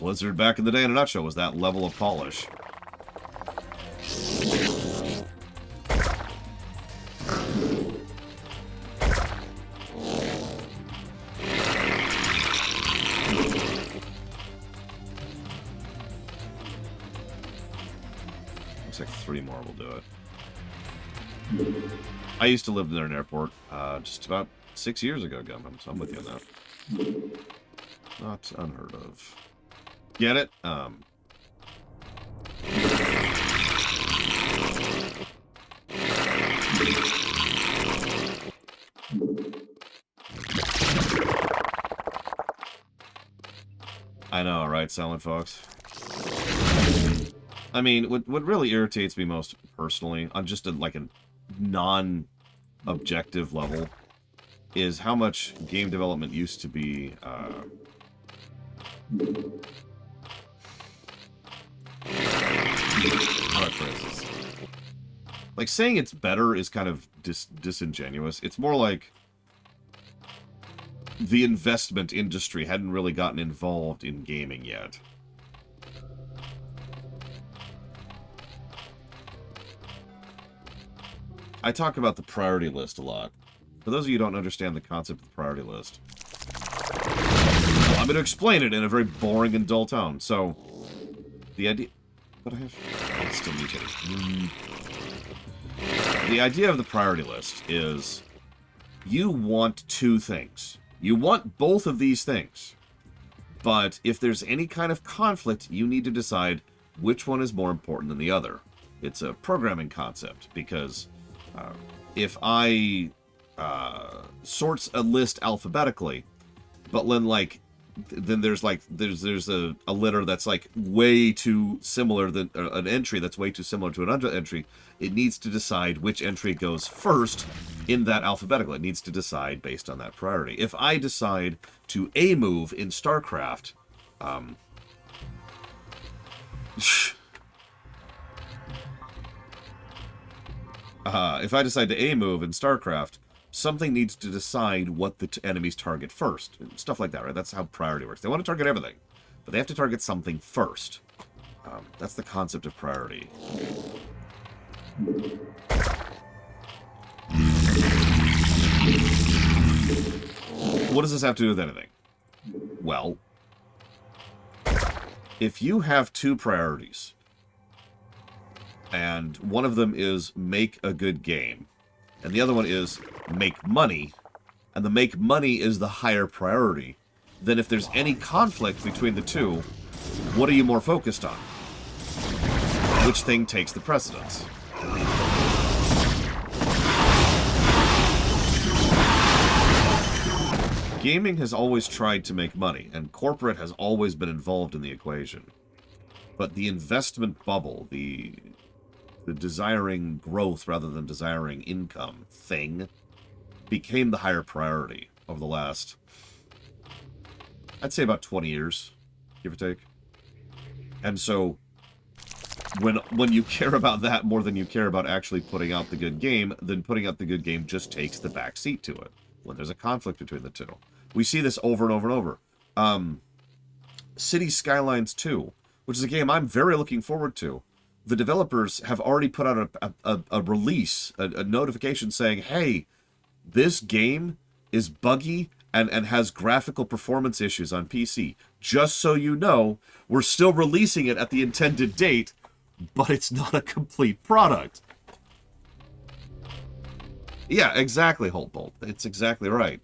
Blizzard back in the day in a nutshell, was that level of polish. Looks like 3 more will do it. I used to live near an airport just about 6 years ago, Gum. So I'm with you on that. Not unheard of. Get it? I know, right, Silent Fox? I mean, what really irritates me most personally, on just a non-objective level, is how much game development used to be How do I phrase this? Like, saying it's better is kind of disingenuous. It's more like the investment industry hadn't really gotten involved in gaming yet. I talk about the priority list a lot. For those of you who don't understand the concept of the priority list, well, I'm going to explain it in a very boring and dull tone. So, the idea... But I have... I'll still mutate. The idea of the priority list is you want two things. You want both of these things. But if there's any kind of conflict, you need to decide which one is more important than the other. It's a programming concept, because if I sorts a list alphabetically, but then there's a letter that's like way too similar than an entry that's way too similar to another entry. It needs to decide which entry goes first in that alphabetical. It needs to decide based on that priority. If I decide to A move in Starcraft, if I decide to A move in Starcraft, something needs to decide what the enemies target first. Stuff like that, right? That's how priority works. They want to target everything, but they have to target something first. That's the concept of priority. What does this have to do with anything? Well, if you have two priorities, and one of them is make a good game, and the other one is make money, and the make money is the higher priority, then if there's any conflict between the two, what are you more focused on? Which thing takes the precedence? Gaming has always tried to make money, and corporate has always been involved in the equation. But the investment bubble, the desiring growth rather than desiring income thing, became the higher priority over the last, I'd say about 20 years, give or take. And so, when you care about that more than you care about actually putting out the good game, then putting out the good game just takes the back seat to it when there's a conflict between the two. We see this over and over and over. Cities Skylines 2, which is a game I'm very looking forward to. The developers have already put out a release, a notification saying, hey, this game is buggy and has graphical performance issues on PC. Just so you know, we're still releasing it at the intended date, but it's not a complete product. Yeah, exactly, Holtbolt. It's exactly right.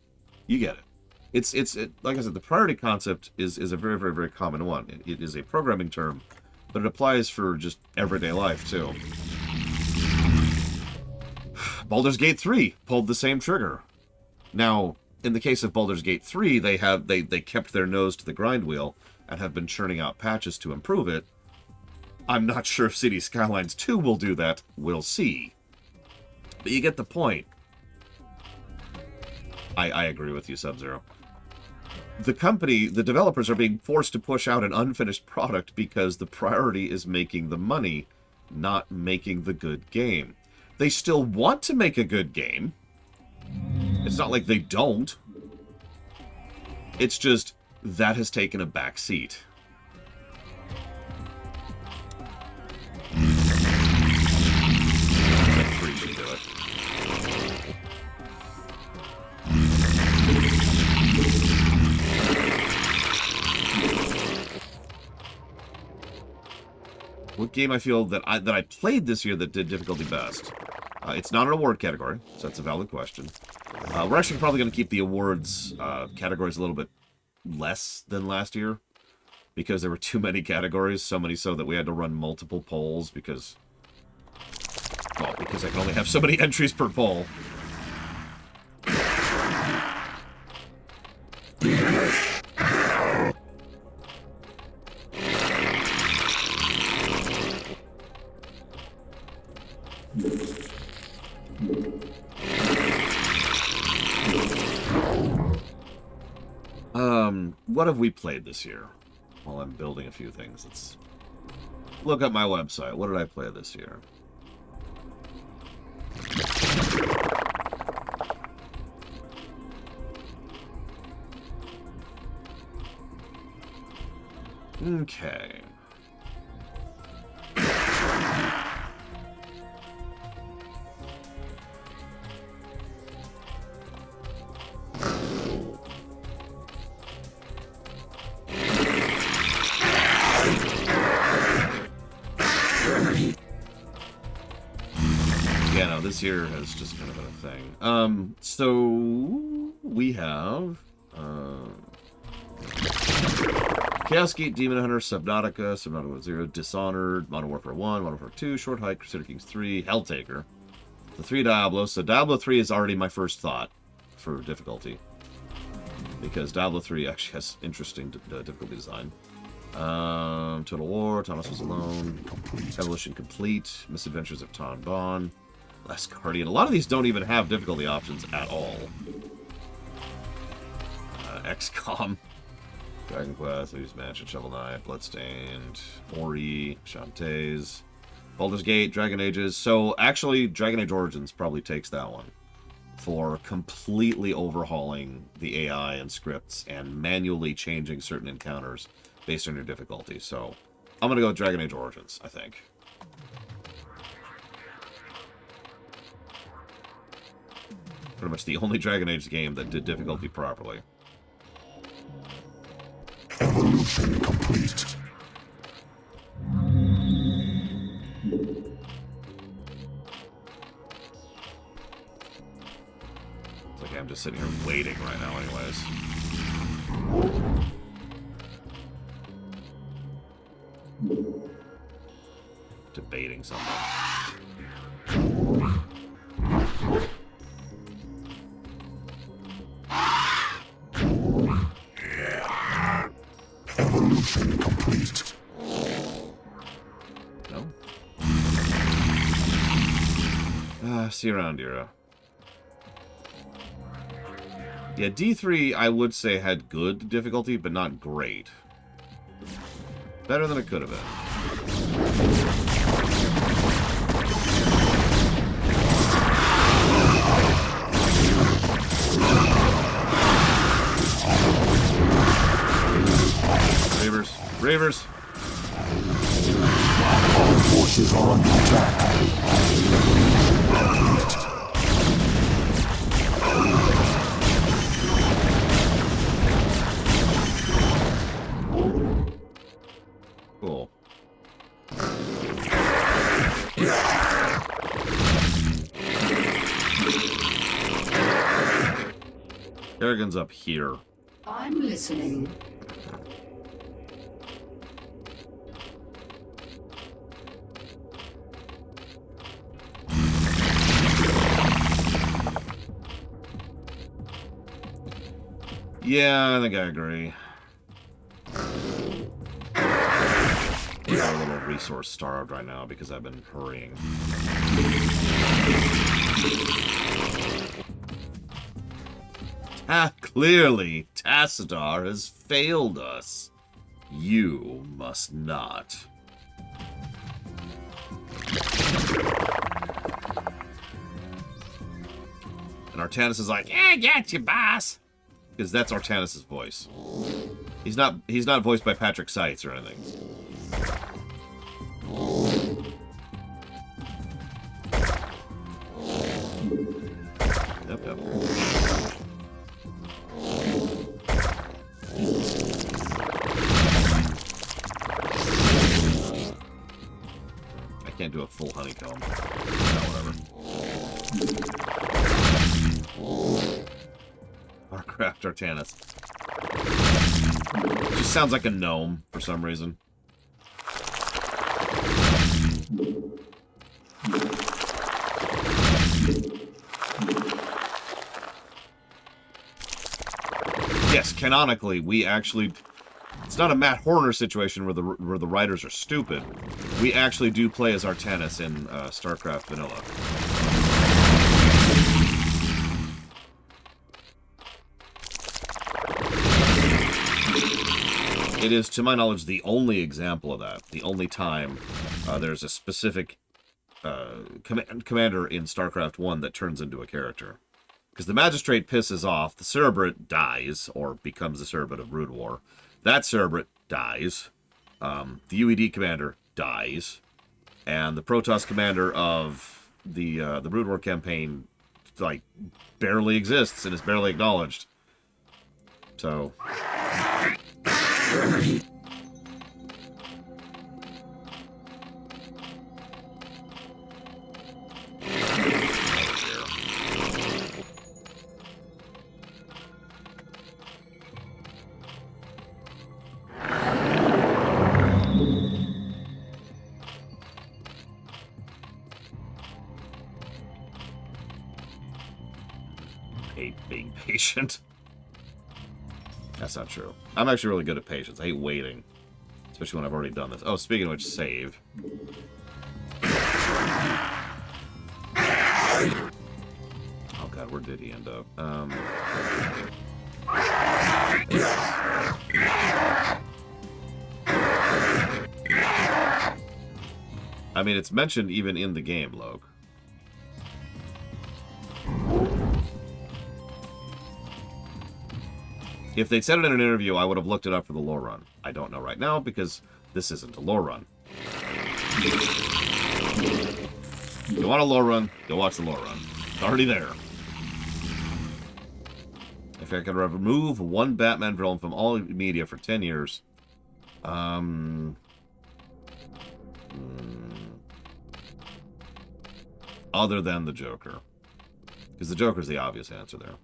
You get it. It's like I said, the priority concept is a very, very, very common one. It is a programming term, but it applies for just everyday life, too. Baldur's Gate 3 pulled the same trigger. Now, in the case of Baldur's Gate 3, they kept their nose to the grind wheel and have been churning out patches to improve it. I'm not sure if Cities Skylines 2 will do that. We'll see. But you get the point. I agree with you, Sub-Zero. The developers are being forced to push out an unfinished product because the priority is making the money, not making the good game. They still want to make a good game. It's not like they don't. It's just that has taken a back seat. That 3 should do it. What game I feel that I played this year that did difficulty best? It's not an award category, so that's a valid question. We're actually probably going to keep the awards categories a little bit less than last year, because there were too many categories, so many so that we had to run multiple polls because I can only have so many entries per poll. What have we played this year? while I'm building a few things. Let's look at my website. What did I play this year? Okay. Yeah, no, this year has just kind of been a thing. So we have Chaos Gate, Demon Hunter, Subnautica, Subnautica 0, Dishonored, Modern Warfare 1, Modern Warfare 2, Short Hike, Crusader Kings 3, Helltaker, the 3 Diablo. So Diablo 3 is already my first thought for difficulty, because Diablo 3 actually has interesting difficulty design. Total War, Thomas Was Alone, Evolution Complete, Misadventures of Ton Bon, Last Guardian. A lot of these don't even have difficulty options at all. XCOM, Dragon Quest, Luigi's Mansion, Shovel Knight, Bloodstained, Ori, Shantae's, Baldur's Gate, Dragon Ages. So actually, Dragon Age Origins probably takes that one for completely overhauling the AI and scripts and manually changing certain encounters based on your difficulty. So I'm going to go with Dragon Age Origins, I think. Pretty much the only Dragon Age game that did difficulty properly. Evolution complete. It's like I'm just sitting here waiting right now anyways. Debating something. Evolution complete. No? See you around, Dira. Yeah, D3, I would say, had good difficulty, but not great. Better than it could have been. Ravers! Our forces are under attack. Cool. Kerrigan's up here. I'm listening. Yeah, I think I agree. I'm a little resource starved right now because I've been hurrying. Clearly, Tassadar has failed us. You must not. And Artanis is like, "Yeah, got you, boss." Because that's Artanis' voice. He's not voiced by Patrick Seitz or anything. Yep. I can't do a full honeycomb. Whatever. Starcraft Artanis. Just sounds like a gnome for some reason. Yes, canonically, we actually... It's not a Matt Horner situation where the writers are stupid. We actually do play as Artanis in Starcraft Vanilla. It is, to my knowledge, the only example of that. The only time there's a specific commander in StarCraft 1 that turns into a character. Because the Magistrate pisses off, the Cerebrate dies, or becomes the Cerebrate of Brood War. That Cerebrate dies. The UED commander dies. And the Protoss commander of the Brood War campaign, like, barely exists and is barely acknowledged. So... being patient. That's not true. I'm actually really good at patience. I hate waiting. Especially when I've already done this. Oh, speaking of which, save. Oh god, where did he end up? I mean, it's mentioned even in the game, Loke. If they'd said it in an interview, I would have looked it up for the lore run. I don't know right now, because this isn't a lore run. If you want a lore run, go watch the lore run. It's already there. If I could remove one Batman villain from all media for 10 years... other than the Joker. Because the Joker's the obvious answer there.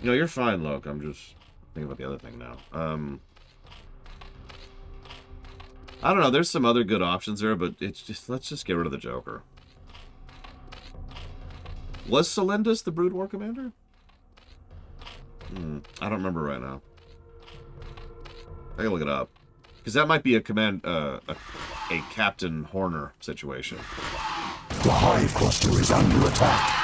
No, you're fine, Loke. I'm just thinking about the other thing now. I don't know. There's some other good options there, but it's just let's just get rid of the Joker. Was Celendus the Brood War commander? I don't remember right now. I can look it up because that might be a Captain Horner situation. The Hive Cluster is under attack.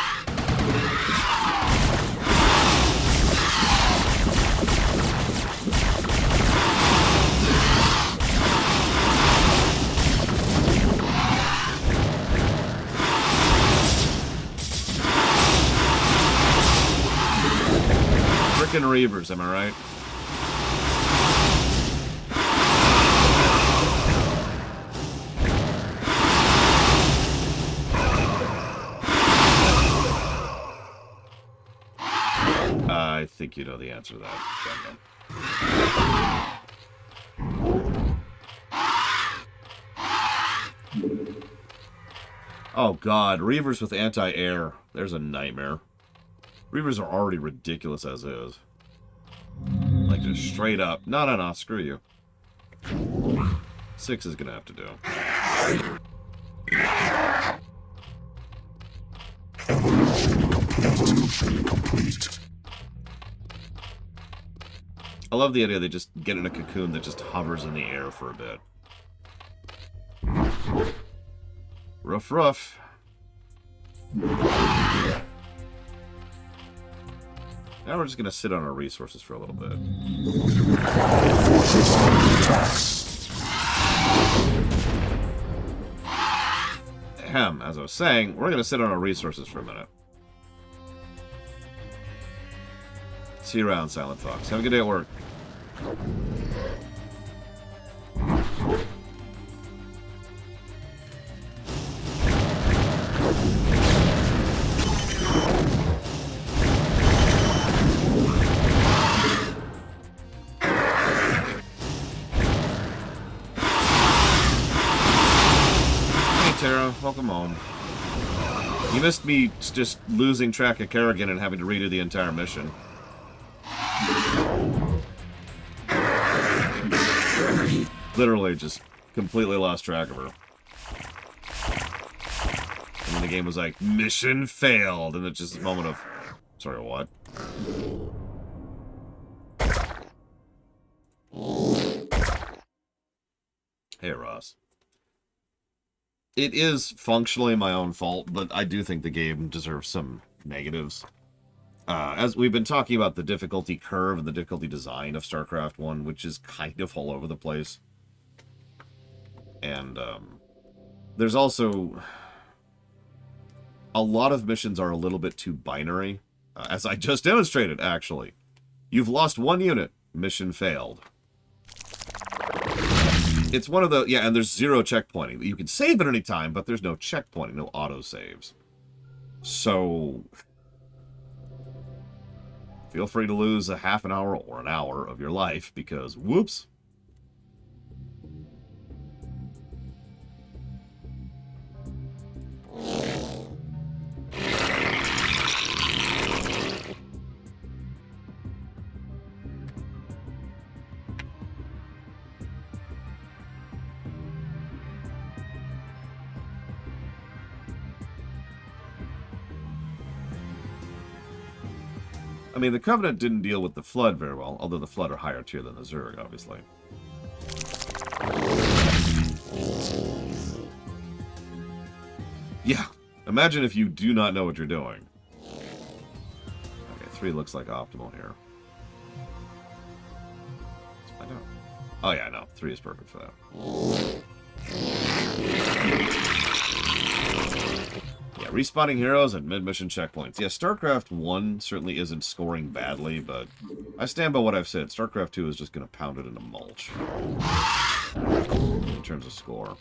Frickin' Reavers, am I right? I think you know the answer to that. Oh god, Reavers with anti-air. There's a nightmare. Reavers are already ridiculous as is. Like, just straight up. No, screw you. 6 is gonna have to do. Evolution complete. I love the idea they just get in a cocoon that just hovers in the air for a bit. Rough. Now we're just going to sit on our resources for a little bit. As I was saying, we're going to sit on our resources for a minute. See you around, Silent Fox. Have a good day at work. Welcome home. You missed me just losing track of Kerrigan and having to redo the entire mission. Literally just completely lost track of her. And then the game was like, mission failed. And it's just a moment of, sorry, what? Hey, Ross. It is functionally my own fault, but I do think the game deserves some negatives. As we've been talking about the difficulty curve and the difficulty design of StarCraft 1, which is kind of all over the place. And there's also... a lot of missions are a little bit too binary. As I just demonstrated, actually. You've lost one unit. Mission failed. It's one of the... yeah, and there's zero checkpointing. You can save at any time, but there's no checkpointing, no autosaves. So... feel free to lose a half an hour or an hour of your life, because, whoops. I mean, the Covenant didn't deal with the Flood very well, although the Flood are higher tier than the Zerg, obviously. Yeah, imagine if you do not know what you're doing. Okay, 3 looks like optimal here. Let's find out. Oh yeah, no, 3 is perfect for that. Yeah, respawning heroes at mid-mission checkpoints. Yeah, StarCraft 1 certainly isn't scoring badly, but I stand by what I've said. StarCraft 2 is just going to pound it into mulch. In terms of score.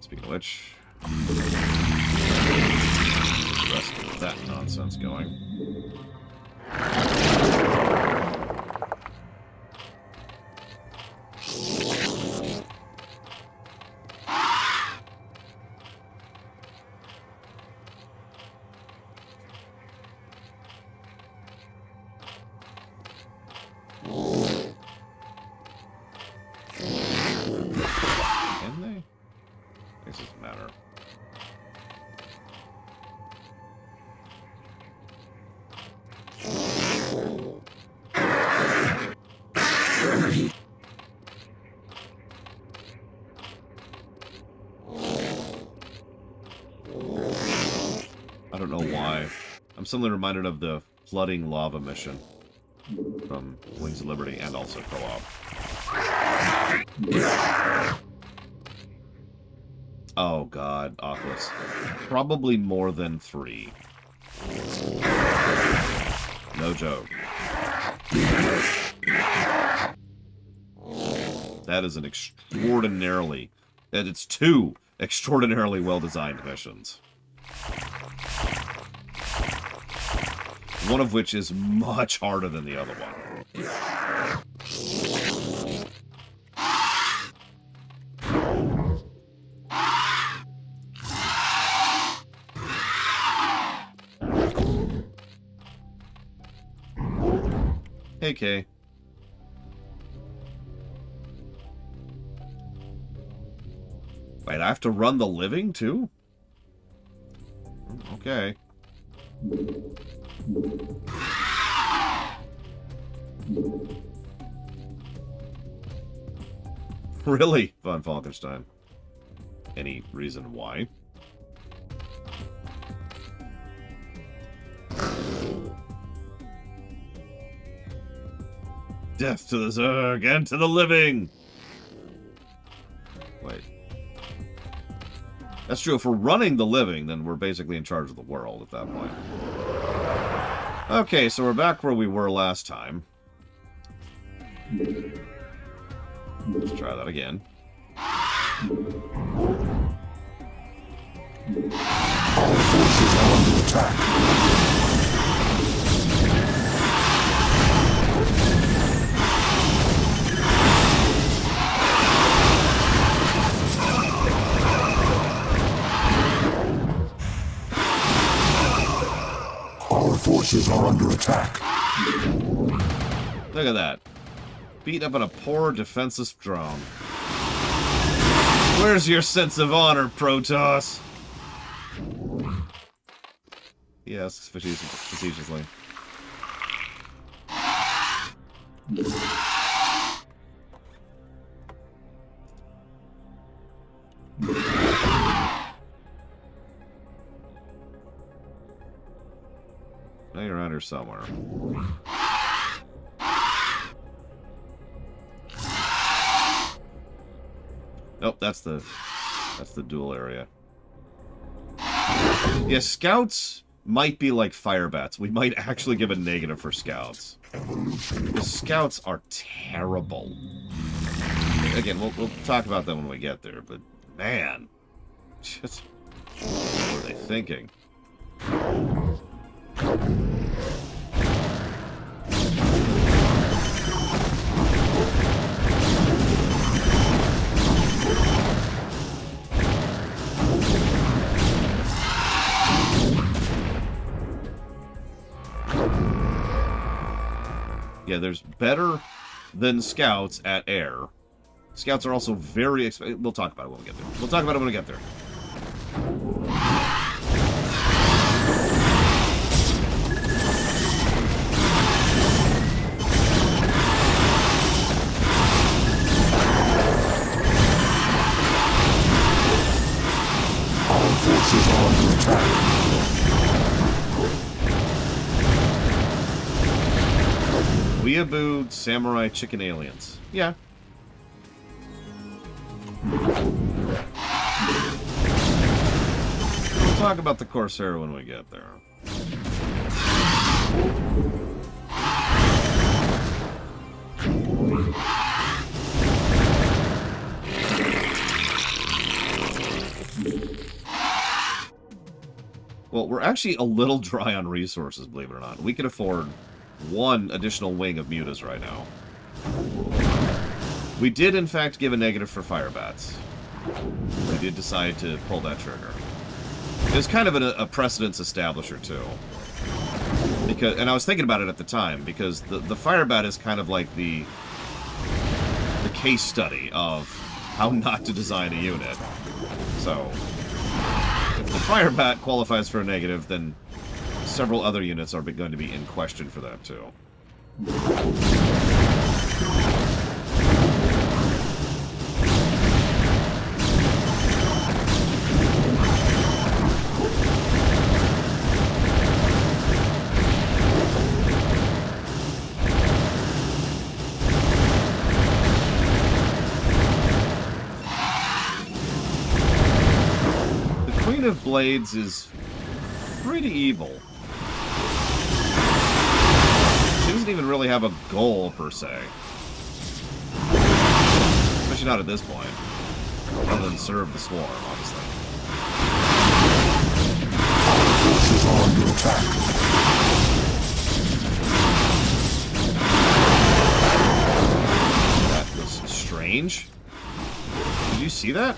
Speaking of which... the rest of that nonsense going. Can they? This doesn't matter. I don't know why. I'm suddenly reminded of the flooding lava mission from Wings of Liberty and also co-op. Oh god, Oculus. Probably more than 3. No joke. That is an extraordinarily... and it's 2 extraordinarily well-designed missions. One of which is much harder than the other one. Hey, Kay. Wait, I have to run the living, too? Okay. Really? Von Falkenstein. Any reason why? Death to the Zerg and to the living! Wait. That's true. If we're running the living, then we're basically in charge of the world at that point. Okay, so we're back where we were last time. Let's try that again. Our forces are under attack. Our forces are under attack. Look at that. Beat up on a poor defenseless drone. Where's your sense of honor, Protoss? He asks facetiously. Now you're around here somewhere. Nope, that's the dual area. Yeah, scouts might be like fire bats. We might actually give a negative for scouts. The scouts are terrible. Again, we'll talk about them when we get there, but man, just what were they thinking? Yeah, there's better than scouts at air. Scouts are also very expensive. We'll talk about it when we get there. We'll talk about it when we get there. Our forces are under attack. Weeaboo samurai chicken aliens. Yeah. We'll talk about the Corsair when we get there. Well, we're actually a little dry on resources, believe it or not. We can afford one additional wing of mutas right now. We did, in fact, give a negative for fire bats. We did decide to pull that trigger. It was kind of a precedence establisher, too. And I was thinking about it at the time, because the fire bat is kind of like the case study of how not to design a unit. So, if the fire bat qualifies for a negative, then several other units are going to be in question for that, too. The Queen of Blades is pretty evil. She doesn't even really have a goal, per se. Especially not at this point. Other than serve the swarm, obviously. Our forces are under attack. That was strange. Did you see that?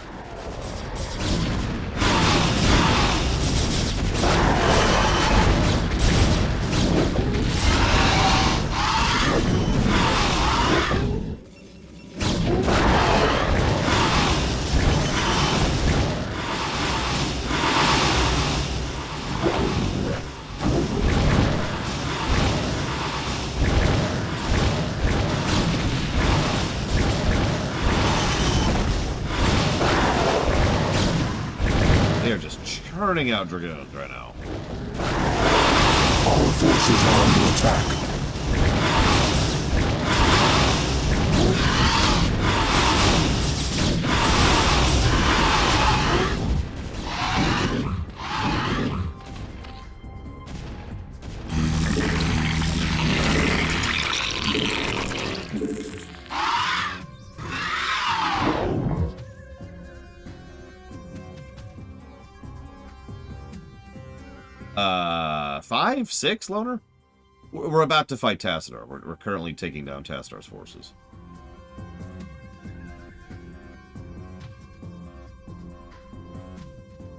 Turning out Dragoons right now. Our forces are under attack. Five, six, Loner? We're about to fight Tassadar. We're currently taking down Tassadar's forces.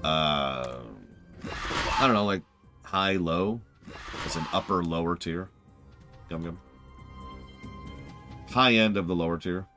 I don't know, like high, low? It's an upper, lower tier. Gum gum. High end of the lower tier.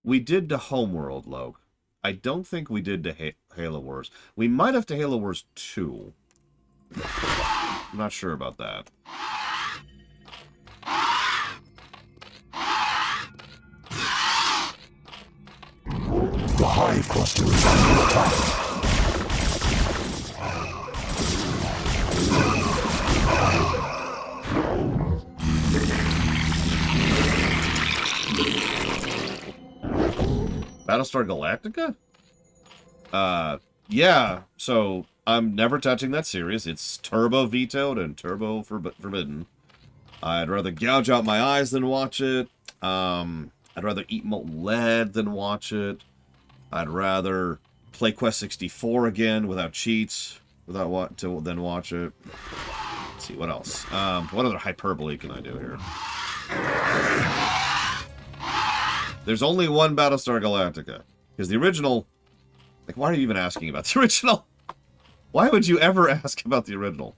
We did to Homeworld, Loke. I don't think we did to Halo Wars. We might have to Halo Wars 2. I'm not sure about that. The Hive Cluster is under attack. Battlestar Galactica? Yeah, so I'm never touching that series. It's turbo vetoed and turbo forbidden. I'd rather gouge out my eyes than watch it. I'd rather eat molten lead than watch it. I'd rather play Quest 64 again without cheats, than watch it. Let's see, what else? What other hyperbole can I do here? There's only one Battlestar Galactica. Because the original... Like, why are you even asking about the original? Why would you ever ask about the original?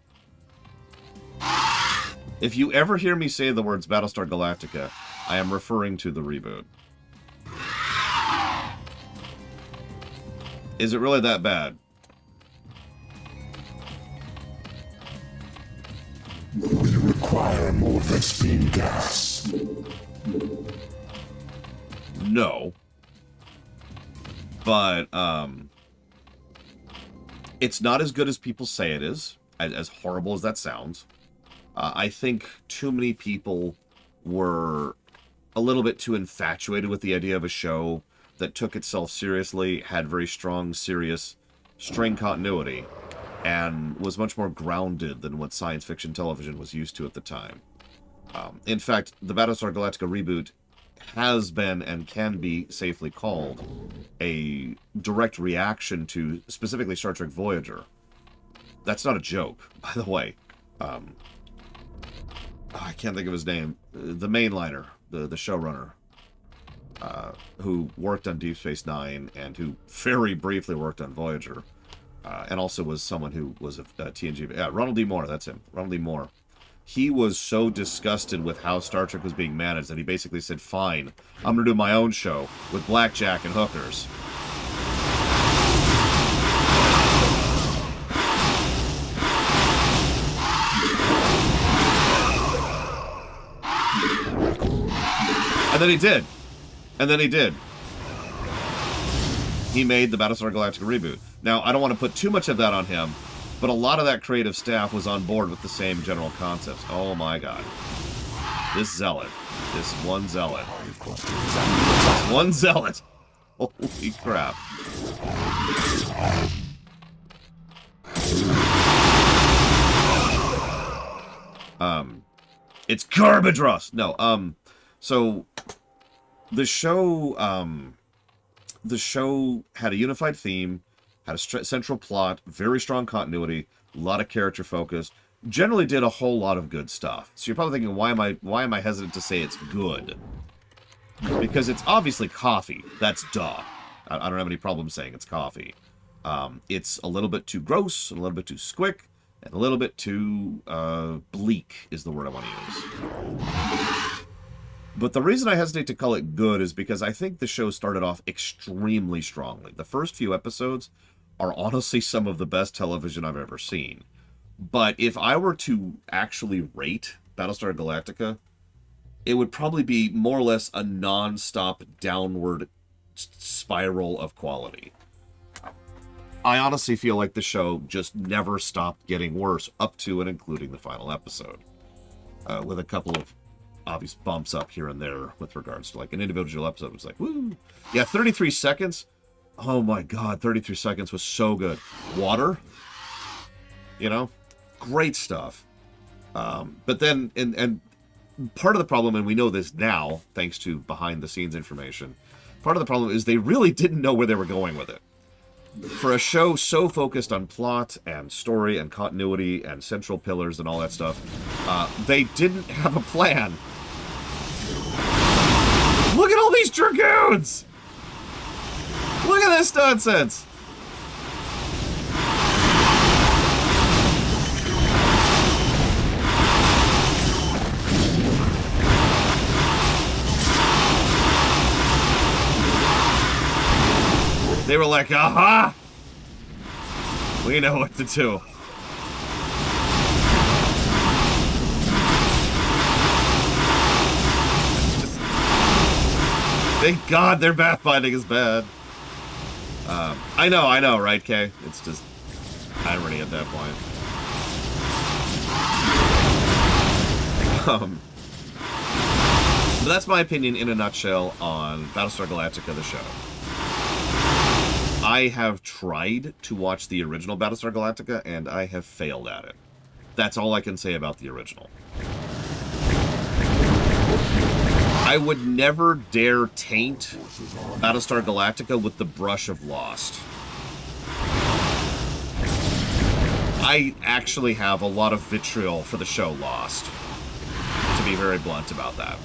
If you ever hear me say the words Battlestar Galactica, I am referring to the reboot. Is it really that bad? We require more Vespene gas. No. But, it's not as good as people say it is, as horrible as that sounds. I think too many people were a little bit too infatuated with the idea of a show that took itself seriously, had very strong, serious string continuity, and was much more grounded than what science fiction television was used to at the time. In fact, the Battlestar Galactica reboot has been and can be safely called a direct reaction to specifically Star Trek Voyager. That's not a joke, by the way. I can't think of his name. The mainliner, the showrunner, who worked on Deep Space Nine and who very briefly worked on Voyager, and also was someone who was a TNG. Yeah, Ronald D. Moore, that's him. Ronald D. Moore. He was so disgusted with how Star Trek was being managed that he basically said, fine, I'm going to do my own show with blackjack and hookers. And then he did. And then he did. He made the Battlestar Galactica reboot. Now, I don't want to put too much of that on him, but a lot of that creative staff was on board with the same general concepts. Oh my god. This zealot. This one zealot. This one zealot. Holy crap. It's garbage rust! No, so the show had a unified theme, had a central plot, very strong continuity, a lot of character focus, generally did a whole lot of good stuff. So you're probably thinking, why am I hesitant to say it's good? Because it's obviously coffee. That's duh. I don't have any problem saying it's coffee. It's a little bit too gross, and a little bit too squick, and a little bit too bleak is the word I want to use. But the reason I hesitate to call it good is because I think the show started off extremely strongly. The first few episodes are honestly some of the best television I've ever seen. But if I were to actually rate Battlestar Galactica, it would probably be more or less a non-stop downward spiral of quality. I honestly feel like the show just never stopped getting worse up to and including the final episode. With a couple of obvious bumps up here and there with regards to like an individual episode was like, woo! Yeah, 33 seconds. Oh my god, 33 seconds was so good. Water, you know, great stuff. But then, and part of the problem, and we know this now, thanks to behind-the-scenes information, part of the problem is they really didn't know where they were going with it. For a show so focused on plot and story and continuity and central pillars and all that stuff, they didn't have a plan. Look at all these dragoons! Look at this nonsense! were like, aha! We know what to do. Thank God their pathfinding is bad. I know, right, Kay? It's just irony at that point. But that's my opinion in a nutshell on Battlestar Galactica, the show. I have tried to watch the original Battlestar Galactica, and I have failed at it. That's all I can say about the original. I would never dare taint Battlestar Galactica with the brush of Lost. I actually have a lot of vitriol for the show Lost, to be very blunt about that.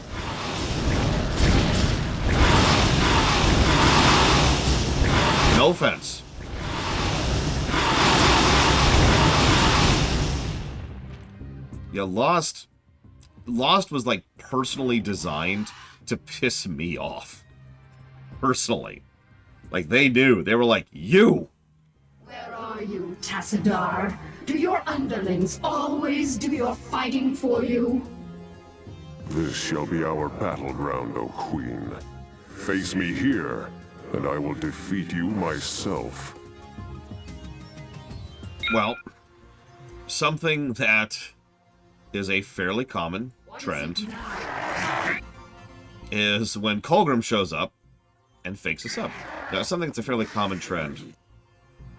No offense. Yeah, Lost was like personally designed to piss me off. Personally. Like they knew. They were like, you! Where are you, Tassadar? Do your underlings always do your fighting for you? This shall be our battleground, O Queen. Face me here, and I will defeat you myself. Well, something that is a fairly common trend is when Colgrim shows up and fakes us up. Now, something that's a fairly common trend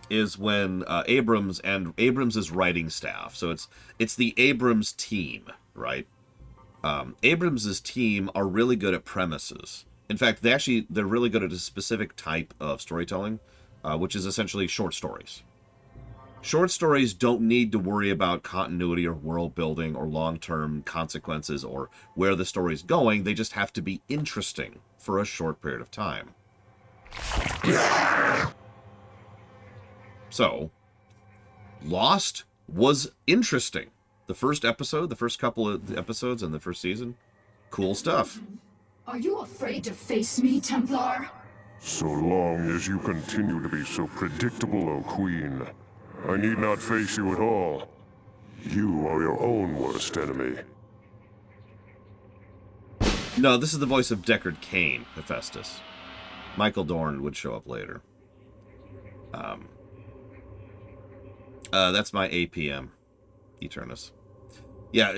is when Abrams and Abrams' writing staff. So it's the Abrams team, right? Abrams' team are really good at premises. In fact, they're really good at a specific type of storytelling, which is essentially short stories. Short stories don't need to worry about continuity or world building or long-term consequences or where the story's going. They just have to be interesting for a short period of time. So, Lost was interesting. The first episode, the first couple of episodes in the first season, cool stuff. Are you afraid to face me, Templar? So long as you continue to be so predictable, O Queen, I need not face you at all. You are your own worst enemy. No, this is the voice of Deckard Cain, Hephaestus. Michael Dorn would show up later. That's my APM, Eternus. Yeah.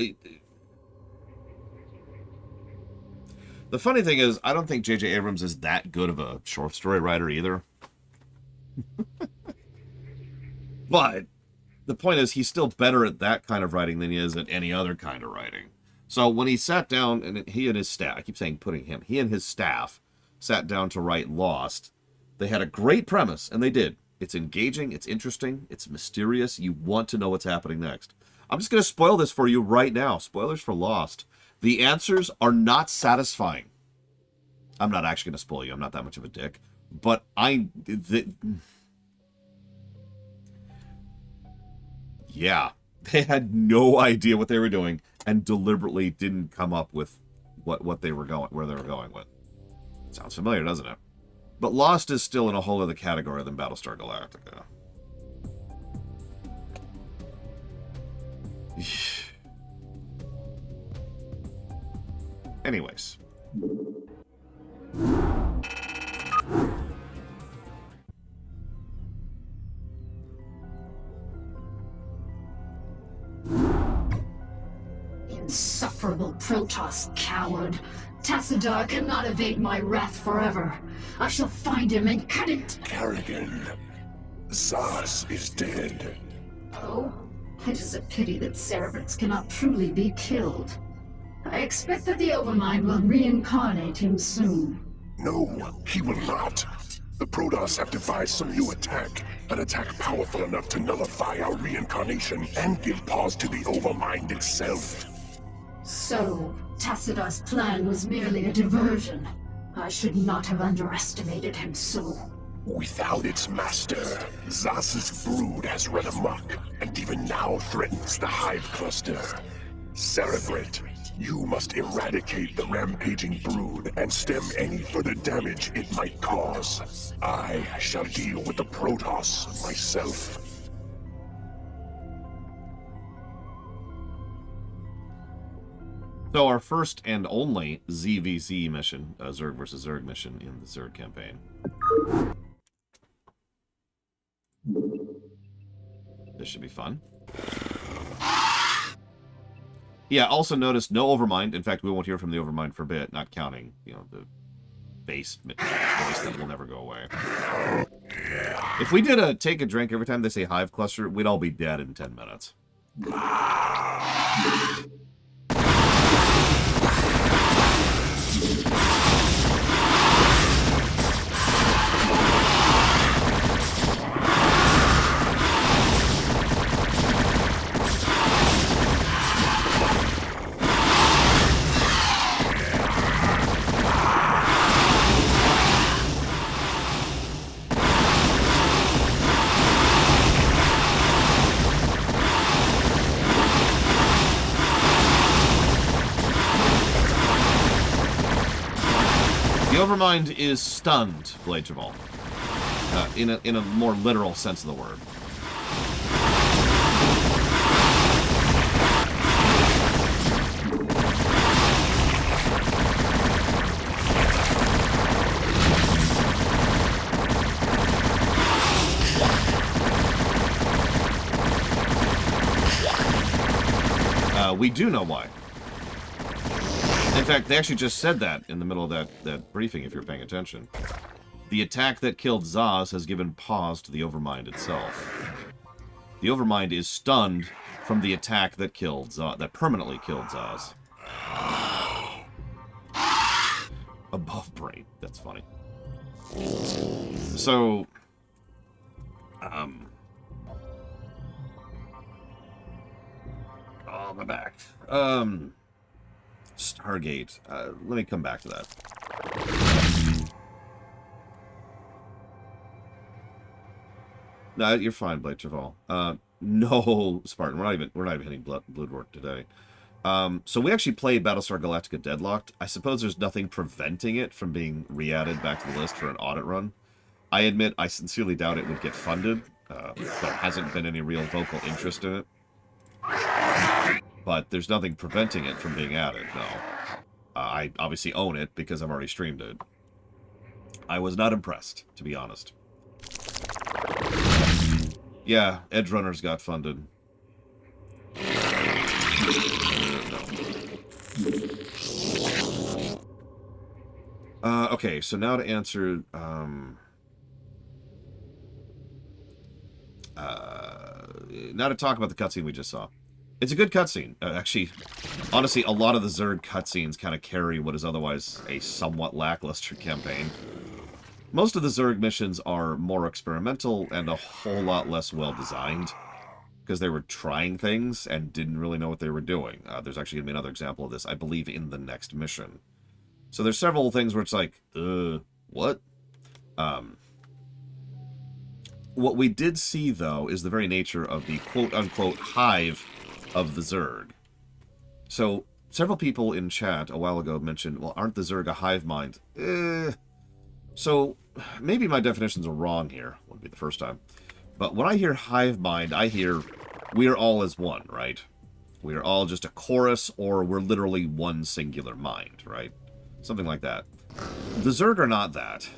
The funny thing is, I don't think J.J. Abrams is that good of a short story writer either. But the point is, he's still better at that kind of writing than he is at any other kind of writing. So when he sat down, and he and his staff, I keep saying putting him, he and his staff sat down to write Lost, they had a great premise, and they did. It's engaging, it's interesting, it's mysterious, you want to know what's happening next. I'm just going to spoil this for you right now. Spoilers for Lost. The answers are not satisfying. I'm not actually going to spoil you, I'm not that much of a dick. But yeah, they had no idea what they were doing and deliberately didn't come up with what they were going, where they were going with. Sounds familiar, doesn't it? But Lost is still in a whole other category than Battlestar Galactica. Anyways. Insufferable Protoss coward. Tassadar cannot evade my wrath forever. I shall find him and cut it. Kerrigan, Zaz is dead. Oh, it is a pity that cerebrates cannot truly be killed. I expect that the Overmind will reincarnate him soon. No, he will not. The Protoss have devised some new attack. An attack powerful enough to nullify our reincarnation and give pause to the Overmind itself. So, Tassadar's plan was merely a diversion. I should not have underestimated him so. Without its master, Zas's brood has run amok, and even now threatens the Hive Cluster. Cerebrate, You must eradicate the rampaging brood and stem any further damage it might cause. I shall deal with the Protoss myself. So our first and only ZVZ mission, Zerg versus Zerg mission in the Zerg campaign. This should be fun. Yeah, also notice no Overmind. In fact, we won't hear from the Overmind for a bit, not counting, you know, the base voice that will never go away. If we did a take a drink every time they say hive cluster, we'd all be dead in 10 minutes. The Overmind is stunned, Blade Javal. In a more literal sense of the word. We do know why. In fact, they actually just said that in the middle of that briefing, if you're paying attention. The attack that killed Zaz has given pause to the Overmind itself. The Overmind is stunned from the attack that killed Zaz, that permanently killed Zaz. Above brain. That's funny. So, oh, my back. Stargate. Let me come back to that. No, you're fine, Blade Traval. No, Spartan. We're not even hitting Bloodwork today. So we actually played Battlestar Galactica Deadlocked. I suppose there's nothing preventing it from being re-added back to the list for an audit run. I admit I sincerely doubt it would get funded. There hasn't been any real vocal interest in it. But there's nothing preventing it from being added, no. I obviously own it because I've already streamed it. I was not impressed, to be honest. Yeah, Edge Runners got funded. Okay, so now to answer... now to talk about the cutscene we just saw. It's a good cutscene. Actually, honestly, a lot of the Zerg cutscenes kind of carry what is otherwise a somewhat lackluster campaign. Most of the Zerg missions are more experimental and a whole lot less well-designed, because they were trying things and didn't really know what they were doing. There's actually going to be another example of this, I believe, in the next mission. So there's several things where it's like, what? What we did see, though, is the very nature of the quote-unquote hive of the Zerg. So, several people in chat a while ago mentioned, well, aren't the Zerg a hive mind? So, maybe my definitions are wrong here. Wouldn't be the first time. But when I hear hive mind, I hear we are all as one, right? We are all just a chorus, or we're literally one singular mind, right? Something like that. The Zerg are not that.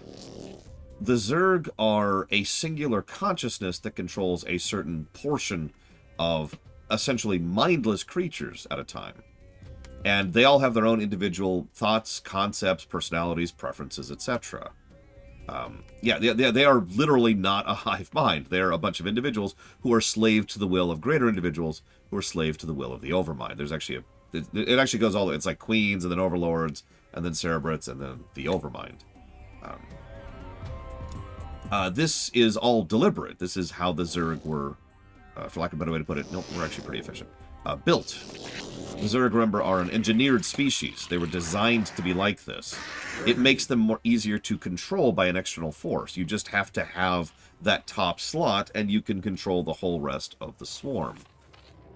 The Zerg are a singular consciousness that controls a certain portion of essentially mindless creatures at a time. And they all have their own individual thoughts, concepts, personalities, preferences, etc. Yeah, they are literally not a hive mind. They're a bunch of individuals who are slave to the will of greater individuals who are slave to the will of the Overmind. There's actually it actually goes all the way. It's like queens and then overlords and then cerebrates and then the Overmind. This is all deliberate. This is how the Zerg were, for lack of a better way to put it, nope, we're actually pretty efficient, built. The Zerg, remember, are an engineered species. They were designed to be like this. It makes them more easier to control by an external force. You just have to have that top slot, and you can control the whole rest of the swarm.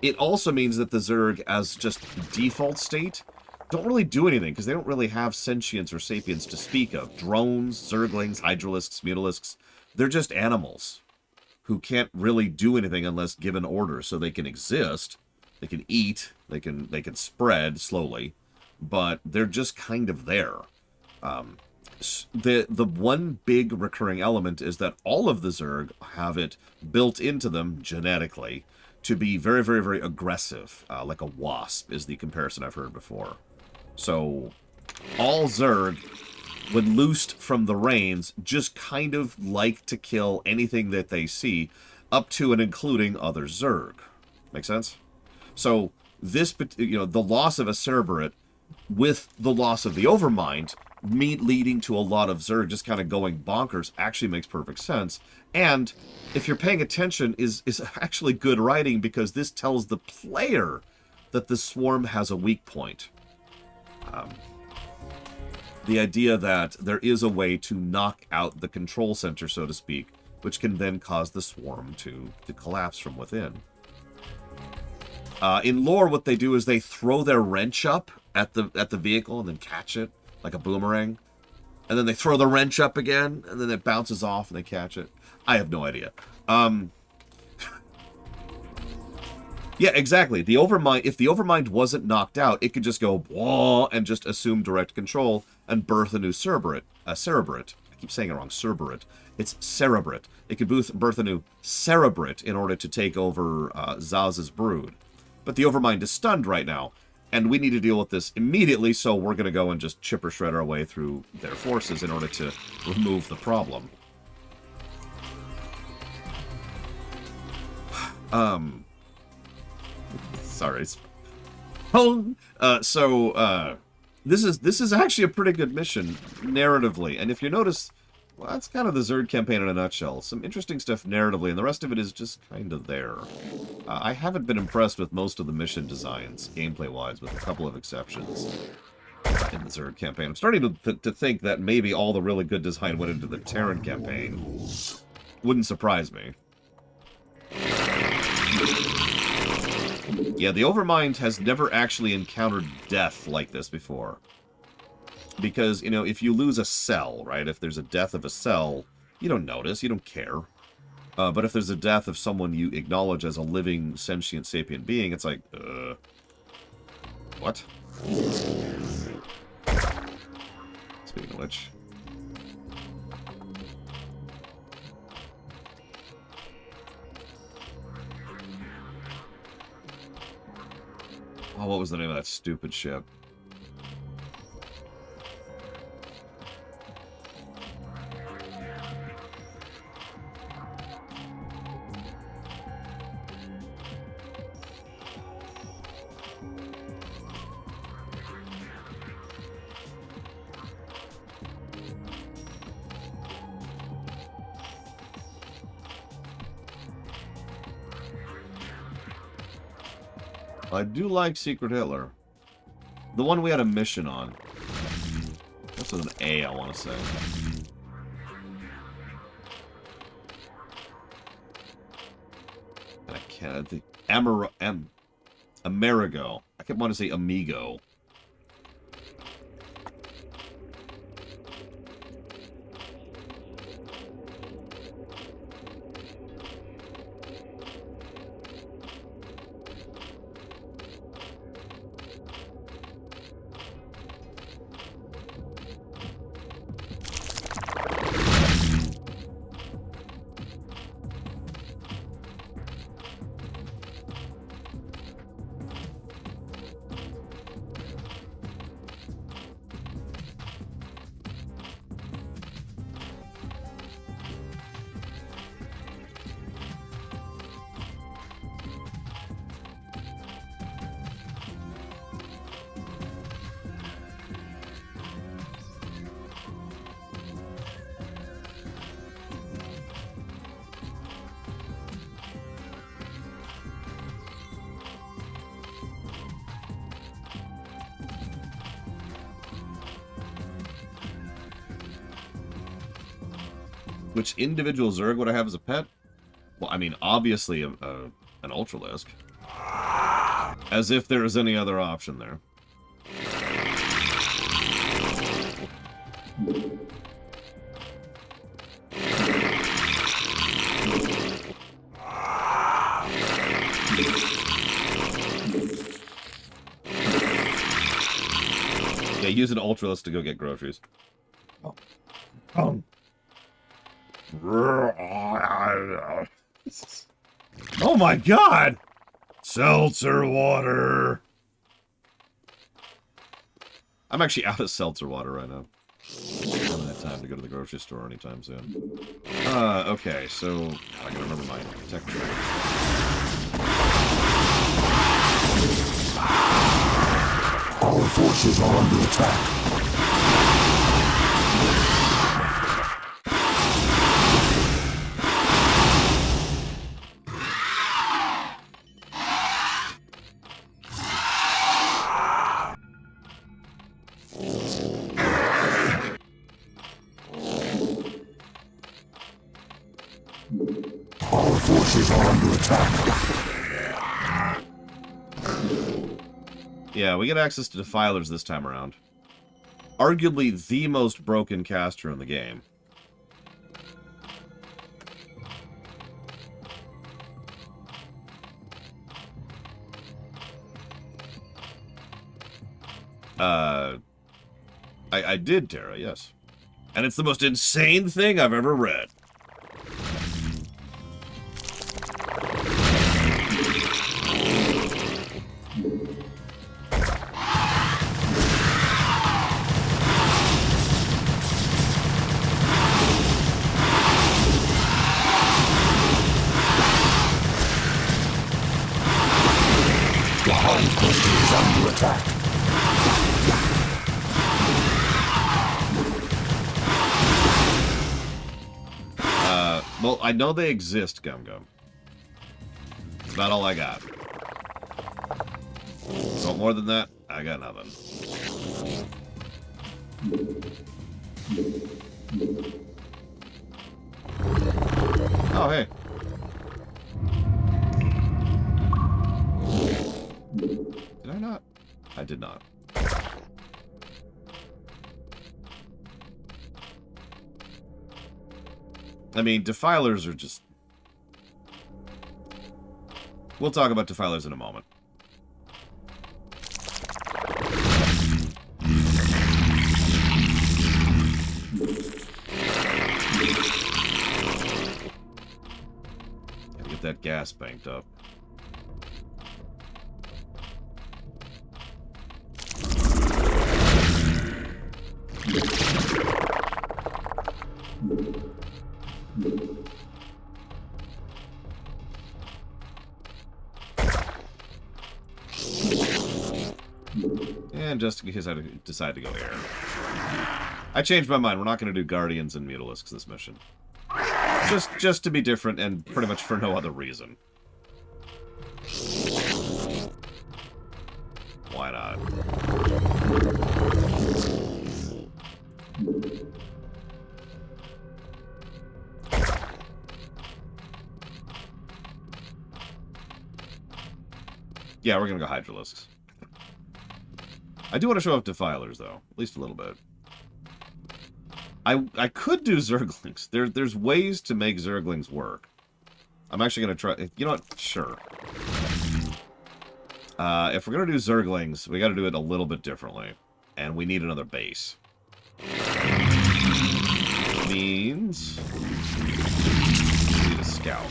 It also means that the Zerg, as just default state, don't really do anything, because they don't really have sentience or sapience to speak of. Drones, Zerglings, Hydralisks, Mutalisks, they're just animals who can't really do anything unless given orders. So they can exist, they can eat, they can spread slowly, but they're just kind of there. The one big recurring element is that all of the Zerg have it built into them genetically to be very, very, very aggressive, like a wasp is the comparison I've heard before. So all Zerg, when loosed from the reins, just kind of like to kill anything that they see, up to and including other Zerg. Make sense? So this, the loss of a Cerberate with the loss of the Overmind, leading to a lot of Zerg just kind of going bonkers, actually makes perfect sense. And if you're paying attention, is actually good writing, because this tells the player that the swarm has a weak point. The idea that there is a way to knock out the control center, so to speak, which can then cause the swarm to collapse from within. In lore, what they do is they throw their wrench up at the vehicle and then catch it like a boomerang, and then they throw the wrench up again, and then it bounces off and they catch it. I have no idea. Yeah, exactly. The Overmind, if the Overmind wasn't knocked out, it could just go whoa and just assume direct control and birth a new Cerebrate. Cerebrate. I keep saying it wrong. Cerebrate. It's Cerebrate. It could birth a new Cerebrate in order to take over Zaz's brood. But the Overmind is stunned right now, and we need to deal with this immediately, so we're going to go and just chipper shred our way through their forces in order to remove the problem. Sorry. This is actually a pretty good mission, narratively, and if you notice, well, that's kind of the Zerg campaign in a nutshell. Some interesting stuff narratively, and the rest of it is just kind of there. I haven't been impressed with most of the mission designs, gameplay-wise, with a couple of exceptions in the Zerg campaign. I'm starting to think that maybe all the really good design went into the Terran campaign. Wouldn't surprise me. Yeah, the Overmind has never actually encountered death like this before. Because, if you lose a cell, right? If there's a death of a cell, you don't notice, you don't care. But if there's a death of someone you acknowledge as a living, sentient, sapient being, it's like, what? Speaking of which... oh, what was the name of that stupid ship? I do like Secret Hitler. The one we had a mission on. That's with an A, I want to say. And I can't think. Amerigo. I kept wanting to say Amigo. Which individual Zerg would I have as a pet? Well, I mean, obviously an Ultralisk. As if there is any other option there. Yeah, use an Ultralist to go get groceries. Oh my god! Seltzer water! I'm actually out of seltzer water right now. I haven't had time to go to the grocery store anytime soon. Okay, so... I gotta remember my tech tree. Our forces are under attack. Our forces are under attack. Yeah, we get access to Defilers this time around. Arguably the most broken caster in the game. I did, Tara, yes. And it's the most insane thing I've ever read. The Hive Cluster is under attack. Well, I know they exist, Gum Gum. That's about all I got. Want more than that? I got nothing. Oh, hey. Did I not? I did not. I mean, Defilers are just... We'll talk about Defilers in a moment. Gotta get that gas banked up. And just in case I decide to go air. I changed my mind. We're not going to do Guardians and Mutalisks this mission. Just to be different and pretty much for no other reason. Why not? Yeah, we're going to go Hydralisks. I do want to show off Defilers, though. At least a little bit. I could do Zerglings. There's ways to make Zerglings work. I'm actually going to try... You know what? Sure. If we're going to do Zerglings, we got to do it a little bit differently. And we need another base. Which means... we need a scout.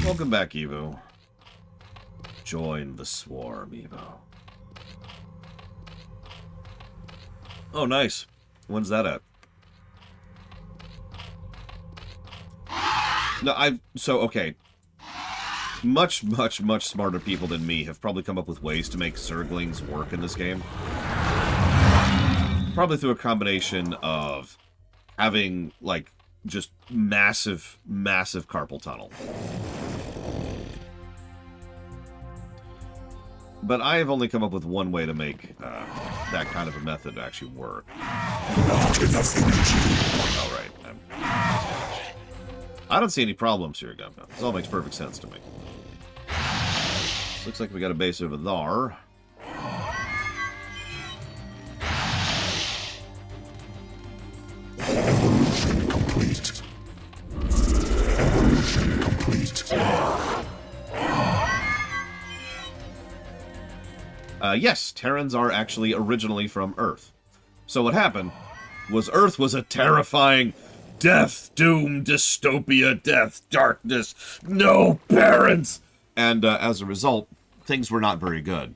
Welcome back, Evo. Join the swarm, Evo. Oh, nice. When's that at? No, okay. Much smarter people than me have probably come up with ways to make Zerglings work in this game. Probably through a combination of having, like, just massive carpal tunnel. But I have only come up with one way to make that kind of a method actually work. Alright. I don't see any problems here, Governor. This all makes perfect sense to me. Looks like we got a base over there. Evolution complete. Evolution complete. Yes, Terrans are actually originally from Earth. So what happened was Earth was a terrifying death, doom, dystopia, death, darkness, no parents! And as a result, things were not very good.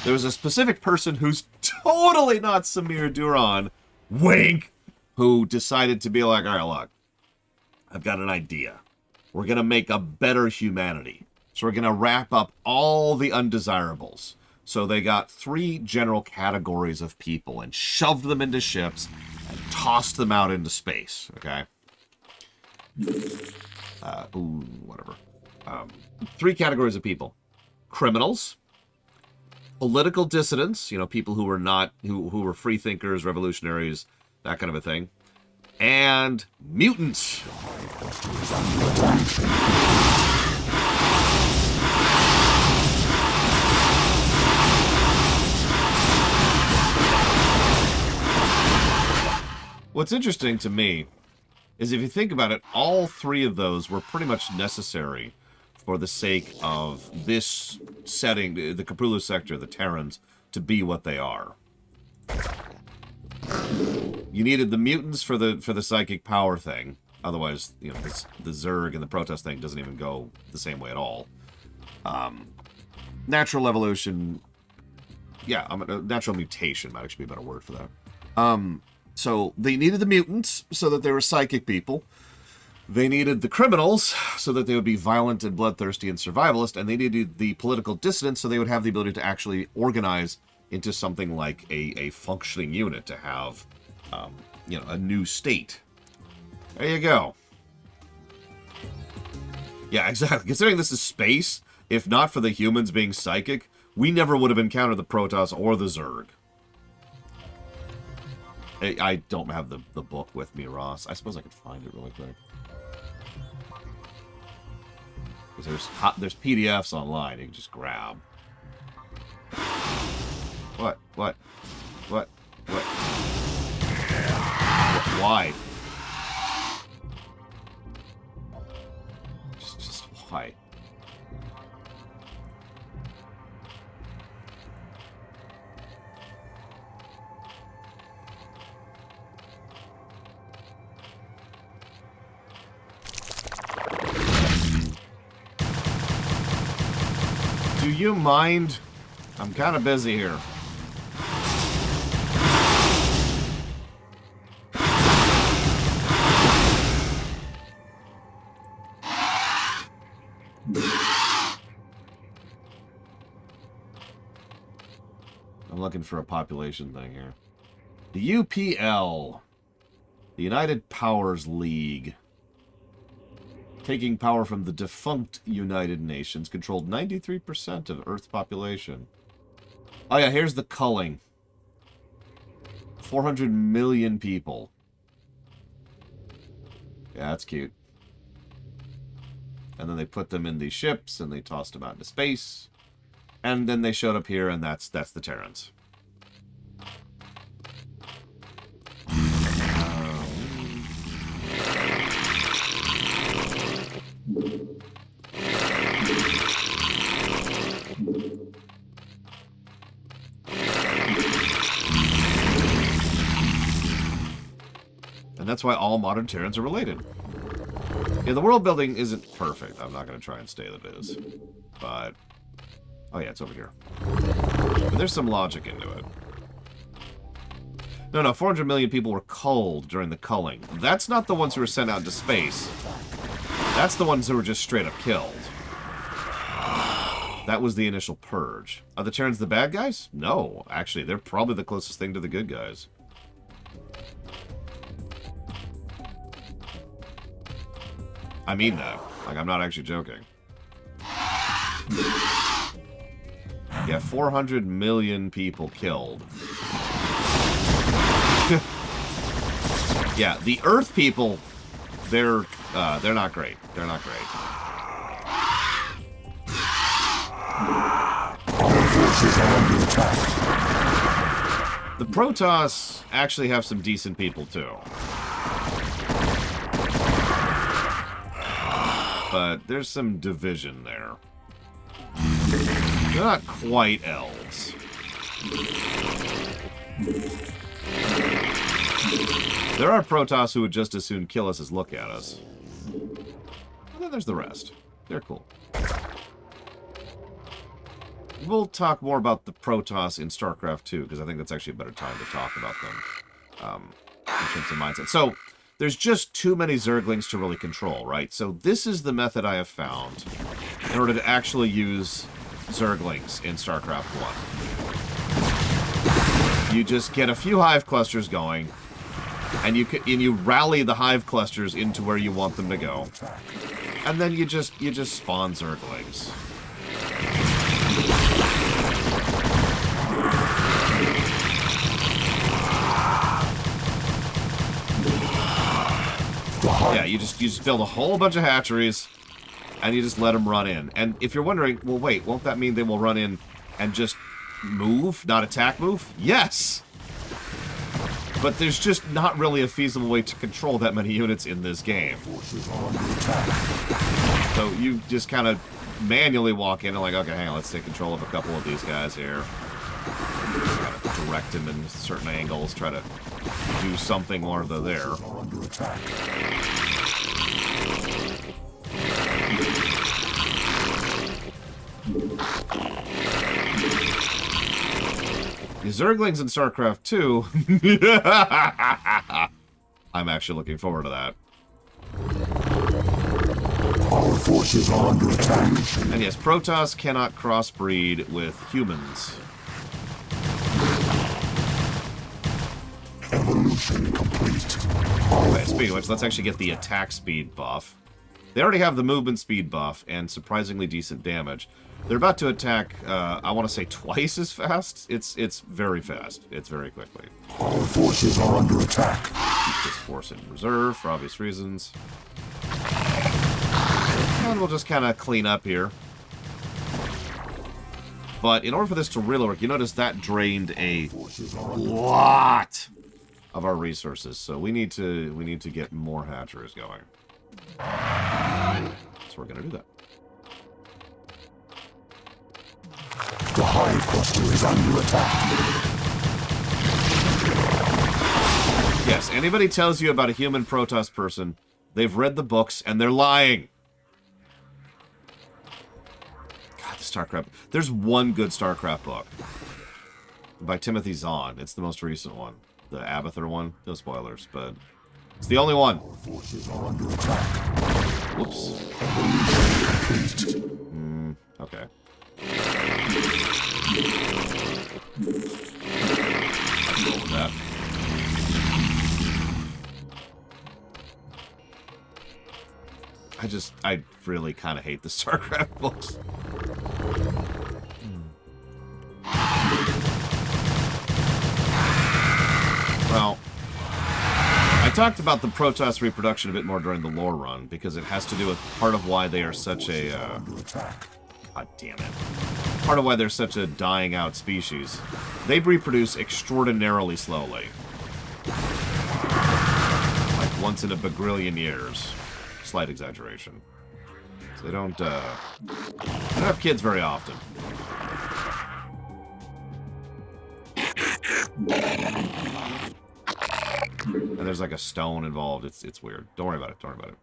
There was a specific person who's totally not Samir Duran, wink, who decided to be like, all right, look, I've got an idea. We're going to make a better humanity. So we're going to wrap up all the undesirables. So they got 3 general categories of people and shoved them into ships and tossed them out into space, okay? Whatever. 3 categories of people. Criminals, political dissidents, you know, people who were not, who were free thinkers, revolutionaries, that kind of a thing, and mutants. What's interesting to me is if you think about it, all 3 of those were pretty much necessary for the sake of this setting, the Cthulhu sector, the Terrans, to be what they are. You needed the mutants for the psychic power thing. Otherwise, you know, the Zerg and the protest thing doesn't even go the same way at all. Natural evolution, yeah, natural mutation might actually be a better word for that. So they needed the mutants so that they were psychic people. They needed the criminals so that they would be violent and bloodthirsty and survivalist, and they needed the political dissidents so they would have the ability to actually organize into something like a functioning unit to have, you know, a new state. There you go. Yeah, exactly. Considering this is space, if not for the humans being psychic, we never would have encountered the Protoss or the Zerg. I don't have the book with me, Ross. I suppose I could find it really quick. Because there's PDFs online you can just grab. What? Why? Just why? Do you mind? I'm kind of busy here. I'm looking for a population thing here. The UPL, the United Powers League, taking power from the defunct United Nations, controlled 93% of Earth's population. Oh yeah, here's the culling. 400 million people. Yeah, that's cute. And then they put them in these ships, and they tossed them out into space. And then they showed up here, and that's the Terrans. And that's why all modern Terrans are related. Yeah, the world building isn't perfect. I'm not going to try and say that it is. But... oh yeah, it's over here. But there's some logic into it. No, 400 million people were culled during the culling. That's not the ones who were sent out into space. That's the ones who were just straight up killed. That was the initial purge. Are the Terrans the bad guys? No, actually, they're probably the closest thing to the good guys. I mean that. Like, I'm not actually joking. Yeah, 400 million people killed. Yeah, the Earth people, they're not great. They're not great. Our forces are under attack. The Protoss actually have some decent people, too. But there's some division there. They're not quite elves. There are Protoss who would just as soon kill us as look at us. And then there's the rest. They're cool. We'll talk more about the Protoss in Starcraft 2, because I think that's actually a better time to talk about them in terms of mindset. So, there's just too many Zerglings to really control, right? So this is the method I have found in order to actually use Zerglings in StarCraft 1. You just get a few hive clusters going, and you rally the hive clusters into where you want them to go, and then you just spawn Zerglings. Yeah, you just build a whole bunch of hatcheries, and you just let them run in. And if you're wondering, well, wait, won't that mean they will run in and just move, not attack move? Yes! But there's just not really a feasible way to control that many units in this game. So you just kind of manually walk in and like, okay, hang on, let's take control of a couple of these guys here. Just kind of direct them in certain angles, try to do something while they're there. The Zerglings in StarCraft 2. I'm actually looking forward to that. Our forces are under attack. And yes, Protoss cannot crossbreed with humans. Evolution complete. Okay, speaking of which, let's actually get the attack speed buff. They already have the movement speed buff and surprisingly decent damage. They're about to attack, I want to say twice as fast. It's very fast. It's very quickly. Our forces are under attack. Keep this force in reserve for obvious reasons. And we'll just kind of clean up here. But in order for this to really work, you notice that drained a lot of our resources. So we need to get more hatcheries going. So we're gonna do that. The hive cluster is under attack. Yes, anybody tells you about a human Protoss person, they've read the books and they're lying. God, the StarCraft. There's one good StarCraft book by Timothy Zahn. It's the most recent one, the Abathur one. No spoilers, but it's the only one. Forces are under attack. Whoops. Okay. I'll go with that. I really kind of hate the StarCraft books. Well, I talked about the Protoss reproduction a bit more during the lore run, because it has to do with part of why they are such a... God damn it. Part of why they're such a dying out species. They reproduce extraordinarily slowly. Like once in a bagrillion years. Slight exaggeration. So they don't have kids very often. And there's like a stone involved. It's weird. Don't worry about it. Don't worry about it.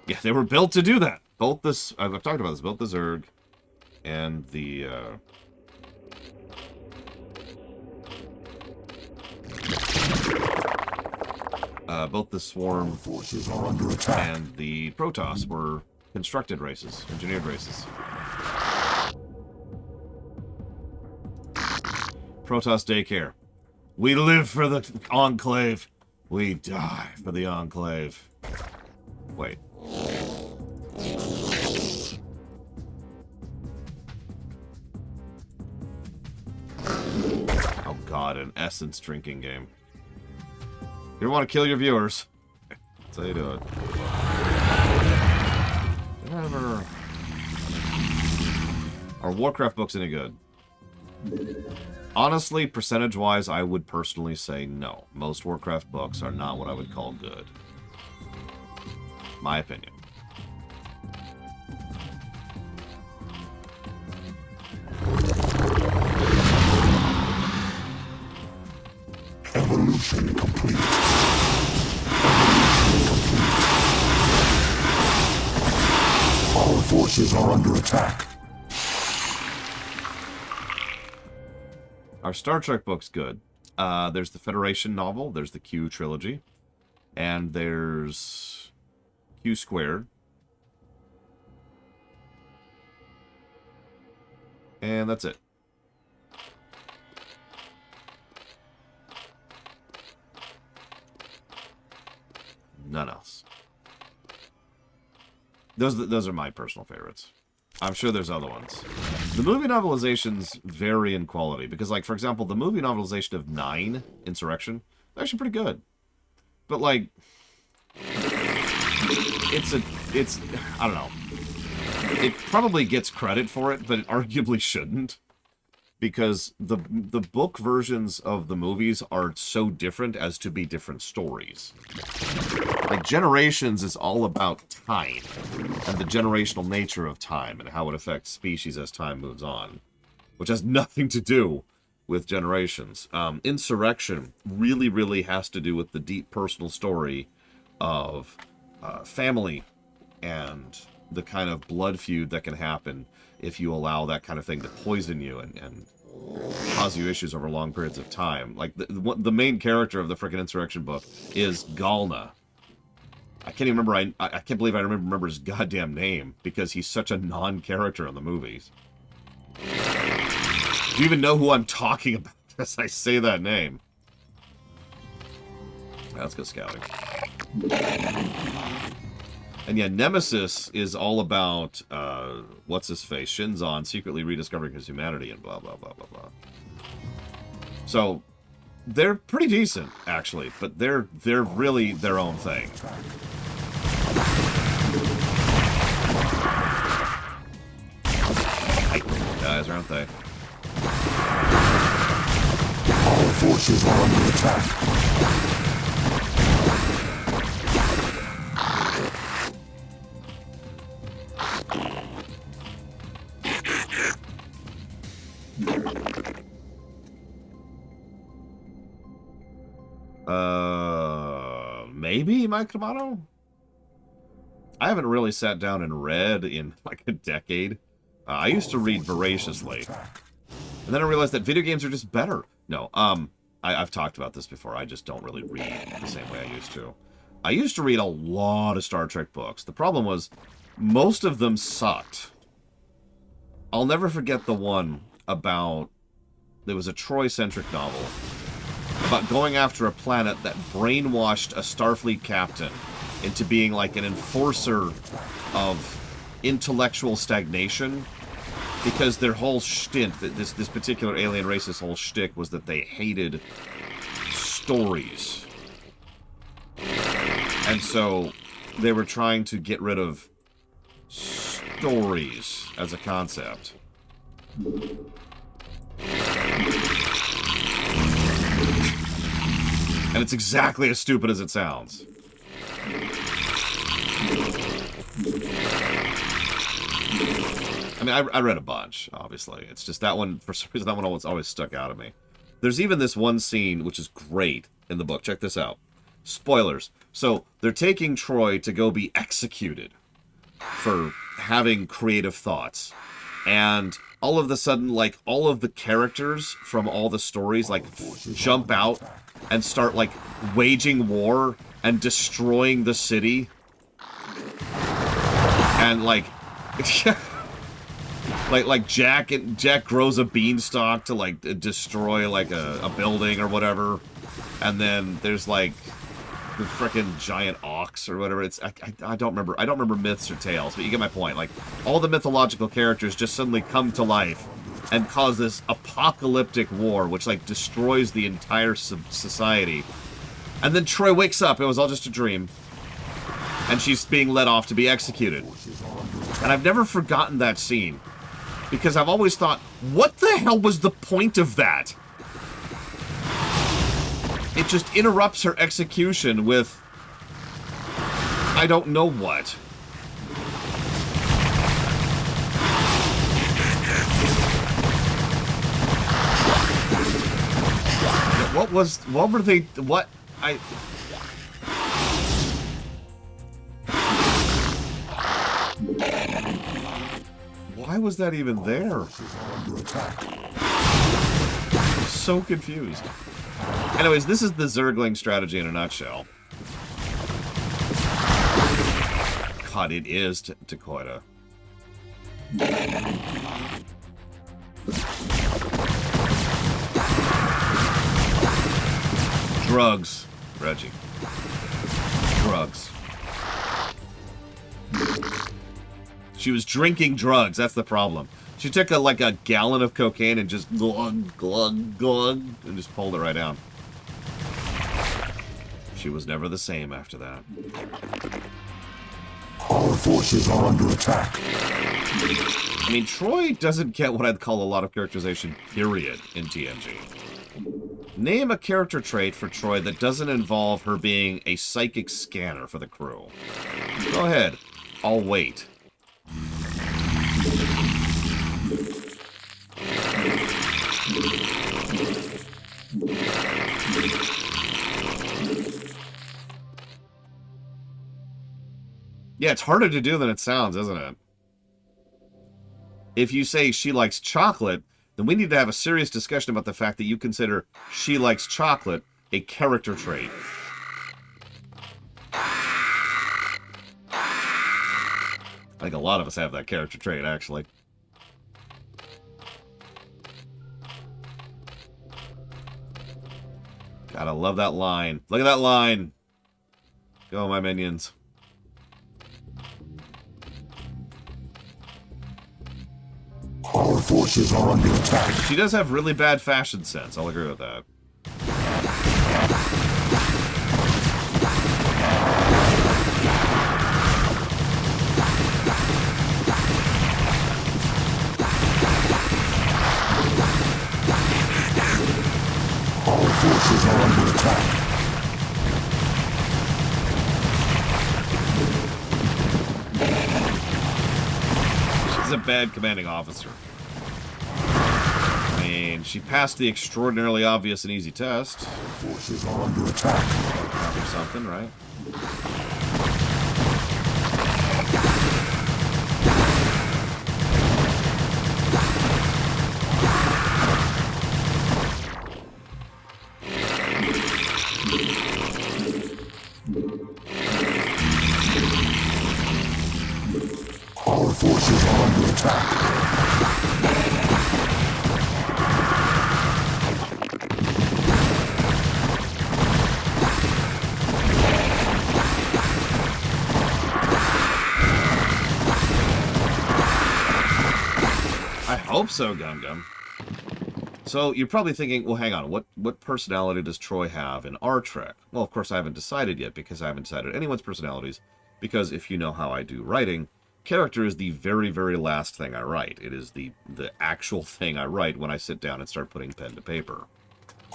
Yeah, they were built to do that. Both this, I've talked about this, both the Zerg and the, both the Swarm Forces are under attack. and the Protoss were constructed races, engineered races. Protoss Daycare. We live for the Enclave. We die for the Enclave. Wait. God, an essence drinking game. You want to kill your viewers? That's how you do it. Whatever. Are Warcraft books any good? Honestly, percentage-wise, I would personally say no. Most Warcraft books are not what I would call good. My opinion. Evolution complete. Our forces are under attack. Our Star Trek book's good. There's the Federation novel, there's the Q trilogy, and there's Q Squared. And that's it. None else. Those are my personal favorites. I'm sure there's other ones. The movie novelizations vary in quality because, like, for example, the movie novelization of 9, Insurrection, is actually pretty good. But, like, it's I don't know. It probably gets credit for it, but it arguably shouldn't. Because the book versions of the movies are so different as to be different stories. Like, Generations is all about time, and the generational nature of time, and how it affects species as time moves on. Which has nothing to do with Generations. Insurrection really, really has to do with the deep personal story of family, and the kind of blood feud that can happen if you allow that kind of thing to poison you and cause you issues over long periods of time. Like, the main character of the frickin' Insurrection book is Galna. I can't even remember, I can't believe I remember his goddamn name, because he's such a non-character in the movies. Do you even know who I'm talking about as I say that name? Let's go scouting. And yeah, Nemesis is all about, what's-his-face, Shinzon secretly rediscovering his humanity and blah, blah, blah, blah, blah. So, they're pretty decent, actually, but they're really their own thing. Guys, aren't they? Our forces are under attack. Maybe Mike Kamano? I haven't really sat down and read in like a decade. I used to read voraciously. And then I realized that video games are just better. No, I've talked about this before. I just don't really read the same way I used to. I used to read a lot of Star Trek books. The problem was, most of them sucked. I'll never forget the one about... There was a Troy-centric novel about going after a planet that brainwashed a Starfleet captain into being like an enforcer of intellectual stagnation, because their whole stint, this particular alien race's whole shtick was that they hated stories. And so they were trying to get rid of stories as a concept. And it's exactly as stupid as it sounds. I mean, I read a bunch, obviously. It's just that one, for some reason, that one always stuck out at me. There's even this one scene, which is great in the book. Check this out. Spoilers. So, they're taking Troy to go be executed for having creative thoughts. And all of a sudden, like, all of the characters from all the stories, like, jump out and start, like, waging war and destroying the city. And, like... like Jack grows a beanstalk to, like, destroy, like, a building or whatever. And then there's, like, the frickin' giant ox or whatever. It's I don't remember. I don't remember myths or tales, but you get my point. Like, all the mythological characters just suddenly come to life and cause this apocalyptic war, which, like, destroys the entire society. And then Troy wakes up, it was all just a dream. And she's being led off to be executed. And I've never forgotten that scene. Because I've always thought, what the hell was the point of that? It just interrupts her execution with... I don't know what. What were they, what, why was that even there? I'm so confused. Anyways, this is the Zergling strategy in a nutshell. God, it is Takoida. Drugs, Reggie. Drugs. She was drinking drugs, that's the problem. She took like a gallon of cocaine and just glug, glug, glug, and just pulled it right down. She was never the same after that. Our forces are under attack. I mean, Troy doesn't get what I'd call a lot of characterization, period, in TNG. Name a character trait for Troy that doesn't involve her being a psychic scanner for the crew. Go ahead. I'll wait. Yeah, it's harder to do than it sounds, isn't it? If you say she likes chocolate, then we need to have a serious discussion about the fact that you consider she likes chocolate a character trait. I think a lot of us have that character trait, actually. God, I love that line. Look at that line. Go, my minions. Our forces are under attack. She does have really bad fashion sense. I'll agree with that. Our forces are under attack. She's a bad commanding officer. I mean, she passed the extraordinarily obvious and easy test. Forces are under attack. Or something, right? Our forces are under attack. I hope so, Gum Gum. So, you're probably thinking, well, hang on, what personality does Troy have in our Trek? Well, of course, I haven't decided yet, because I haven't decided anyone's personalities, because if you know how I do writing, character is the very, very last thing I write. It is the actual thing I write when I sit down and start putting pen to paper.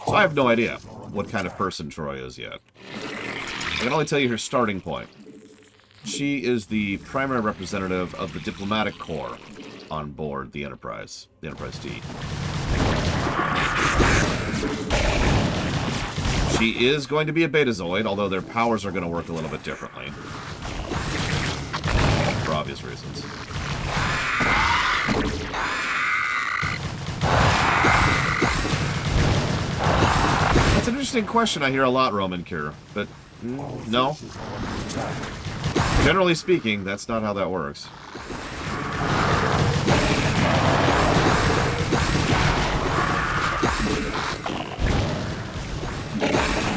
So I have no idea what kind of person Troy is yet. I can only tell you her starting point. She is the primary representative of the diplomatic corps on board the Enterprise D. She is going to be a Betazoid, although their powers are going to work a little bit differently. For obvious reasons. That's an interesting question I hear a lot, Roman Cure, but no. Generally speaking, that's not how that works.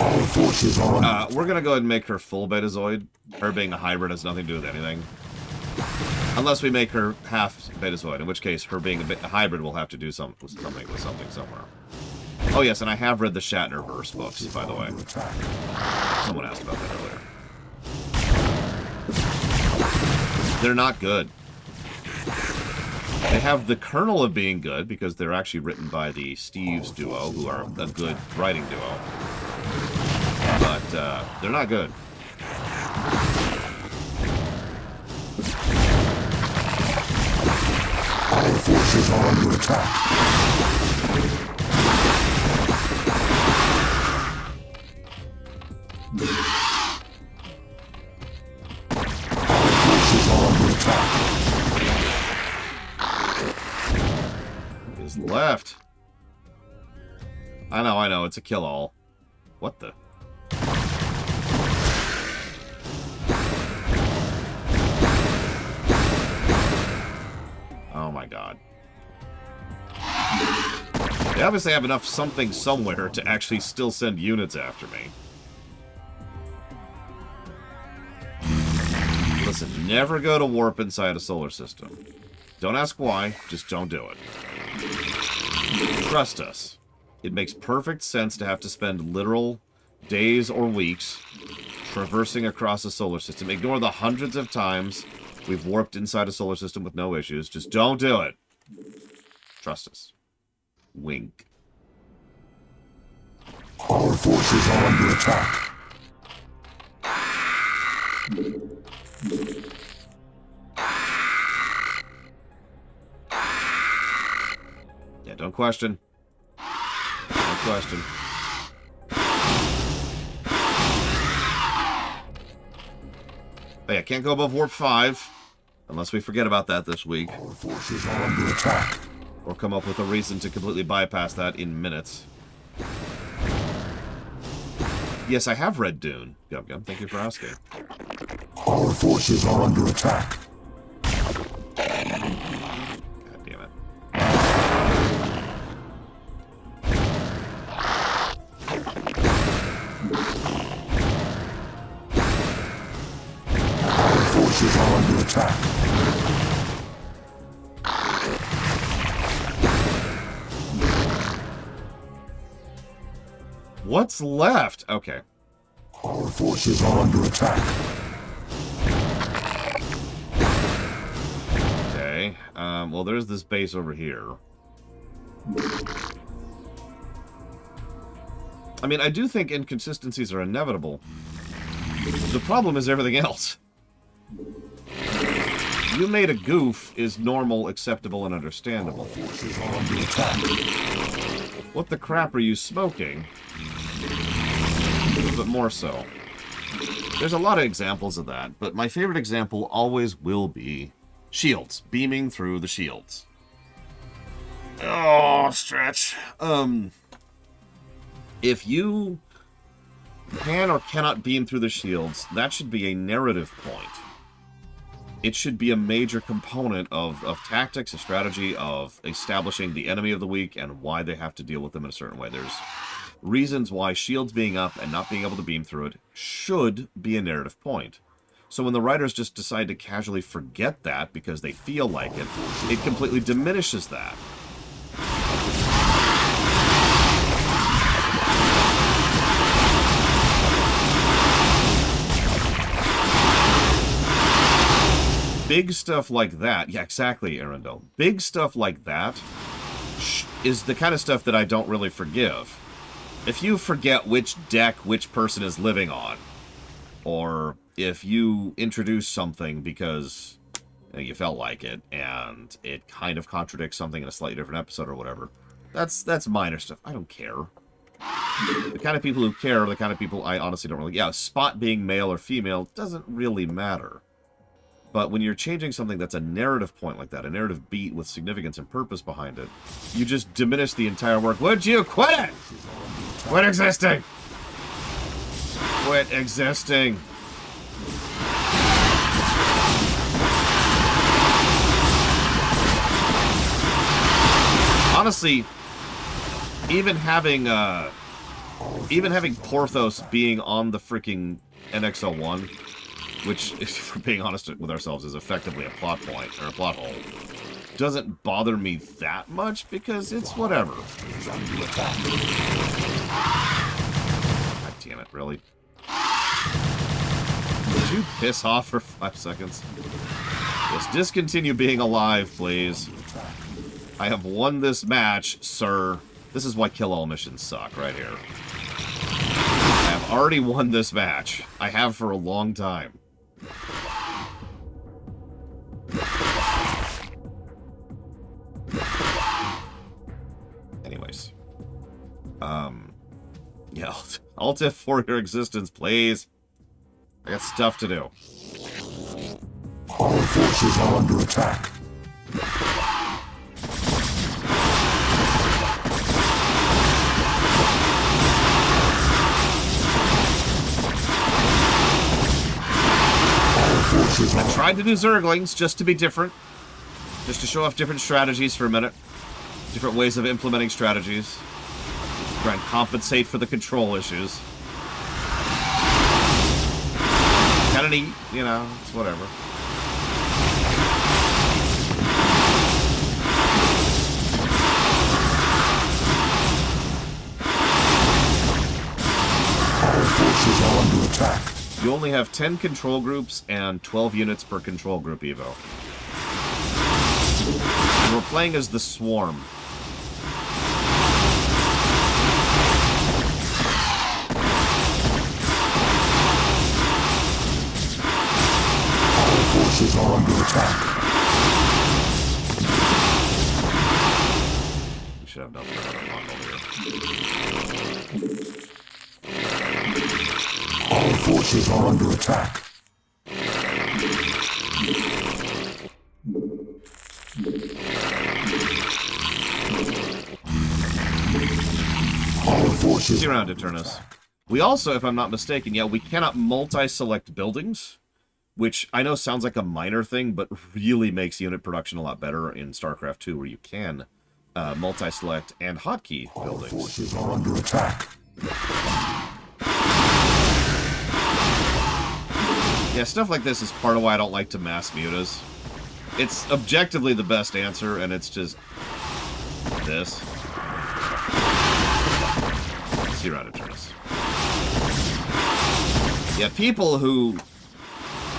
Our forces are under We're gonna go ahead and make her full Betazoid. Her being a hybrid has nothing to do with anything. Unless we make her half Betazoid, in which case her being a hybrid will have to do something with something somewhere. Oh yes, and I have read the Shatnerverse books, by the way. Someone asked about that earlier. They're not good. They have the kernel of being good, because they're actually written by the Steves duo, who are a good writing duo. But, they're not good. Our forces are under attack. Our forces are under attack. Is left. I know, it's a kill-all. What the? Oh my god. They obviously have enough something somewhere to actually still send units after me. Listen, never go to warp inside a solar system. Don't ask why, just don't do it. Trust us. It makes perfect sense to have to spend literal days or weeks traversing across a solar system. Ignore the hundreds of times we've warped inside a solar system with no issues. Just don't do it. Trust us. Wink. Our forces are under attack. Yeah, don't question. Don't question. But yeah, can't go above warp 5. Unless we forget about that this week. Our forces are under attack. Or come up with a reason to completely bypass that in minutes. Yes, I have read Dune. Gum Gum, thank you for asking. Our forces are under attack. God damn it. Our forces are under attack. What's left? Okay. Our forces are under attack. Okay. Well, there's this base over here. I mean, I do think inconsistencies are inevitable. The problem is everything else. You made a goof is normal, acceptable, and understandable. What the crap are you smoking? But more so. There's a lot of examples of that, but my favorite example always will be shields, beaming through the shields. Oh, stretch. If you can or cannot beam through the shields, that should be a narrative point. It should be a major component of tactics, a strategy, of establishing the enemy of the weak and why they have to deal with them in a certain way. There's reasons why shields being up and not being able to beam through it should be a narrative point. So when the writers just decide to casually forget that because they feel like it, it completely diminishes that. Big stuff like that, yeah, exactly, Arundel. Big stuff like that is the kind of stuff that I don't really forgive. If you forget which deck which person is living on, or if you introduce something because you felt like it, and it kind of contradicts something in a slightly different episode or whatever, that's minor stuff. I don't care. The kind of people who care are the kind of people I honestly don't really... Yeah, Spot being male or female doesn't really matter. But when you're changing something that's a narrative point like that, a narrative beat with significance and purpose behind it, you just diminish the entire work. Would you quit it? Quit existing! Quit existing! Honestly, even having Porthos being on the freaking NX-01 which, if we're being honest with ourselves, is effectively a plot point, or a plot hole, doesn't bother me that much, because it's whatever. God damn it, really? Would you piss off for 5 seconds? Yes, discontinue being alive, please. I have won this match, sir. This is why kill all missions suck, right here. I have already won this match. I have for a long time. Anyways. Yeah, Alt F for your existence, please. I got stuff to do. Our forces are under attack. I tried to do Zerglings just to be different. Just to show off different strategies for a minute. Different ways of implementing strategies. Try and compensate for the control issues. Kinda neat, you know, it's whatever. Our forces are under attack. You only have 10 control groups and 12 units per control group, Evo. And we're playing as the Swarm. Our forces are under attack. We should have nothing over here. Our forces are under attack. Our forces. See you around, Eternus. We also, if I'm not mistaken, yeah, we cannot multi-select buildings, which I know sounds like a minor thing, but really makes unit production a lot better in StarCraft 2, where you can multi-select and hotkey buildings. Our forces are under attack. Yeah, stuff like this is part of why I don't like to mass mutas. It's objectively the best answer, and it's just this. See you around, Eternus. Yeah, people who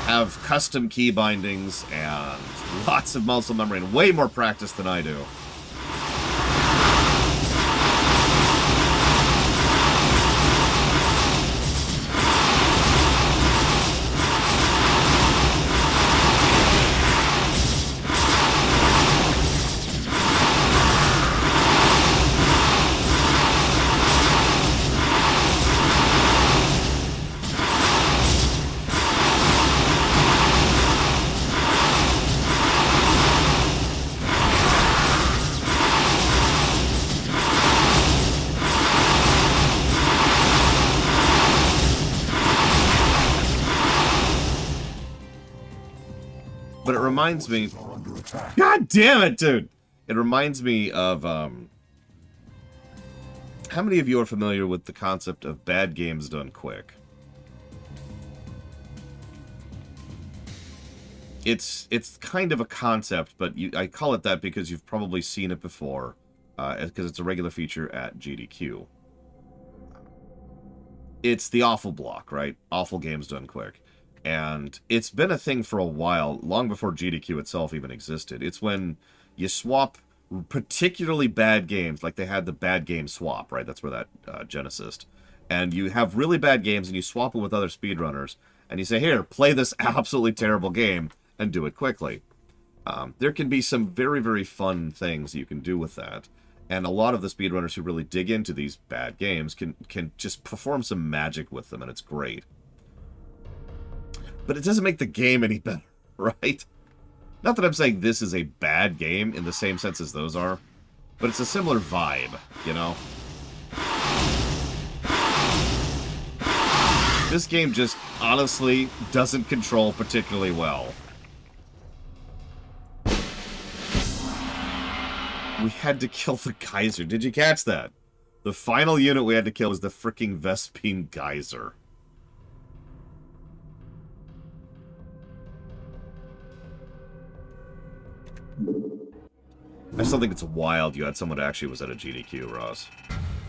have custom key bindings and lots of muscle memory and way more practice than I do. But it reminds me... God damn it, dude! It reminds me of, how many of you are familiar with the concept of bad games done quick? It's kind of a concept, but I call it that because you've probably seen it before, because it's a regular feature at GDQ. It's the awful block, right? Awful games done quick. And it's been a thing for a while, long before GDQ itself even existed. It's when you swap particularly bad games, like they had the bad game swap, right? That's where that Genesis. And you have really bad games, and you swap them with other speedrunners, and you say, here, play this absolutely terrible game, and do it quickly. There can be some very, very fun things you can do with that. And a lot of the speedrunners who really dig into these bad games can just perform some magic with them, and it's great. But it doesn't make the game any better, right? Not that I'm saying this is a bad game in the same sense as those are, but it's a similar vibe, you know? This game just, honestly, doesn't control particularly well. We had to kill the Geyser. Did you catch that? The final unit we had to kill was the freaking Vespine Geyser. I still think it's wild you had someone who actually was at a GDQ, Ross.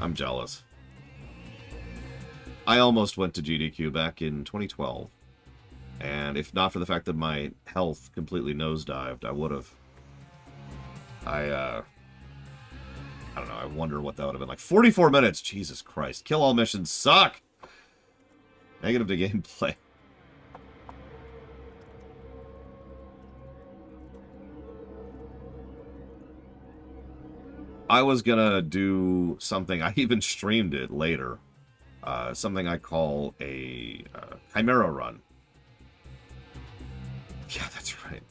I'm jealous. I almost went to GDQ back in 2012. And if not for the fact that my health completely nosedived, I would have. I don't know, I wonder what that would have been like. 44 minutes! Jesus Christ. Kill all missions suck! Negative to gameplay. I was gonna do something, I even streamed it later. Something I call a Chimera run. Yeah, that's right.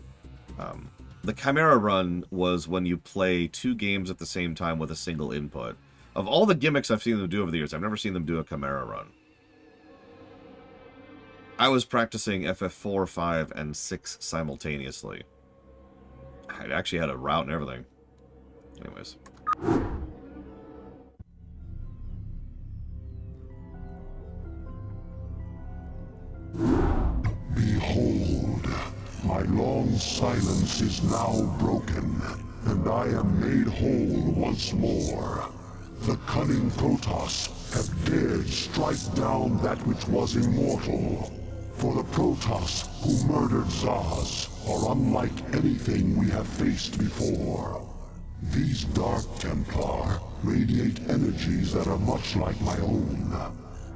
The Chimera run was when you play 2 games at the same time with a single input. Of all the gimmicks I've seen them do over the years, I've never seen them do a Chimera run. I was practicing FF4, 5, and 6 simultaneously. I actually had a route and everything. Anyways. Behold, my long silence is now broken, and I am made whole once more. The cunning Protoss have dared strike down that which was immortal. For the Protoss who murdered Zaz are unlike anything we have faced before. These Dark Templar radiate energies that are much like my own,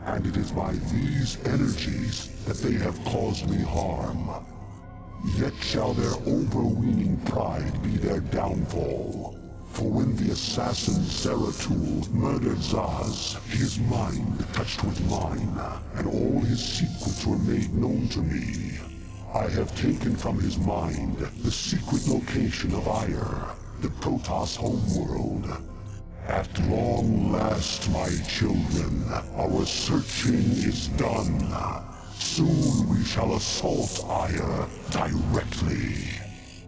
and it is by these energies that they have caused me harm. Yet shall their overweening pride be their downfall. For when the assassin Zeratul murdered Zaz, his mind touched with mine, and all his secrets were made known to me. I have taken from his mind the secret location of Ire, the Protoss homeworld. At long last, my children, our searching is done. Soon we shall assault Ire directly.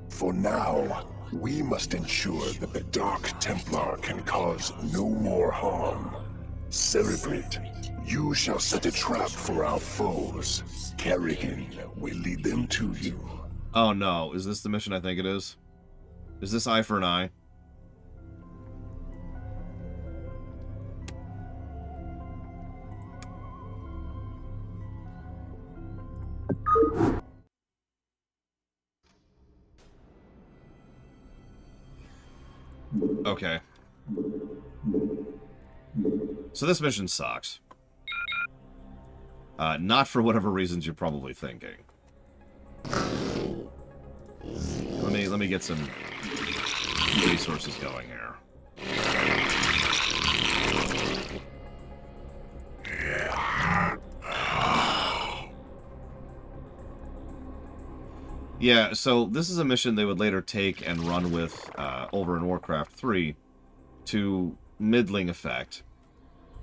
For now, we must ensure that the Dark Templar can cause no more harm. Cerebrate, you shall set a trap for our foes. Kerrigan will lead them to you. Oh no, is this the mission I think it is? Is this Eye for an Eye? Okay. So this mission sucks. Not for whatever reasons you're probably thinking. Let me get some resources going here. Yeah, so this is a mission they would later take and run with over in Warcraft 3 to middling effect.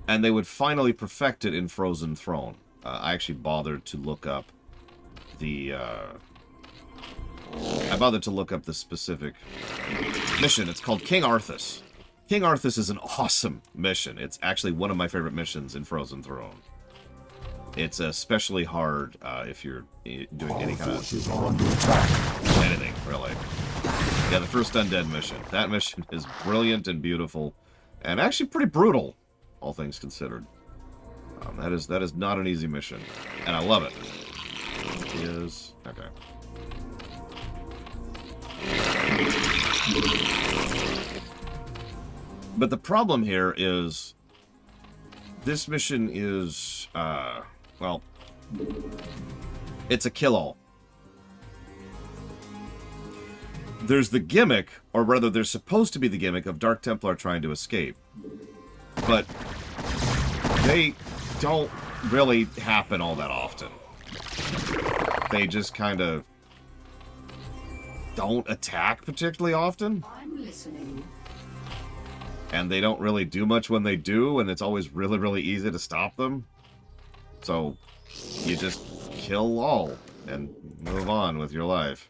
And they would finally perfect it in Frozen Throne. I actually bothered to look up the... I bothered to look up the specific mission. It's called King Arthas. King Arthas is an awesome mission. It's actually one of my favorite missions in Frozen Throne. It's especially hard if you're doing any kind of anything, really. Yeah, the first Undead mission. That mission is brilliant and beautiful, and actually pretty brutal, all things considered. That is not an easy mission, and I love it. Is okay. But the problem here is this mission is well, it's a kill-all. There's the gimmick, or rather there's supposed to be the gimmick of Dark Templar trying to escape. But they don't really happen all that often. They just kind of don't attack particularly often. I'm listening. And they don't really do much when they do, and it's always really, really easy to stop them. So, you just kill all and move on with your life.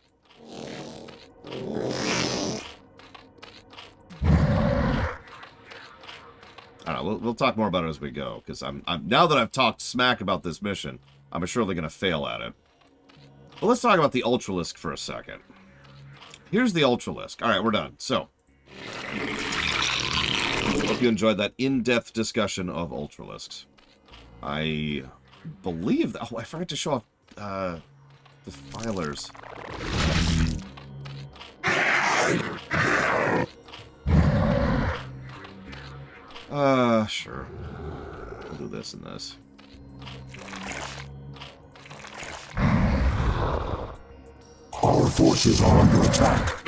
I don't know, we'll talk more about it as we go, because I'm now that I've talked smack about this mission, I'm surely going to fail at it. But let's talk about the Ultralisk for a second. Here's the Ultralisk. Alright, we're done. So, Hope you enjoyed that in-depth discussion of Ultralisks. I believe that... Oh, I forgot to show off the filers. Sure. We'll do this and this. Our forces are under attack.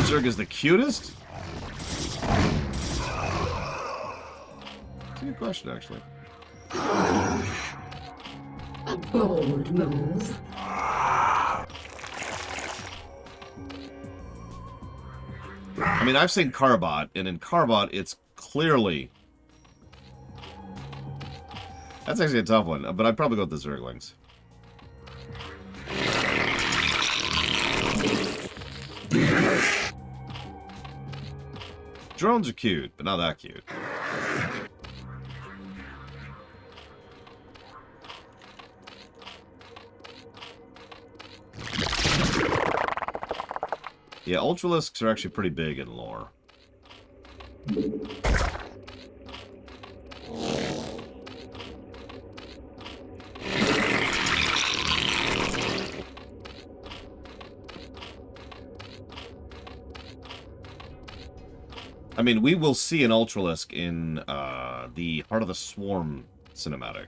Zerg is the cutest? That's a good question, actually. A bold move. I mean, I've seen Carbot, and in Carbot, it's clearly... That's actually a tough one, but I'd probably go with the Zerglings. Drones are cute, but not that cute. Yeah, Ultralisks are actually pretty big in lore. I mean, we will see an Ultralisk in the Heart of the Swarm cinematic.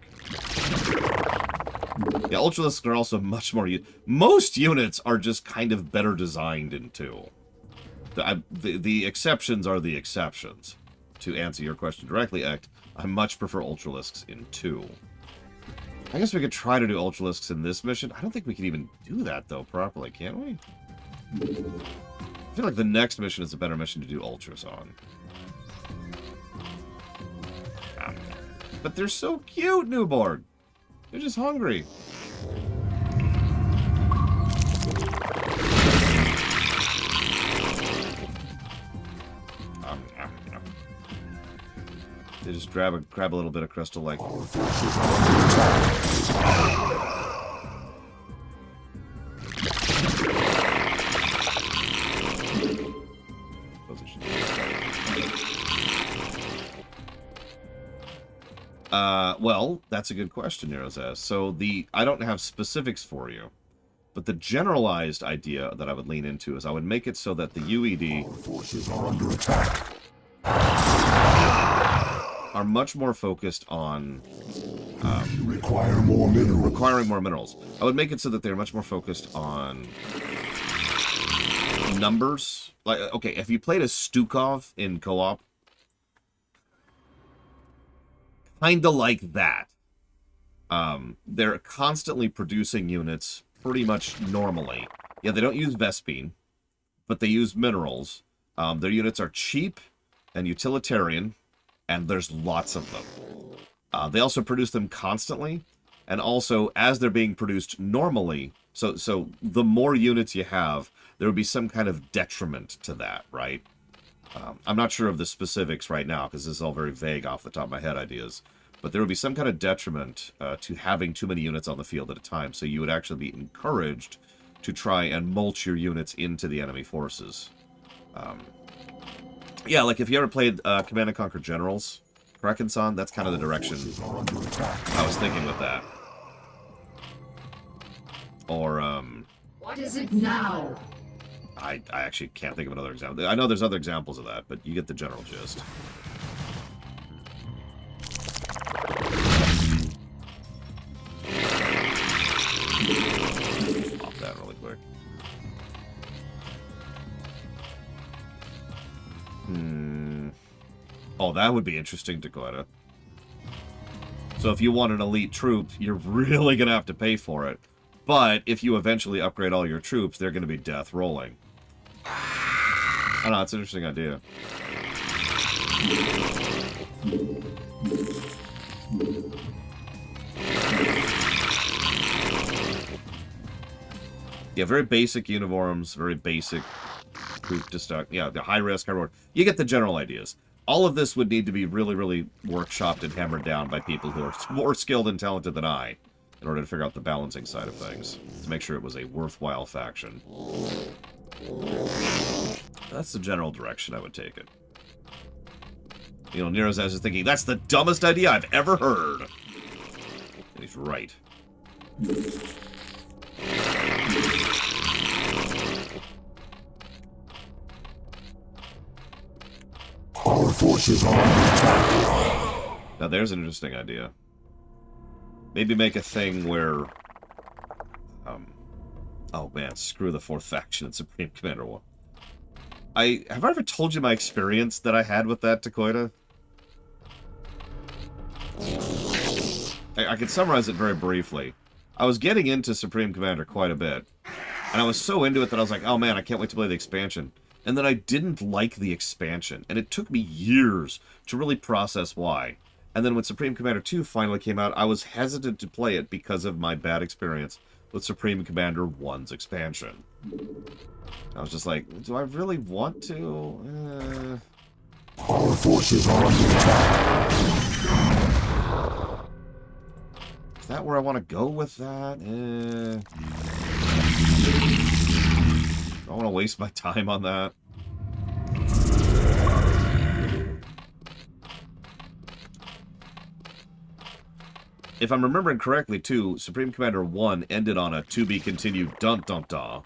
Yeah, Ultralisks are also much more... Most units are just kind of better designed in 2. The exceptions are the exceptions. To answer your question directly, Ect, I much prefer Ultralisks in 2. I guess we could try to do Ultralisks in this mission. I don't think we can even do that, though, properly, can we? I feel like the next mission is a better mission to do Ultras on. But they're so cute, Newborn! They're just hungry. They just grab a little bit of crystal like. Well, that's a good question, Nero's asked. So I don't have specifics for you, but the generalized idea that I would lean into is I would make it so that the UED Forces are under attack. are much more focused on Require more minerals. requiring more minerals. I would make it so that they're much more focused on numbers. Like, okay, if you played as Stukov in co-op, kind of like that. They're constantly producing units pretty much normally. Yeah, they don't use Vespene, but they use minerals. Their units are cheap and utilitarian, and there's lots of them. They also produce them constantly, and also as they're being produced normally, so the more units you have, there would be some kind of detriment to that, right? I'm not sure of the specifics right now, because this is all very vague off the top of my head ideas. But there would be some kind of detriment to having too many units on the field at a time. So you would actually be encouraged to try and mulch your units into the enemy forces. Yeah, like if you ever played Command & Conquer Generals, Krakensan, that's kind of the direction I was thinking with that. Or, What is it now? I actually can't think of another example. I know there's other examples of that, but you get the general gist. Pop that really quick. Oh, that would be interesting, Dakota. So if you want an elite troop, you're really going to have to pay for it. But if you eventually upgrade all your troops, they're going to be death rolling. I don't know, it's an interesting idea. Yeah, very basic uniforms, very basic troop to start. Yeah, the high risk, high reward. You get the general ideas. All of this would need to be really, really workshopped and hammered down by people who are more skilled and talented than I in order to figure out the balancing side of things, to make sure it was a worthwhile faction. That's the general direction I would take it. You know, Nero's Ass is thinking, that's the dumbest idea I've ever heard. And he's right. Our forces are under attack. Now there's an interesting idea. Maybe make a thing where... oh man, screw the 4th faction in Supreme Commander 1. Have I ever told you my experience that I had with that, Takoida? I can summarize it very briefly. I was getting into Supreme Commander quite a bit, and I was so into it that I was like, oh man, I can't wait to play the expansion. And then I didn't like the expansion, and it took me years to really process why. And then when Supreme Commander 2 finally came out, I was hesitant to play it because of my bad experience with Supreme Commander 1's expansion. I was just like, do I really want to? Our forces are under attack. Is that where I want to go with that? I want to waste my time on that. If I'm remembering correctly, too, Supreme Commander 1 ended on a to-be-continued dun-dun-dun,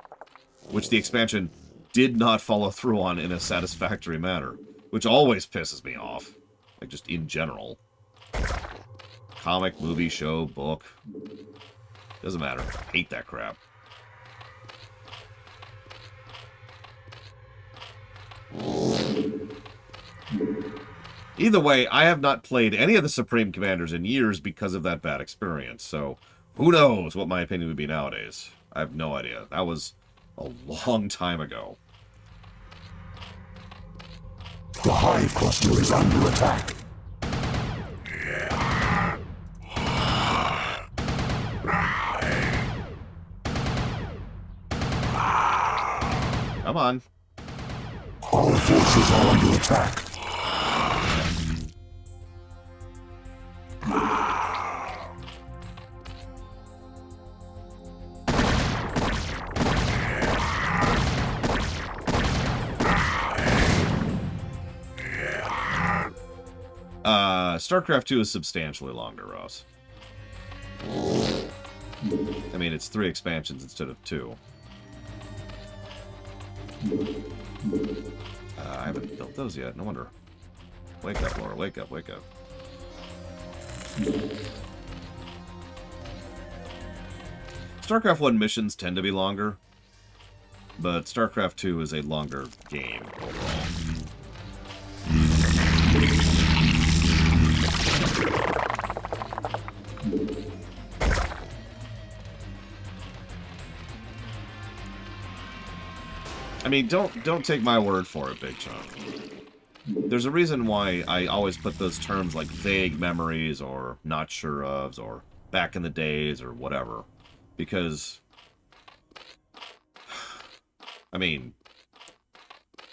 which the expansion did not follow through on in a satisfactory manner, which always pisses me off, like just in general. Comic, movie, show, book, doesn't matter. Hate that crap. Either way, I have not played any of the Supreme Commanders in years because of that bad experience, so who knows what my opinion would be nowadays. I have no idea. That was a long time ago. The Hive Cluster is under attack. Come on. Our forces are under attack. Starcraft 2 is substantially longer, Ross. I mean, it's 3 expansions instead of 2. I haven't built those yet. No wonder. Wake up, Laura. Wake up, wake up. Starcraft 1 missions tend to be longer, but Starcraft 2 is a longer game overall. I mean, don't take my word for it, Big Chunk. There's a reason why I always put those terms like vague memories or not sure ofs or back in the days or whatever. Because, I mean,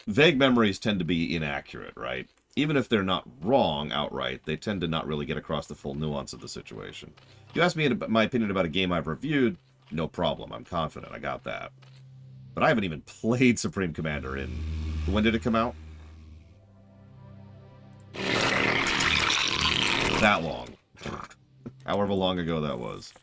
vague memories tend to be inaccurate, right? Even if they're not wrong outright, they tend to not really get across the full nuance of the situation. You ask me my opinion about a game I've reviewed, no problem. I'm confident. I got that. But I haven't even played Supreme Commander in... When did it come out? That long. However long ago that was.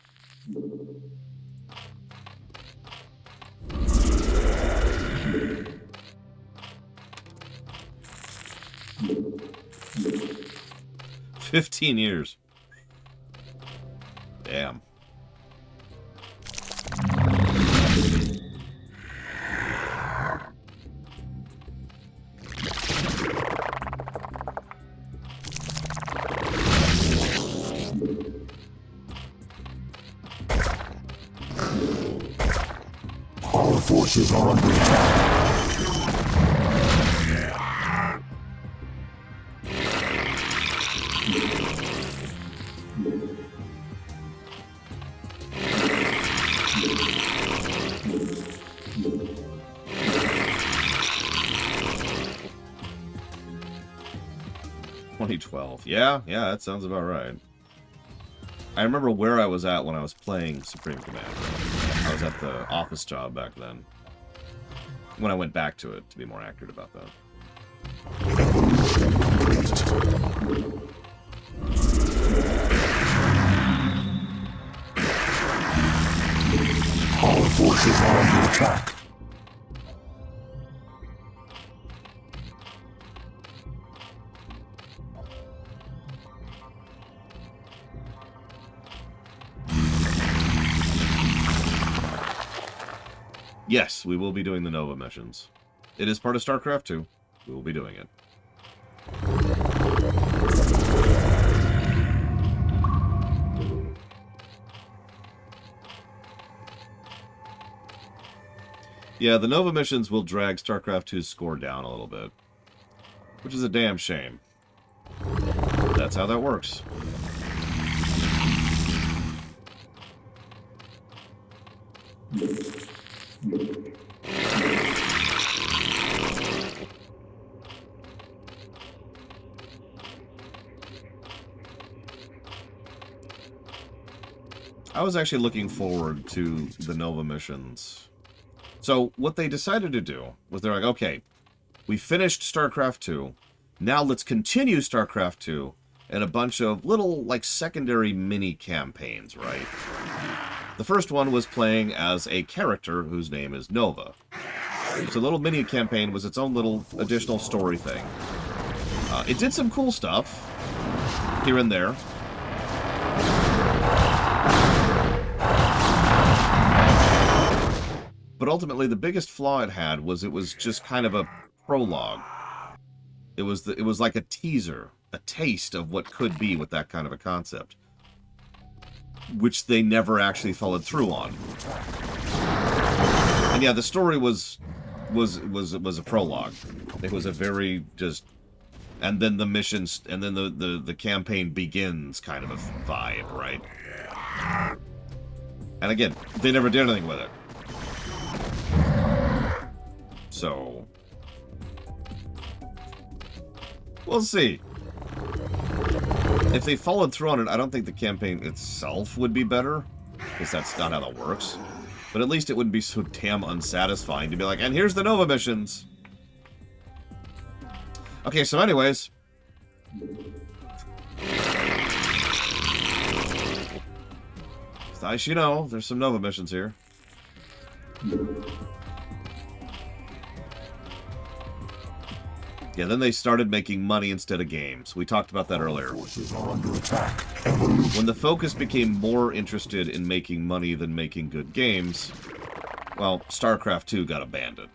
"15 years. Damn. Our forces are under attack. Yeah, that sounds about right. I remember where I was at when I was playing Supreme Commander. I was at the office job back then. When I went back to it, to be more accurate about that. Our forces are under attack. Yes, we will be doing the Nova missions. It is part of Starcraft 2. We will be doing it. Yeah, the Nova missions will drag Starcraft 2's score down a little bit. Which is a damn shame. That's how that works. I was actually looking forward to the Nova missions. So, what they decided to do was they're like, okay, we finished StarCraft 2, now let's continue StarCraft 2 and a bunch of little, like, secondary mini-campaigns, right? The first one was playing as a character whose name is Nova. So the little mini-campaign was its own little additional story thing. It did some cool stuff here and there. But ultimately, the biggest flaw it had was it was just kind of a prologue. It was like a teaser, a taste of what could be with that kind of a concept, which they never actually followed through on. And yeah, the story was a prologue. It was a very just, and then the missions, and then the campaign begins kind of a vibe, right? And again, they never did anything with it. So, we'll see. If they followed through on it, I don't think the campaign itself would be better, because that's not how that works. But at least it wouldn't be so damn unsatisfying to be like, and here's the Nova missions. Okay, so anyways. As you know, there's some Nova missions here. Yeah, then they started making money instead of games. We talked about that earlier. When the focus became more interested in making money than making good games, well, StarCraft 2 got abandoned.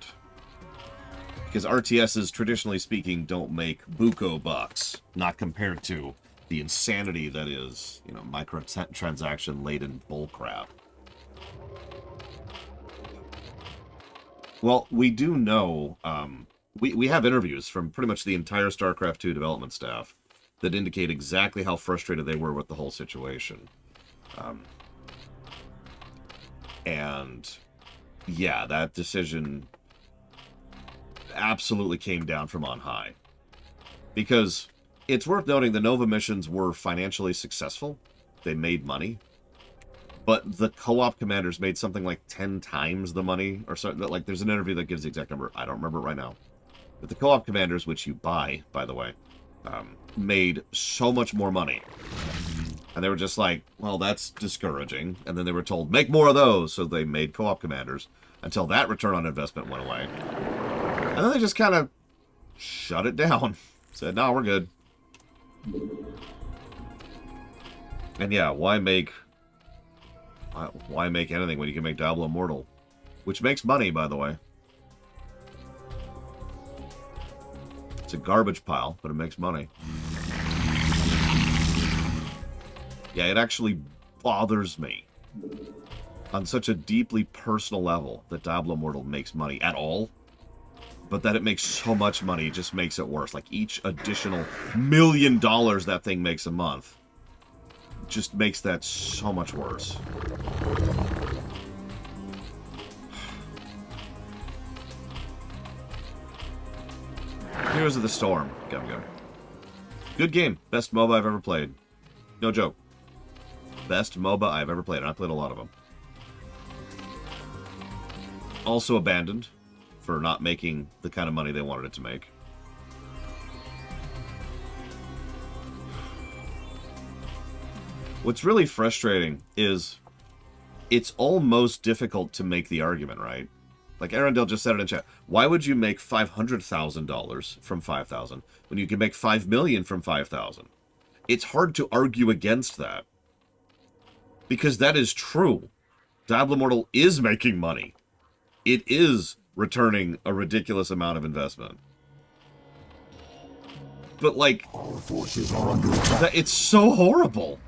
Because RTSs, traditionally speaking, don't make buco bucks, not compared to the insanity that is, you know, microtransaction-laden bullcrap. Well, we do know, we have interviews from pretty much the entire StarCraft 2 development staff that indicate exactly how frustrated they were with the whole situation. And yeah, that decision absolutely came down from on high. Because it's worth noting the Nova missions were financially successful. They made money. But the co-op commanders made something like 10 times the money, or something. Like, there's an interview that gives the exact number. I don't remember it right now. But the co-op commanders, which you buy, by the way, made so much more money. And they were just like, well, that's discouraging. And then they were told, make more of those. So they made co-op commanders until that return on investment went away. And then they just kind of shut it down. Said, no, we're good. And yeah, why make anything when you can make Diablo Immortal? Which makes money, by the way. It's a garbage pile, but it makes money. Yeah, it actually bothers me on such a deeply personal level that Diablo Immortal makes money at all. But that it makes so much money just makes it worse. Like, each additional $1 million that thing makes a month just makes that so much worse. Heroes of the Storm. Go. Good game. Best MOBA I've ever played. No joke. Best MOBA I've ever played. And I played a lot of them. Also abandoned. for not making the kind of money they wanted it to make. What's really frustrating is it's almost difficult to make the argument, right? Like Arendelle just said it in chat. Why would you make $500,000 from 5,000 when you can make 5 million from 5,000? It's hard to argue against that. Because that is true. Diablo Immortal is making money. It is returning a ridiculous amount of investment. But like, it's so horrible.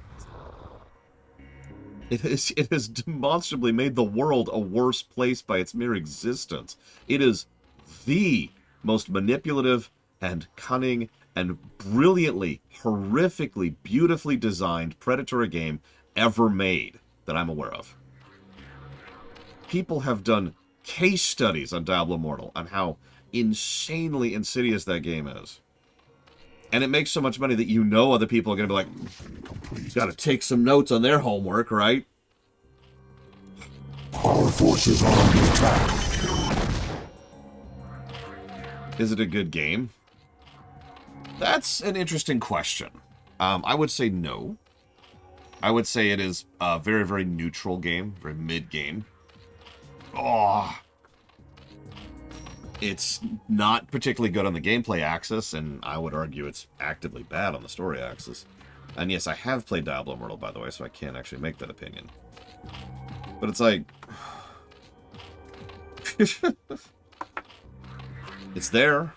It has demonstrably made the world a worse place by its mere existence. It is the most manipulative and cunning and brilliantly, horrifically, beautifully designed predatory game ever made that I'm aware of. People have done case studies on Diablo Immortal on how insanely insidious that game is. And it makes so much money that you know other people are going to be like, got to take some notes on their homework, right? Our forces are under attack. Is it a good game? That's an interesting question. I would say no. I would say it is a very, very neutral game, very mid-game. Oh, it's not particularly good on the gameplay axis, and I would argue it's actively bad on the story axis. And yes, I have played Diablo Immortal, by the way, so I can't actually make that opinion. But it's like... it's there.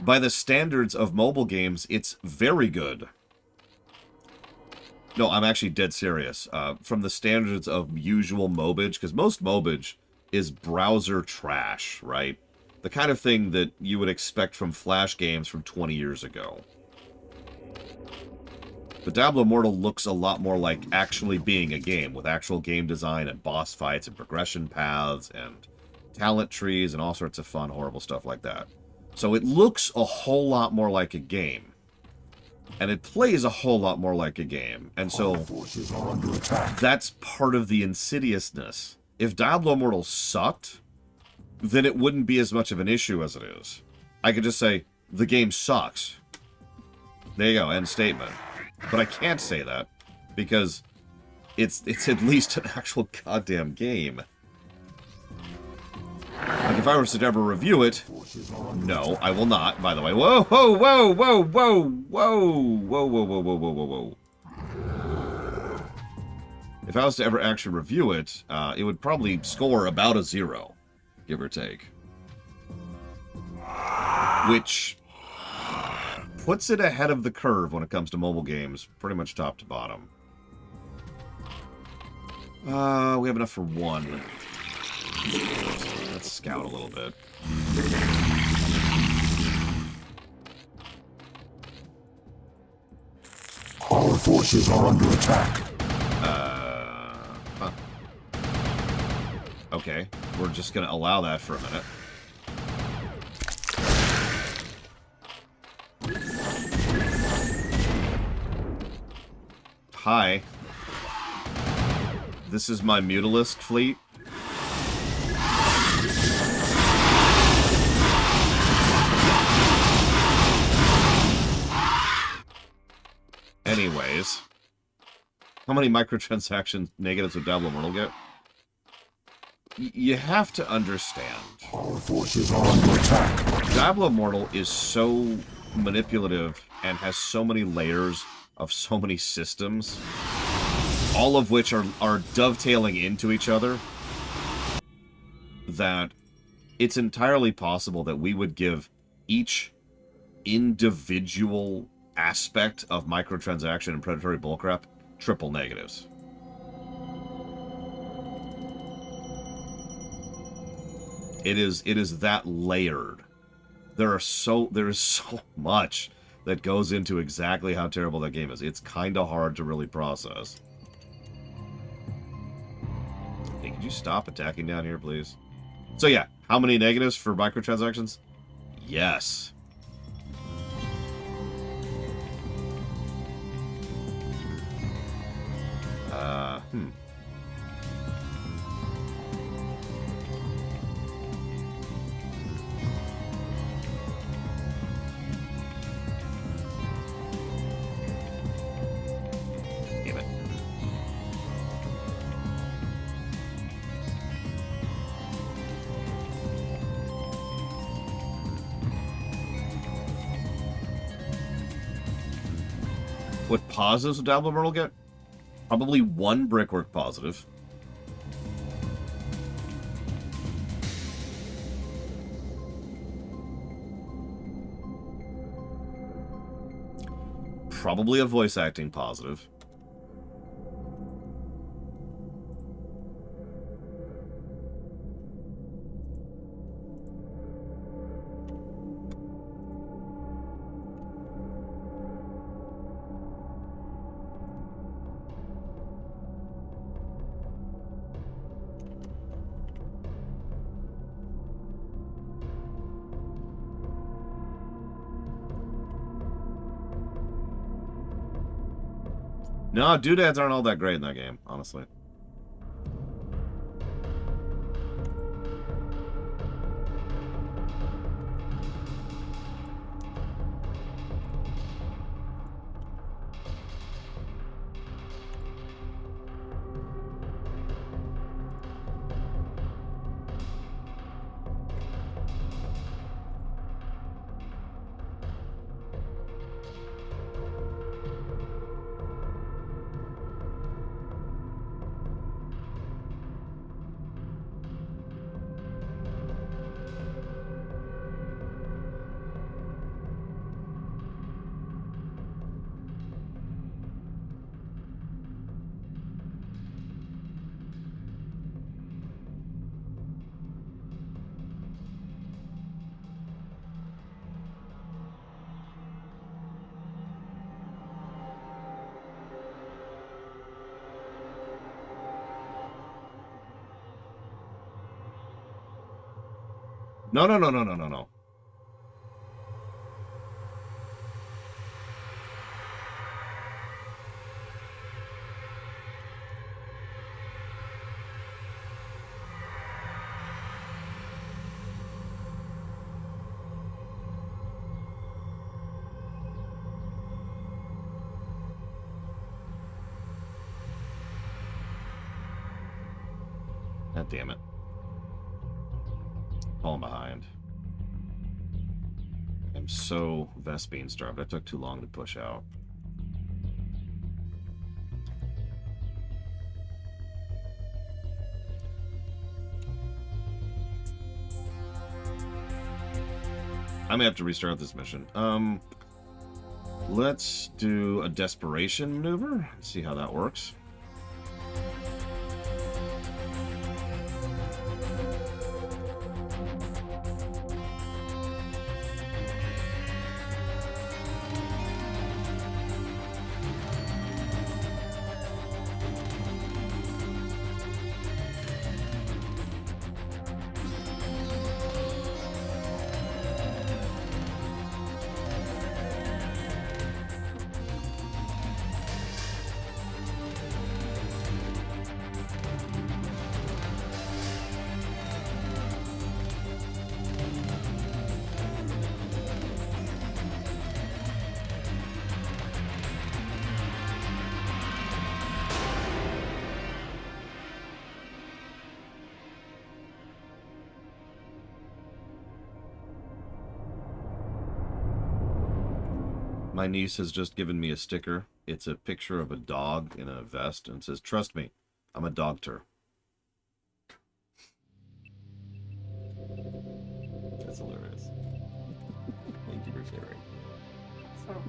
By the standards of mobile games, it's very good. No, I'm actually dead serious. From the standards of usual mobage, because most mobage is browser trash, right? The kind of thing that you would expect from Flash games from 20 years ago. But Diablo Immortal looks a lot more like actually being a game, with actual game design and boss fights and progression paths and talent trees and all sorts of fun, horrible stuff like that. So it looks a whole lot more like a game. And it plays a whole lot more like a game. And so that's part of the insidiousness. If Diablo Immortal sucked, then it wouldn't be as much of an issue as it is. I could just say, the game sucks. There you go, end statement. But I can't say that, because it's at least an actual goddamn game. Like, if I were to ever review it... No, I will not, by the way. Whoa, whoa, whoa, whoa, whoa, whoa, whoa, whoa, whoa, whoa, whoa, whoa, whoa. If I was to ever actually review it, it would probably score about a 0, give or take. Which puts it ahead of the curve when it comes to mobile games, pretty much top to bottom. We have enough for one. Let's scout a little bit. Our forces are under attack. Huh. Okay, we're just gonna allow that for a minute. Hi. This is my Mutalisk fleet. Anyways, how many microtransaction negatives would Diablo Immortal get? You have to understand. Our forces are under attack. Diablo Immortal is so manipulative and has so many layers of so many systems, all of which are dovetailing into each other, that it's entirely possible that we would give each individual aspect of microtransaction and predatory bullcrap triple negatives. It is that layered. There is so much that goes into exactly how terrible that game is. It's kind of hard to really process. Hey, could you stop attacking down here, please? So yeah, how many negatives for microtransactions? Yes. What positives would Dabbler Myrtle get? Probably 1 brickwork positive. Probably a voice acting positive. No, doodads aren't all that great in that game, honestly. No, no, no, no, no, no, no. God damn it. Falling behind. I'm so Vespine starved. I took too long to push out. I may have to restart this mission. Let's do a desperation maneuver. See how that works. My niece has just given me a sticker. It's a picture of a dog in a vest and it says, "Trust me, I'm a dogter." That's hilarious. Thank you for sharing. So.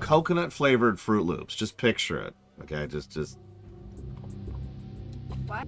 Coconut flavored Fruit Loops. Just picture it. Okay, just What?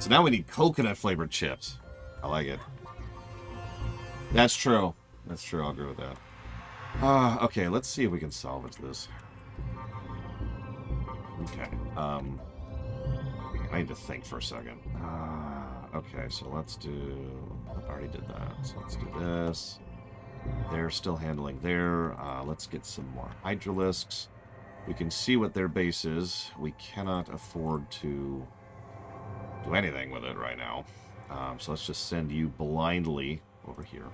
So now we need coconut-flavored chips. I like it. That's true. That's true. I'll agree with that. Okay, let's see if we can salvage this. Okay. I need to think for a second. Okay, so let's do... I already did that. So let's do this. They're still handling there. Let's get some more hydralisks. We can see what their base is. We cannot afford to do anything with it right now. So let's just send you blindly over here.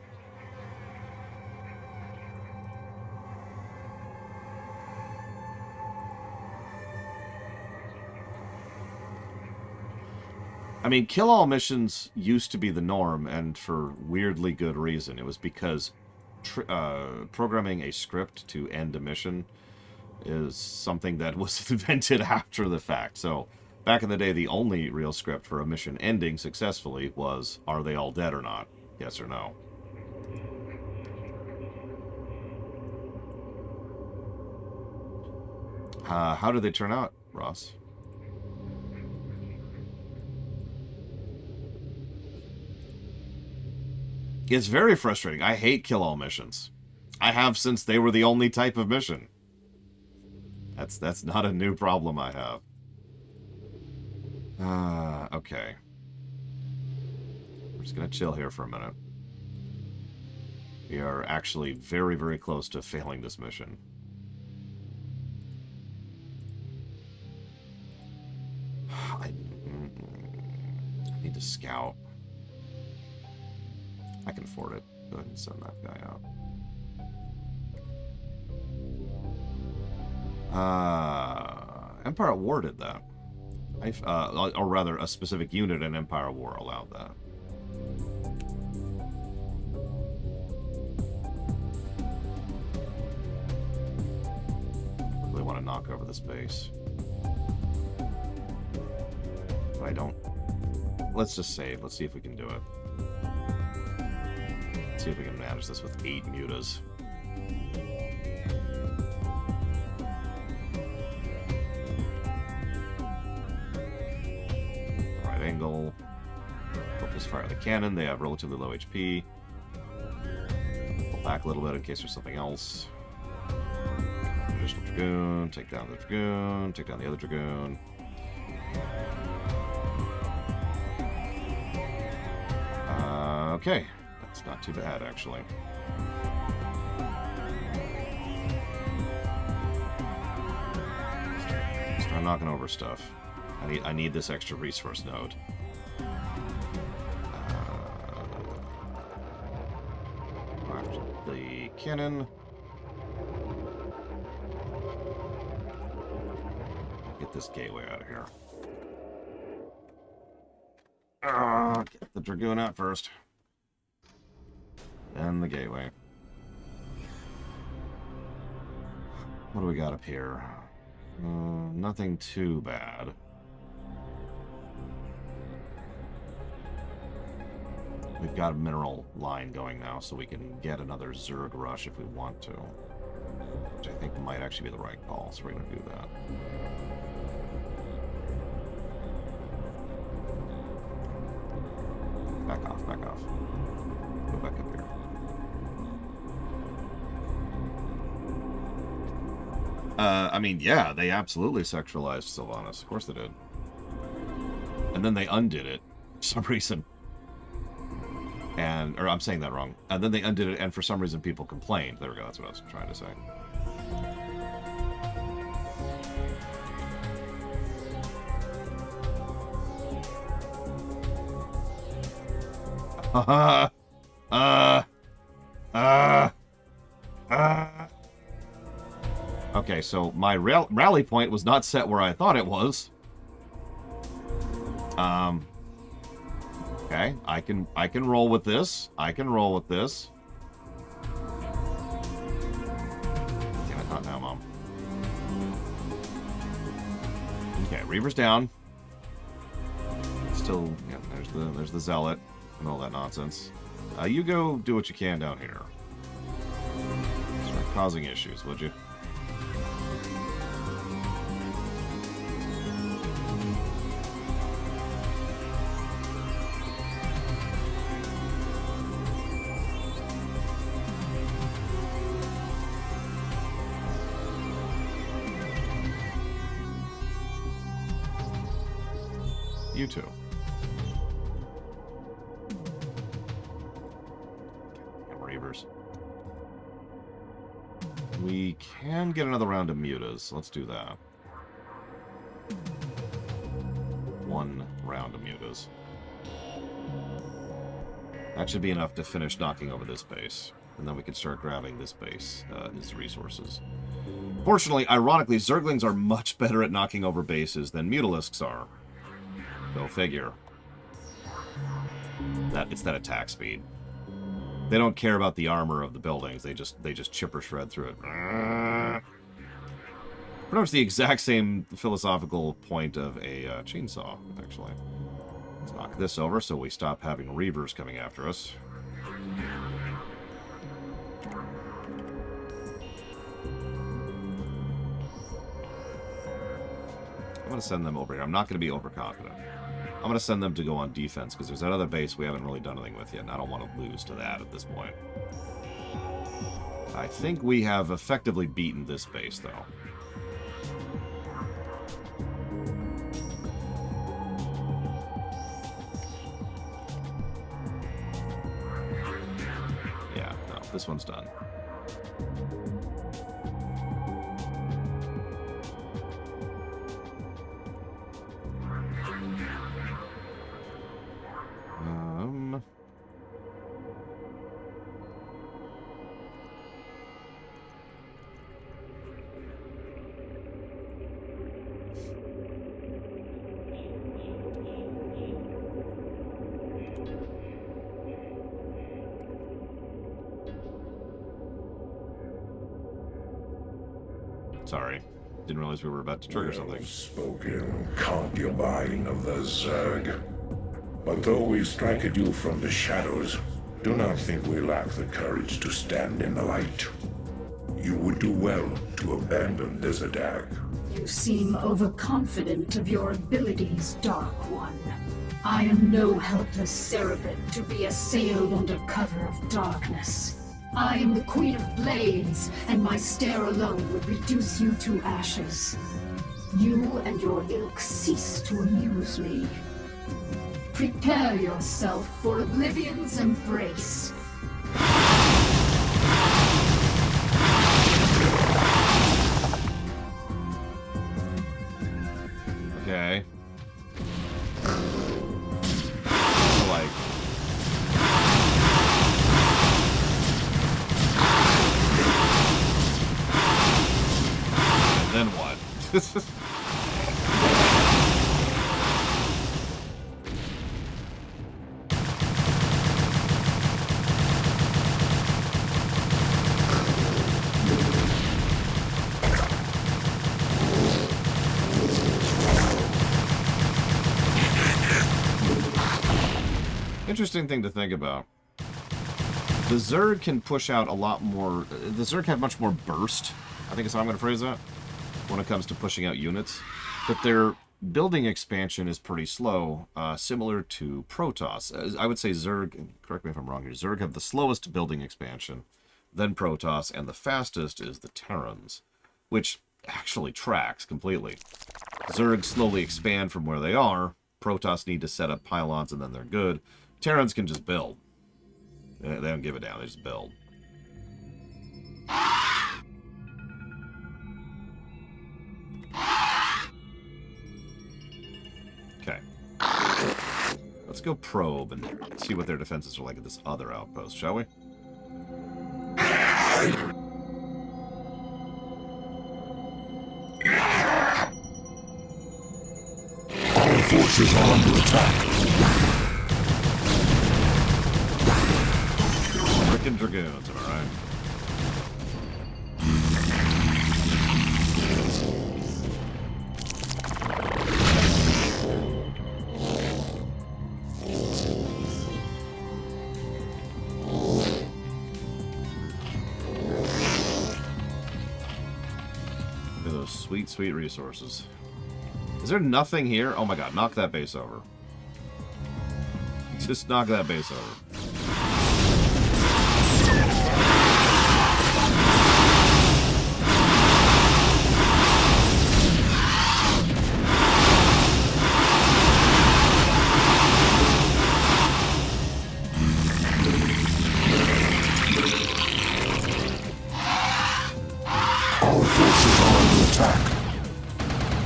I mean, kill-all missions used to be the norm, and for weirdly good reason. It was because programming a script to end a mission is something that was invented after the fact. So, back in the day, the only real script for a mission ending successfully was, are they all dead or not? Yes or no. How did they turn out, Ross? It's very frustrating. I hate kill-all missions. I have since they were the only type of mission. That's not a new problem I have. Okay. We're just gonna chill here for a minute. We are actually very, very close to failing this mission. I need to scout. I can afford it. Go ahead and send that guy out. Empire at War did that. Or rather, a specific unit in Empire at War allowed that. I really want to knock over this base. But I don't. Let's just save. Let's see if we can do it. See if we can manage this with 8 mutas. Right angle. Focus fire the cannon. They have relatively low HP. Pull back a little bit in case there's something else. Additional Dragoon. Take down the Dragoon. Take down the other Dragoon. Okay. It's not too bad, actually. Start knocking over stuff. I need this extra resource node. The cannon. Get this gateway out of here. Get the Dragoon out first. And the gateway. What do we got up here? Nothing too bad. We've got a mineral line going now, so we can get another Zerg rush if we want to. Which I think might actually be the right call, so we're going to do that. Back off, back off. Go back up here. I mean, yeah, they absolutely sexualized Sylvanas. Of course they did. And then they undid it for some reason. Or I'm saying that wrong. And then they undid it, and for some reason people complained. There we go, that's what I was trying to say. Okay, so my rally point was not set where I thought it was. Okay, I can roll with this. I can roll with this. Damn it, not now, Mom. Okay, Reaver's down. Still, yeah, there's the Zealot and all that nonsense. You go do what you can down here. Start causing issues, would you? You two. Reavers. We can get another round of mutas. Let's do that. One round of mutas. That should be enough to finish knocking over this base. And then we can start grabbing this base, his resources. Fortunately, ironically, Zerglings are much better at knocking over bases than Mutalisks are. Go figure. It's that attack speed. They don't care about the armor of the buildings. They just chip or shred through it. Pretty much the exact same philosophical point of a chainsaw, actually. Let's knock this over so we stop having Reavers coming after us. I'm going to send them over here. I'm not going to be overconfident. I'm going to send them to go on defense, because there's that other base we haven't really done anything with yet, and I don't want to lose to that at this point. I think we have effectively beaten this base, though. Yeah, no, this one's done. Sorry. Didn't realize we were about to trigger something. Spoken concubine of the Zerg. But though we strike at you from the shadows, do not think we lack the courage to stand in the light. You would do well to abandon this attack. You seem overconfident of your abilities, Dark One. I am no helpless Cerebrit to be assailed under cover of darkness. I am the Queen of Blades, and my stare alone would reduce you to ashes. You and your ilk cease to amuse me. Prepare yourself for Oblivion's embrace. Okay. Like... And then what? Interesting thing to think about. The Zerg can push out a lot more... The Zerg have much more burst, I think is how I'm going to phrase that, when it comes to pushing out units. But their building expansion is pretty slow, similar to Protoss. I would say Zerg, correct me if I'm wrong here, Zerg have the slowest building expansion, then Protoss, and the fastest is the Terrans, which actually tracks completely. Zerg slowly expand from where they are, Protoss need to set up pylons and then they're good. Terrans can just build. They don't give a damn, they just build. Okay. Let's go probe and see what their defenses are like at this other outpost, shall we? Our forces are under attack. Frickin' Dragoons, am I right? Look at those sweet, sweet resources. Is there nothing here? Oh my god, knock that base over. Just knock that base over. forces are under attack.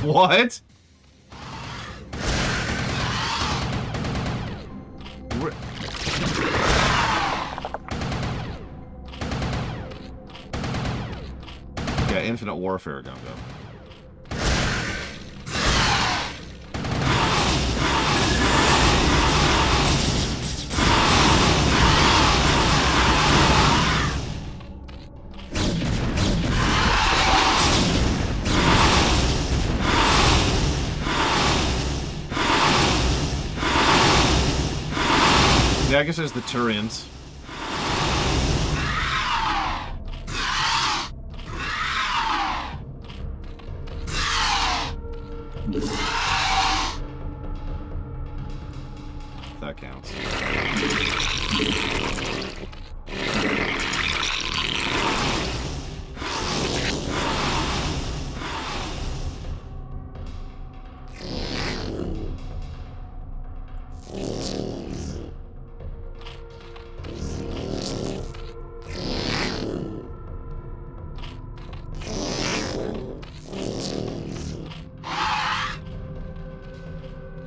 What? Yeah, Infinite Warfare gonna go. Yeah, I guess there's the Turians. If that counts.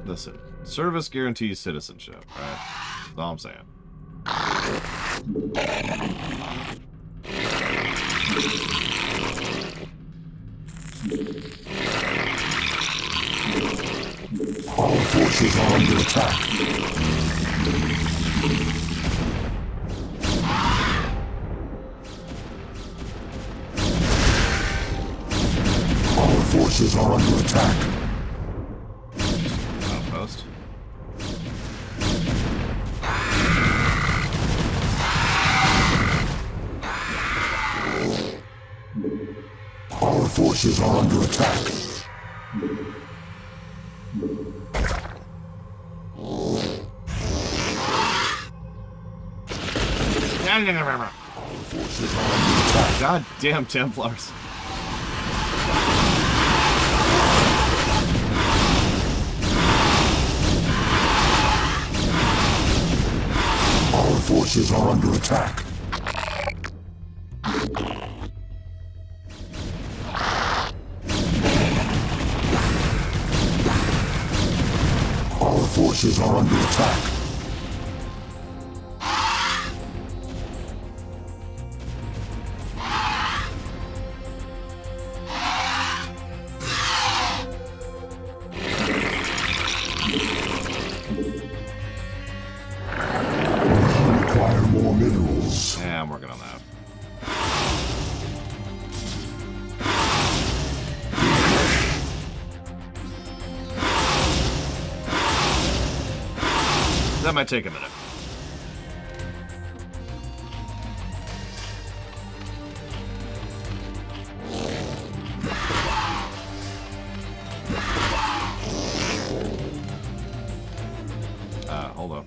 Listen, service guarantees citizenship, right? That's all I'm saying. Our forces are under attack. Our forces are under attack. Outpost. Our forces are under attack. Forces are under attack. God damn Templars. Our forces are under attack. Our forces are under attack. Require more minerals. Yeah, I'm working on that. That might take a minute.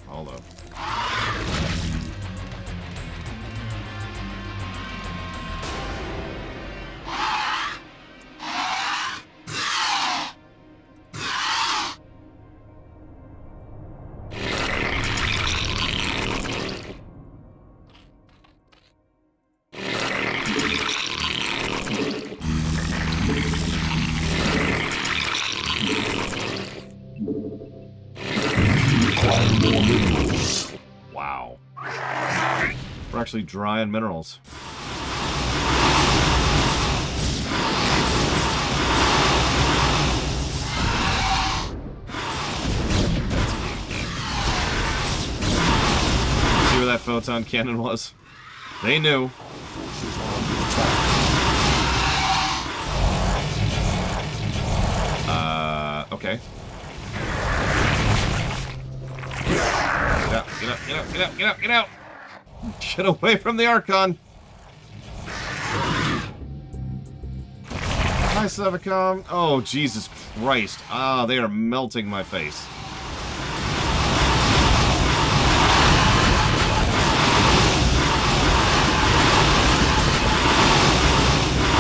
Hold up. Require more minerals. Wow. We're actually dry on minerals. See where that photon cannon was? They knew. Okay. Get out! Get away from the Archon! Hi, Sevicom. Oh, Jesus Christ. Ah, they are melting my face.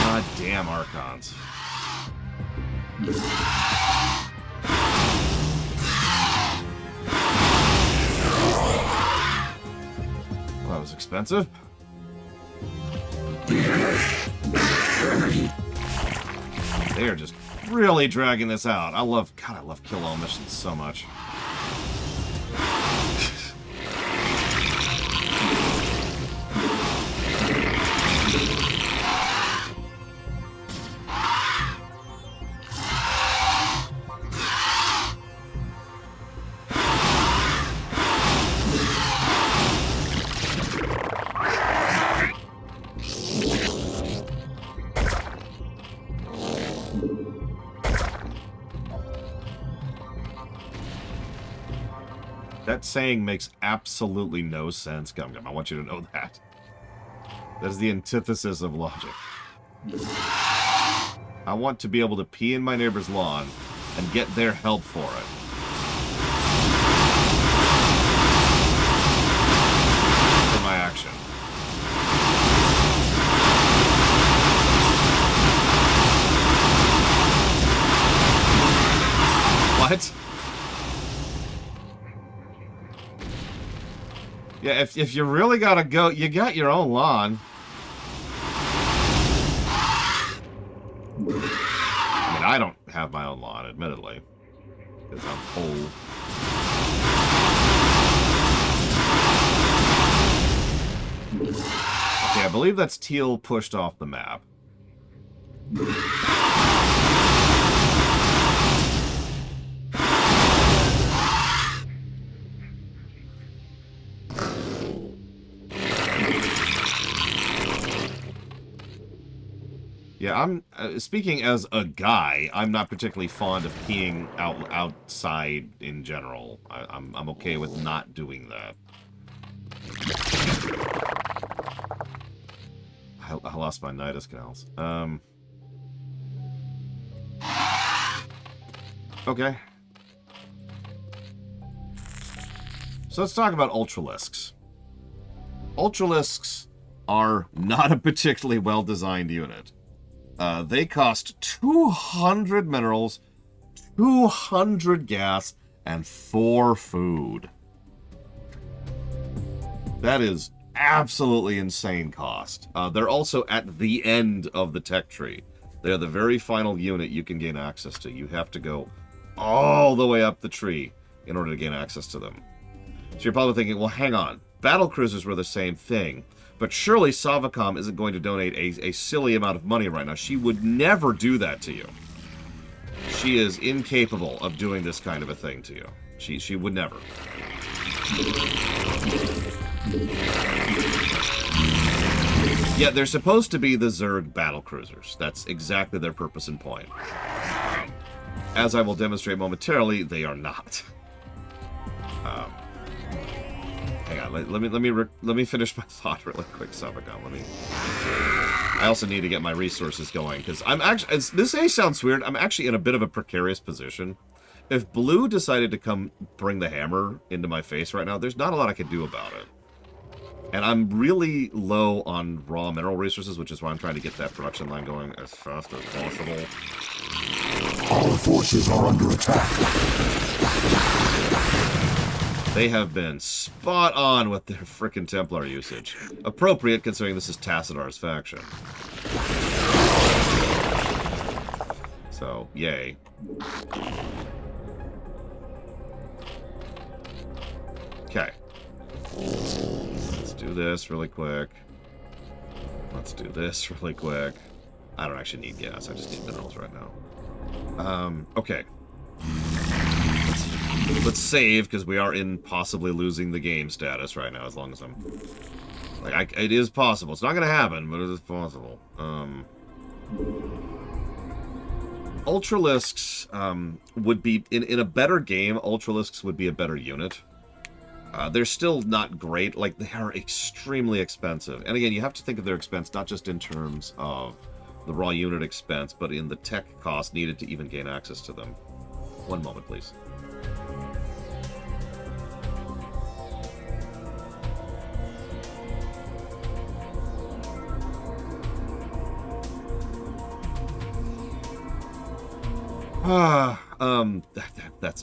God damn Archons. Well, that was expensive. They are just really dragging this out. I love kill all missions so much. That saying makes absolutely no sense, Gum Gum. I want you to know that. That is the antithesis of logic. I want to be able to pee in my neighbor's lawn and get their help for it. For my action. What? Yeah, if you really gotta go, you got your own lawn. I mean, I don't have my own lawn, admittedly, because I'm old. Okay, I believe that's teal pushed off the map. Yeah, I'm speaking as a guy. I'm not particularly fond of peeing outside in general. I'm okay with not doing that. I lost my nidus canals. Okay. So let's talk about Ultralisks. Ultralisks are not a particularly well-designed unit. They cost 200 minerals, 200 gas, and 4 food. That is absolutely insane cost. They're also at the end of the tech tree. They're the very final unit you can gain access to. You have to go all the way up the tree in order to gain access to them. So you're probably thinking, well, hang on. Battlecruisers were the same thing. But surely Savacom isn't going to donate a silly amount of money right now. She would never do that to you. She is incapable of doing this kind of a thing to you. She would never. Yeah, they're supposed to be the Zerg battlecruisers. That's exactly their purpose and point. As I will demonstrate momentarily, they are not. Hang on, let me finish my thought really quick, Savacom. I also need to get my resources going because I'm actually. This sounds weird. I'm actually in a bit of a precarious position. If Blue decided to come bring the hammer into my face right now, there's not a lot I could do about it. And I'm really low on raw mineral resources, which is why I'm trying to get that production line going as fast as possible. Our forces are under attack. They have been spot on with their frickin' Templar usage. Appropriate, considering this is Tacidar's faction. So, yay. Okay. Let's do this really quick. Let's do this really quick. I don't actually need gas, I just need minerals right now. Okay. Let's save, because we are in possibly losing the game status right now, as long as I'm... Like, it is possible. It's not going to happen, but it is possible. Ultralisks would be... In a better game, Ultralisks would be a better unit. They're still not great. Like, they are extremely expensive. And again, you have to think of their expense not just in terms of the raw unit expense, but in the tech cost needed to even gain access to them. One moment, please.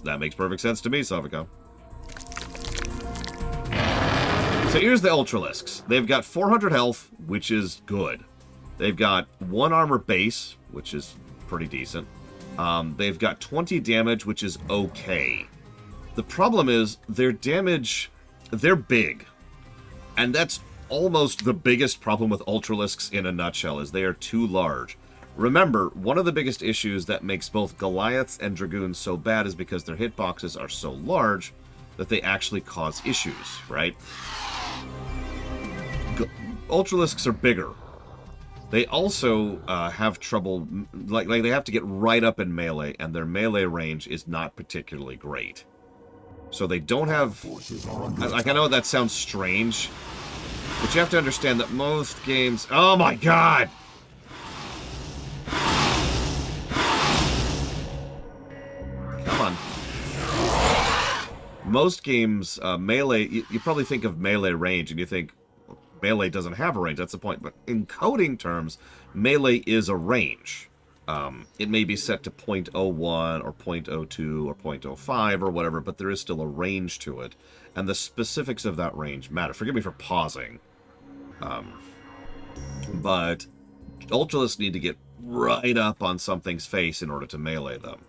That makes perfect sense to me, Savacom. So here's the Ultralisks. They've got 400 health, which is good. They've got 1 armor base, which is pretty decent. They've got 20 damage, which is okay. The problem is their damage, they're big. And that's almost the biggest problem with Ultralisks in a nutshell, is they are too large. Remember, one of the biggest issues that makes both Goliaths and Dragoons so bad is because their hitboxes are so large that they actually cause issues, right? Ultralisks are bigger. They also have trouble, like they have to get right up in melee, and their melee range is not particularly great. So they don't have, like, I know that sounds strange, but you have to understand that most games, oh my god! Come on. Most games, melee, you probably think of melee range, and you think, melee doesn't have a range, that's the point. But in coding terms, melee is a range. It may be set to 0.01 or 0.02 or 0.05 or whatever, but there is still a range to it. And the specifics of that range matter. Forgive me for pausing. But Ultralisks need to get right up on something's face in order to melee them.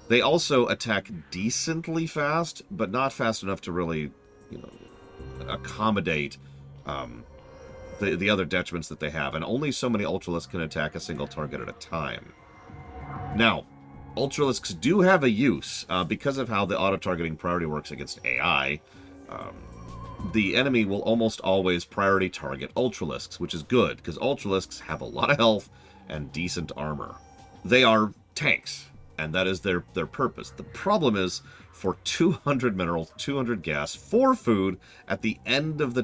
They also attack decently fast, but not fast enough to really, accommodate the other detriments that they have, and only so many Ultralisks can attack a single target at a time. Now, Ultralisks do have a use, because of how the auto-targeting priority works against AI. The enemy will almost always priority target Ultralisks, which is good, because Ultralisks have a lot of health and decent armor. They are tanks, and that is their purpose. The problem is, for 200 minerals, 200 gas, 4 food, at the end of the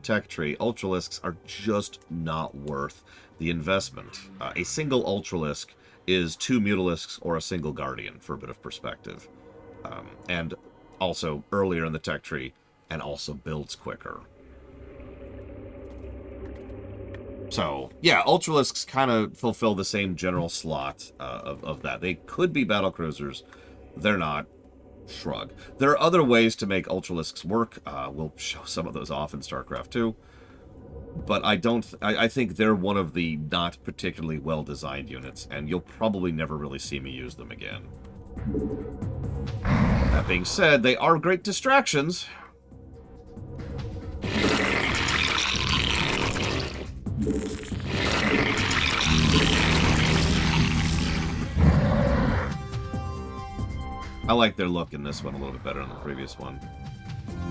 tech tree, Ultralisks are just not worth the investment. A single Ultralisk is 2 Mutalisks or a single Guardian, for a bit of perspective. And also, earlier in the tech tree, and also builds quicker. So, yeah, Ultralisks kind of fulfill the same general slot of that. They could be battlecruisers. They're not. Shrug. There are other ways to make Ultralisks work. We'll show some of those off in Starcraft 2. But I think they're one of the not particularly well-designed units, and you'll probably never really see me use them again. That being said, they are great distractions. I like their look in this one a little bit better than the previous one.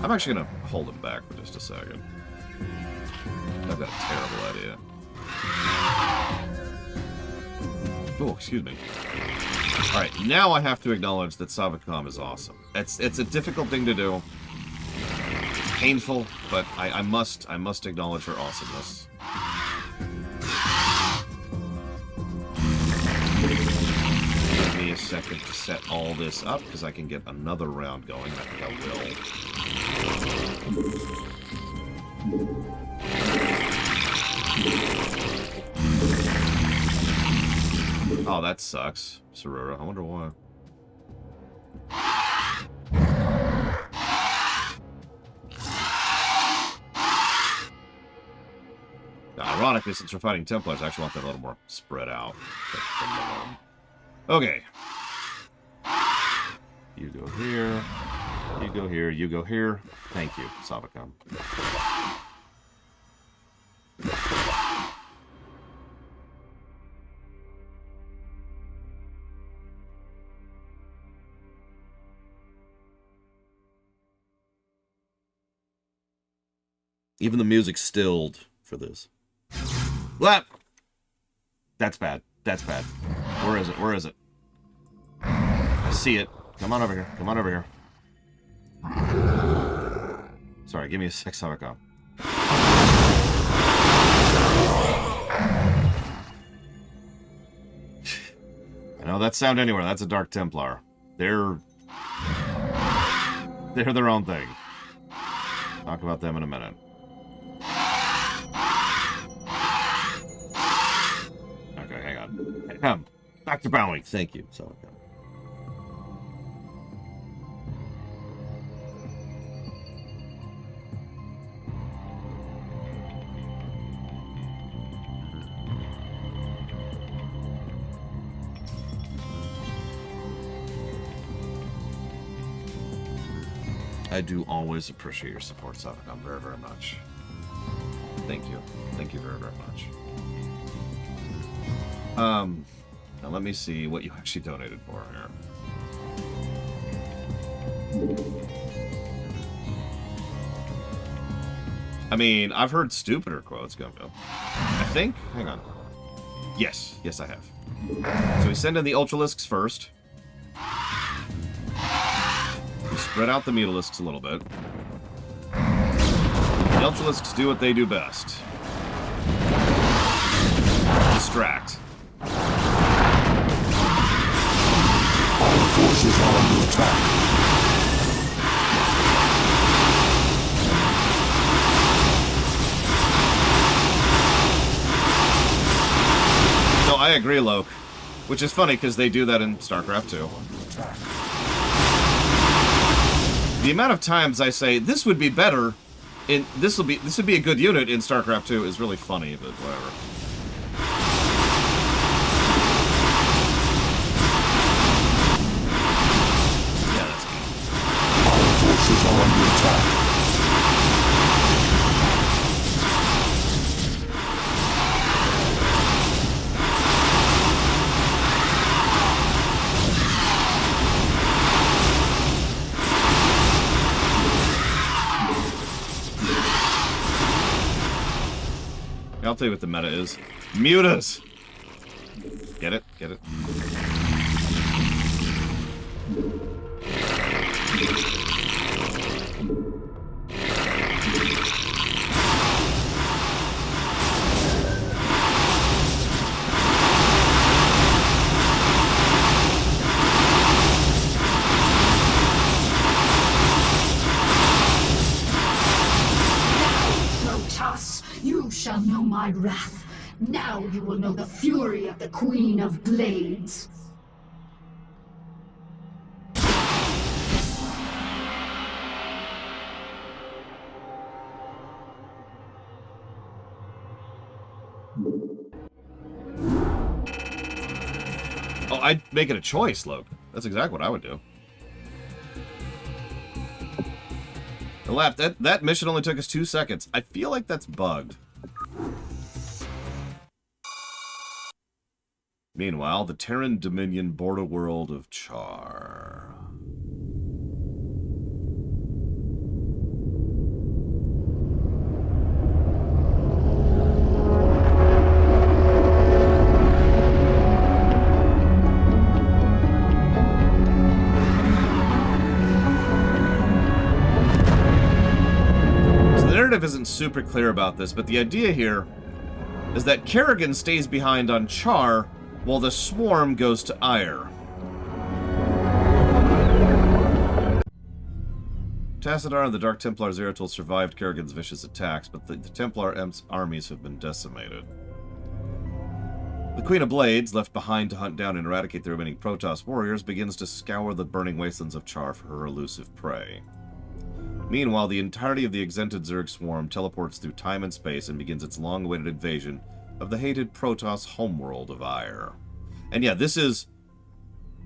I'm actually going to hold them back for just a second. I've got a terrible idea. Oh, excuse me. Alright, now I have to acknowledge that Savacom is awesome. It's a difficult thing to do. It's painful, but I must acknowledge her awesomeness. Give me a second to set all this up, because I can get another round going. I think I will. Oh, that sucks, Sarura. I wonder why. Now, ironically, since we're fighting Templars, I actually want that a little more spread out. Okay. You go here. You go here. You go here. Thank you, Savacom. Even the music stilled for this. What? That's bad. That's bad. Where is it? Where is it? I see it. Come on over here. Come on over here. Sorry, give me a sec, Savacom. I know that sound anywhere. That's a Dark Templar. They're their own thing. Talk about them in a minute. Okay, hang on. Come. Back to bowing. Thank you, Savacom. I do always appreciate your support, Savacom, very, very much. Thank you. Thank you very, very much. Now let me see what you actually donated for here. I mean, I've heard stupider quotes go. I think. Hang on. Yes. Yes, I have. So we send in the Ultralisks first. We spread out the Mutalisks a little bit. The Ultralisks do what they do best. Distract. Our forces are under attack. No, I agree, Loke. Which is funny because they do that in Starcraft too. The amount of times I say this would be better in this would be a good unit in Starcraft 2 is really funny, but whatever. Yeah, that's good. Our forces are under attack. I'll tell you what the meta is. Mutas! Get it? Get it? Protoss, you shall know my wrath. Now you will know the fury of the Queen of Blades. Oh, I'd make it a choice, Loke. That's exactly what I would do. The lap, that mission only took us 2 seconds. I feel like that's bugged. Meanwhile, the Terran Dominion border world of Char. Isn't super clear about this, but the idea here is that Kerrigan stays behind on Char while the Swarm goes to Ire. Tassadar and the Dark Templar Zeratul survived Kerrigan's vicious attacks, but the Templar armies have been decimated. The Queen of Blades, left behind to hunt down and eradicate the remaining Protoss warriors, begins to scour the burning wastelands of Char for her elusive prey. Meanwhile, the entirety of the exented Zerg swarm teleports through time and space and begins its long-awaited invasion of the hated Protoss homeworld of Ire. And yeah, this is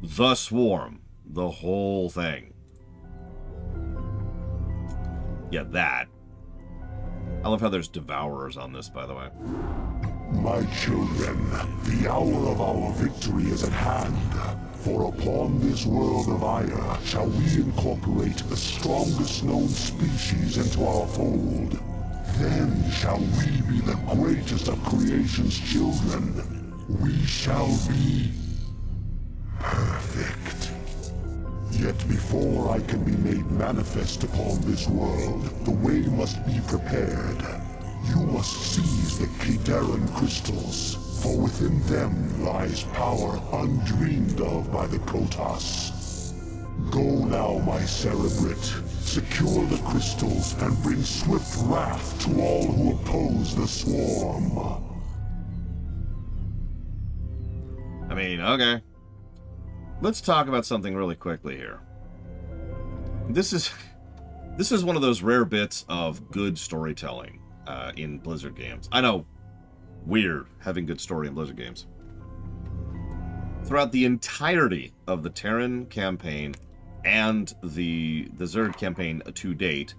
the swarm. The whole thing. Yeah, that. I love how there's Devourers on this, by the way. My children, the hour of our victory is at hand. For upon this world of Ire shall we incorporate the strongest known species into our fold. Then shall we be the greatest of creation's children. We shall be perfect. Yet before I can be made manifest upon this world, the way must be prepared. You must seize the Kidaran crystals, for within them lies power undreamed of by the Protoss. Go now, my Cerebrate. Secure the crystals and bring swift wrath to all who oppose the swarm. I mean, okay. Let's talk about something really quickly here. This is one of those rare bits of good storytelling in Blizzard games. I know, weird having good story in Blizzard games. Throughout the entirety of the Terran campaign and the Zerg campaign to date,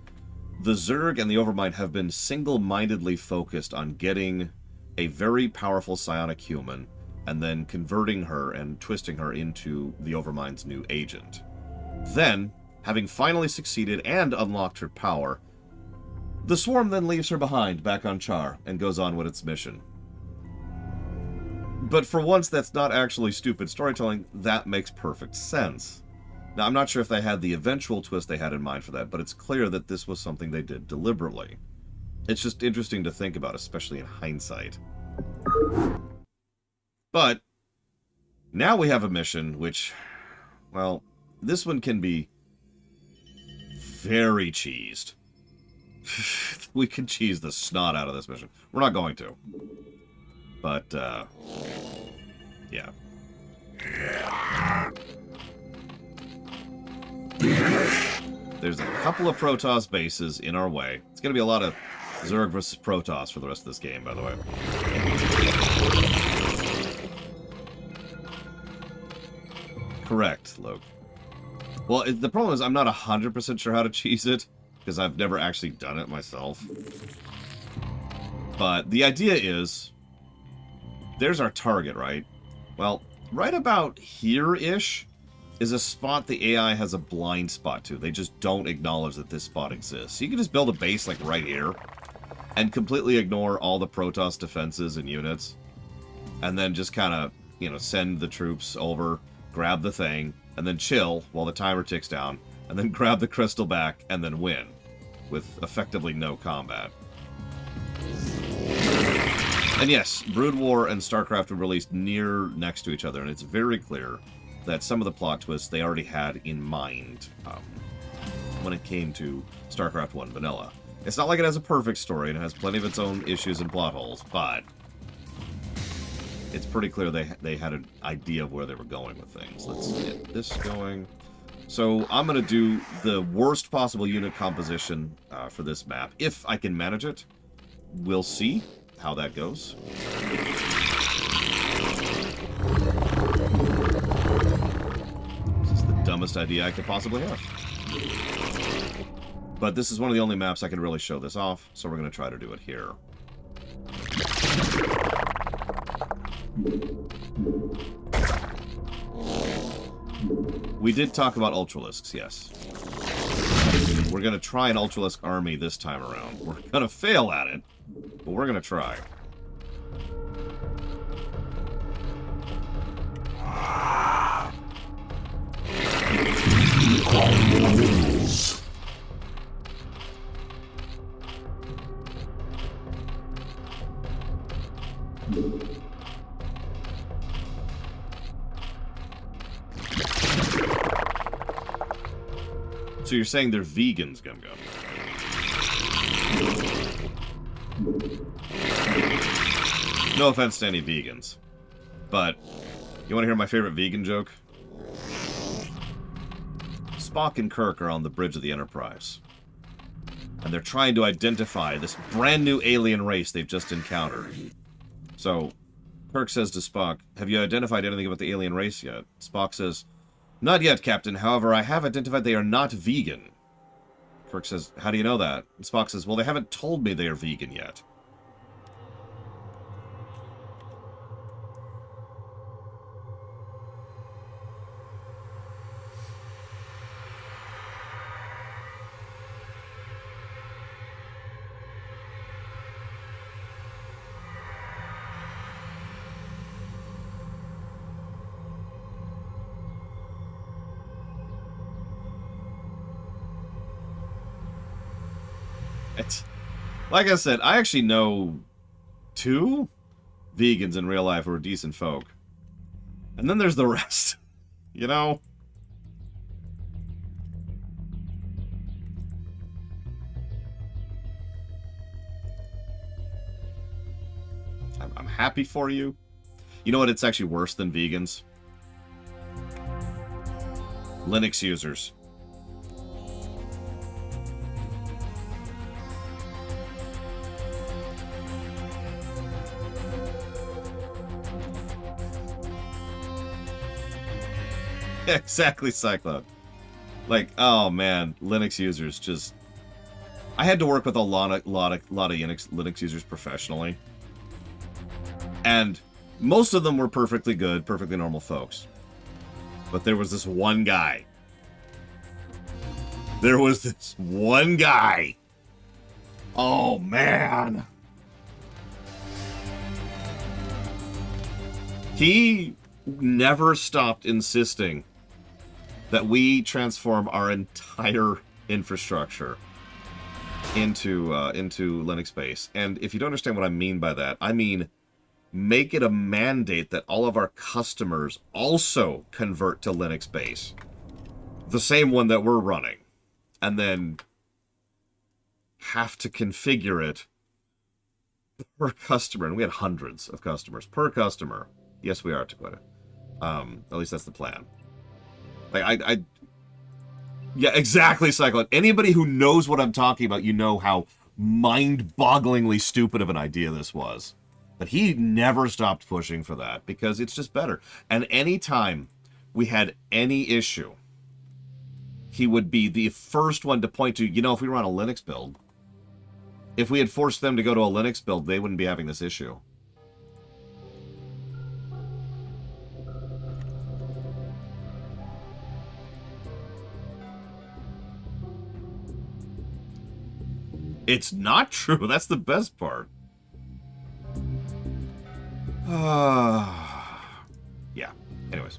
the Zerg and the Overmind have been single-mindedly focused on getting a very powerful psionic human and then converting her and twisting her into the Overmind's new agent. Then, having finally succeeded and unlocked her power, the Swarm then leaves her behind back on Char and goes on with its mission. But for once, that's not actually stupid storytelling. That makes perfect sense. Now, I'm not sure if they had the eventual twist they had in mind for that, but it's clear that this was something they did deliberately. It's just interesting to think about, especially in hindsight. But now we have a mission which, well, this one can be very cheesed. We can cheese the snot out of this mission. We're not going to. But, yeah. There's a couple of Protoss bases in our way. It's going to be a lot of Zerg versus Protoss for the rest of this game, by the way. Correct, Luke. Well, the problem is I'm not 100% sure how to cheese it, because I've never actually done it myself. But the idea is, there's our target, right? Well, right about here-ish is a spot the AI has a blind spot to. They just don't acknowledge that this spot exists. So you can just build a base like right here and completely ignore all the Protoss defenses and units, and then just kind of, you know, send the troops over, grab the thing, and then chill while the timer ticks down, and then grab the crystal back, and then win, with effectively no combat. And yes, Brood War and Starcraft were released near next to each other, and it's very clear that some of the plot twists they already had in mind when it came to Starcraft 1 Vanilla. It's not like it has a perfect story, and it has plenty of its own issues and plot holes, but it's pretty clear they had an idea of where they were going with things. Let's get this going. So I'm going to do the worst possible unit composition for this map, if I can manage it. We'll see how that goes. This is the dumbest idea I could possibly have. But this is one of the only maps I can really show this off, so we're going to try to do it here. We did talk about Ultralisks, yes. We're going to try an Ultralisk army this time around. We're going to fail at it, but we're going to try. Require more minerals. So you're saying they're vegans, Gum Gum? No offense to any vegans, but you want to hear my favorite vegan joke? Spock and Kirk are on the bridge of the Enterprise, and they're trying to identify this brand new alien race they've just encountered. So Kirk says to Spock, "Have you identified anything about the alien race yet?" Spock says, "Not yet, Captain. However, I have identified they are not vegan." Kirk says, "How do you know that?" And Spock says, "Well, they haven't told me they are vegan yet." Like I said, I actually know 2 vegans in real life who are decent folk. And then there's the rest. You know? I'm happy for you. You know what? It's actually worse than vegans. Linux users. Exactly, Cyclone. Like, oh man, Linux users just... I had to work with a lot of Linux users professionally. And most of them were perfectly good, perfectly normal folks. But there was this one guy. There was this one guy. Oh, man. He never stopped insisting that we transform our entire infrastructure into Linux base. And if you don't understand what I mean by that, I mean make it a mandate that all of our customers also convert to Linux base. The same one that we're running. And then have to configure it per customer. And we had hundreds of customers per customer. Yes, we are, Taquita. At least that's the plan. Like, yeah, exactly, Cyclone. Anybody who knows what I'm talking about, you know how mind-bogglingly stupid of an idea this was. But he never stopped pushing for that, because it's just better. And anytime we had any issue, he would be the first one to point to, you know, if we were on a Linux build, if we had forced them to go to a Linux build, they wouldn't be having this issue. It's not true. That's the best part. Yeah. Anyways.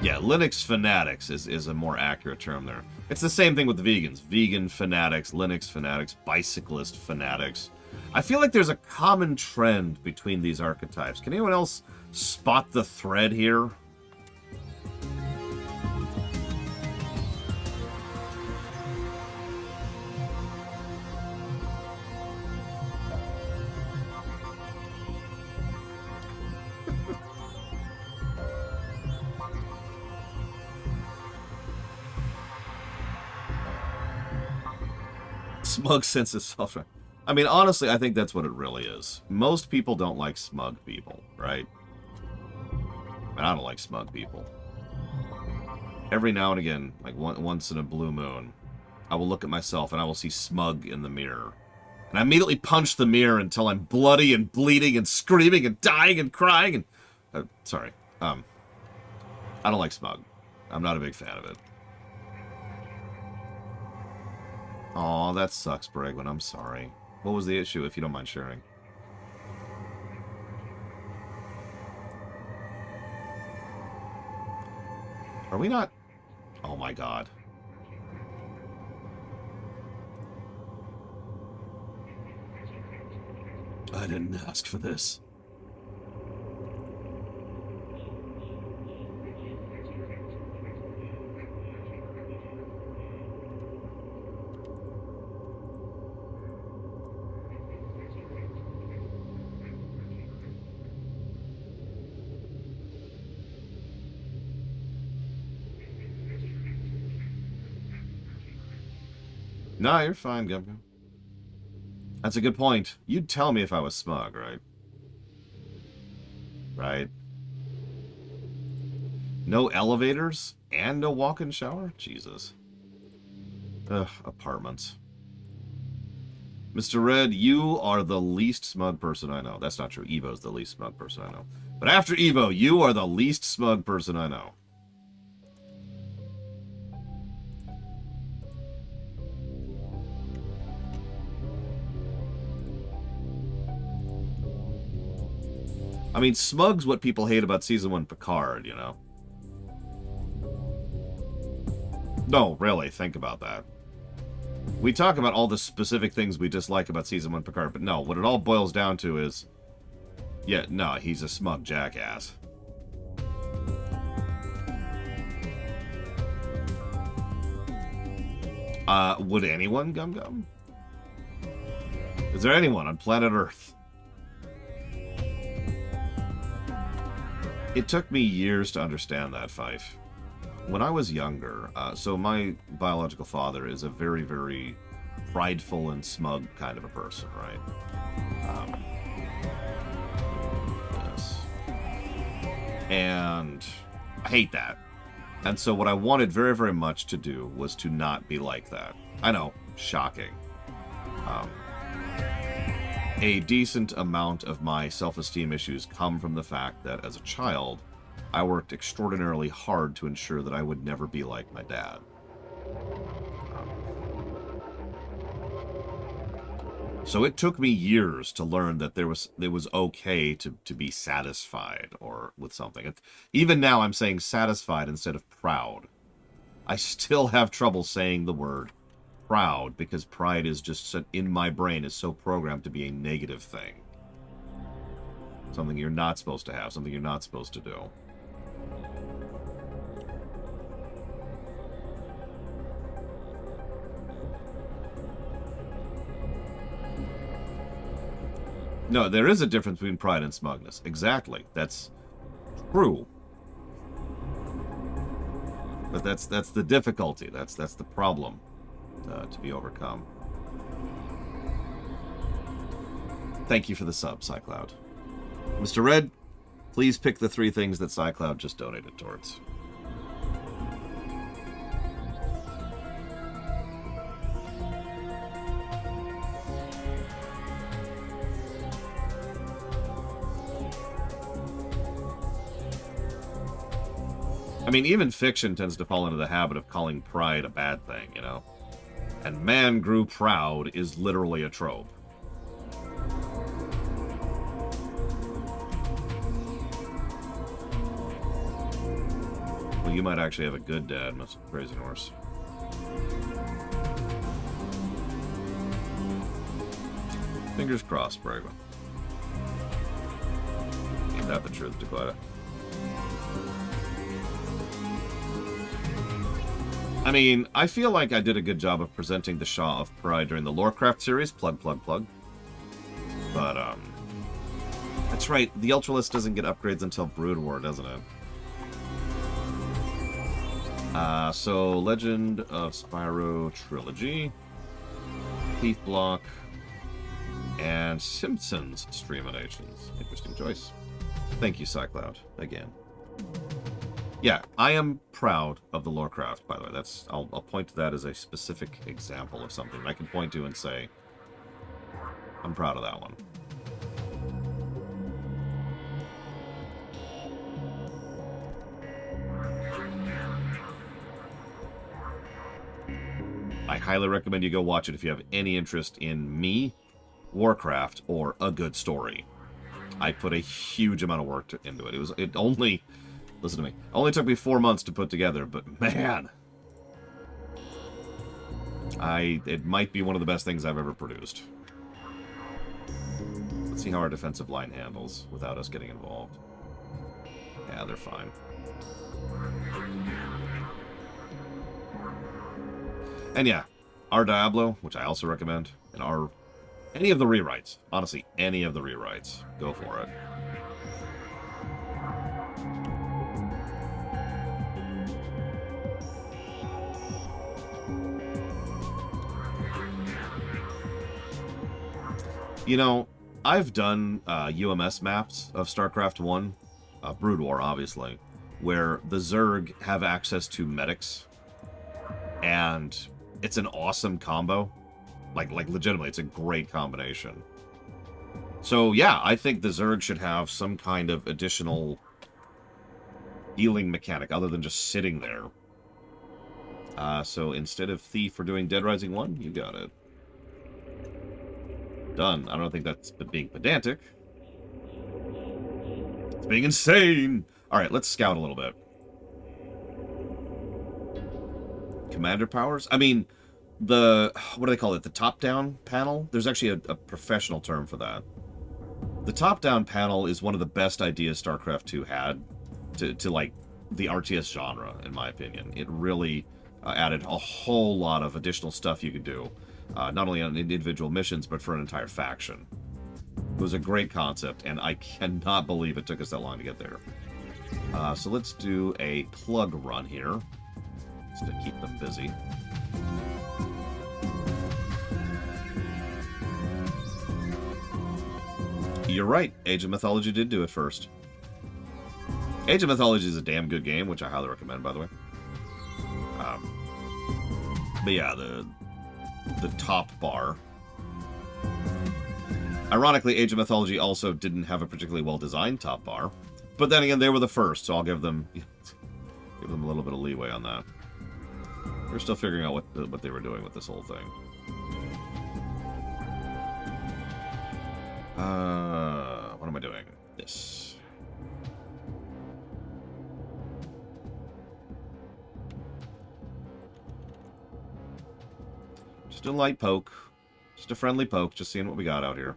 Yeah, Linux fanatics is a more accurate term there. It's the same thing with the vegans. Vegan fanatics, Linux fanatics, bicyclist fanatics. I feel like there's a common trend between these archetypes. Can anyone else spot the thread here? Smug sense of self. I mean, honestly, I think that's what it really is. Most people don't like smug people, right? And I don't like smug people. Every now and again, like once in a blue moon, I will look at myself and I will see smug in the mirror. And I immediately punch the mirror until I'm bloody and bleeding and screaming and dying and crying and... sorry. I don't like smug. I'm not a big fan of it. Aw, that sucks, Bregwin. I'm sorry. What was the issue, if you don't mind sharing? Are we not... Oh my god. I didn't ask for this. No, you're fine, Gumgum. That's a good point. You'd tell me if I was smug, right? Right? No elevators and no walk-in shower? Jesus. Ugh, apartments. Mr. Red, you are the least smug person I know. That's not true. Evo's the least smug person I know. But after Evo, you are the least smug person I know. I mean, smug's what people hate about Season 1 Picard, you know? No, really, think about that. We talk about all the specific things we dislike about Season 1 Picard, but no, what it all boils down to is... Yeah, no, he's a smug jackass. Would anyone, Gum Gum? Is there anyone on planet Earth? It took me years to understand that, Fife. When I was younger, so my biological father is a very, very prideful and smug kind of a person, right? Yes. And I hate that. And so what I wanted very, very much to do was to not be like that. I know, shocking. A decent amount of my self-esteem issues come from the fact that as a child, I worked extraordinarily hard to ensure that I would never be like my dad. So it took me years to learn that it was okay to be satisfied or with something. Even now I'm saying satisfied instead of proud. I still have trouble saying the word proud because pride is just in my brain is so programmed to be a negative thing. Something you're not supposed to have, something you're not supposed to do. No, there is a difference between pride and smugness. Exactly. That's true. But that's the difficulty. That's the problem to be overcome. Thank you for the sub, Cycloud. Mr. Red, please pick the 3 things that Cycloud just donated towards. I mean, even fiction tends to fall into the habit of calling pride a bad thing, you know? And man grew proud is literally a trope. Well, you might actually have a good dad, Mr. Crazy Horse. Fingers crossed, Braven. Ain't that the truth, Dakota? I mean, I feel like I did a good job of presenting the Shaw of Pride during the Lorecraft series. Plug. But, that's right. The Ultralist doesn't get upgrades until Brood War, doesn't it? So, Legend of Spyro Trilogy, Thief Block, and Simpsons Streaminations. Interesting choice. Thank you, Cycloud, again. Yeah, I am proud of the Lorecraft, by the way. I'll point to that as a specific example of something I can point to and say, I'm proud of that one. I highly recommend you go watch it if you have any interest in me, Warcraft, or a good story. I put a huge amount of work into it. It only... Listen to me. It only took me 4 months to put together, but man, it might be one of the best things I've ever produced. Let's see how our defensive line handles without us getting involved. Yeah, they're fine. And yeah, our Diablo, which I also recommend, and any of the rewrites. Honestly, any of the rewrites. Go for it. You know, I've done UMS maps of StarCraft 1, Brood War, obviously, where the Zerg have access to medics, and it's an awesome combo. Like legitimately, it's a great combination. So, yeah, I think the Zerg should have some kind of additional healing mechanic other than just sitting there. So instead of Thief, we're doing Dead Rising 1? You got it. Done. I don't think that's being pedantic. It's being insane. Alright, let's scout a little bit. Commander powers? I mean, what do they call it? The top-down panel? There's actually a professional term for that. The top-down panel is one of the best ideas StarCraft 2 had to like, the RTS genre, in my opinion. It really added a whole lot of additional stuff you could do. Not only on individual missions, but for an entire faction. It was a great concept, and I cannot believe it took us that long to get there. So let's do a plug run here, just to keep them busy. You're right. Age of Mythology did do it first. Age of Mythology is a damn good game, which I highly recommend, by the way. But yeah, the top bar. Ironically, Age of Mythology also didn't have a particularly well-designed top bar. But then again, they were the first, so I'll give them a little bit of leeway on that. We're still figuring out what they were doing with this whole thing. What am I doing? This. Just a light poke. Just a friendly poke. Just seeing what we got out here.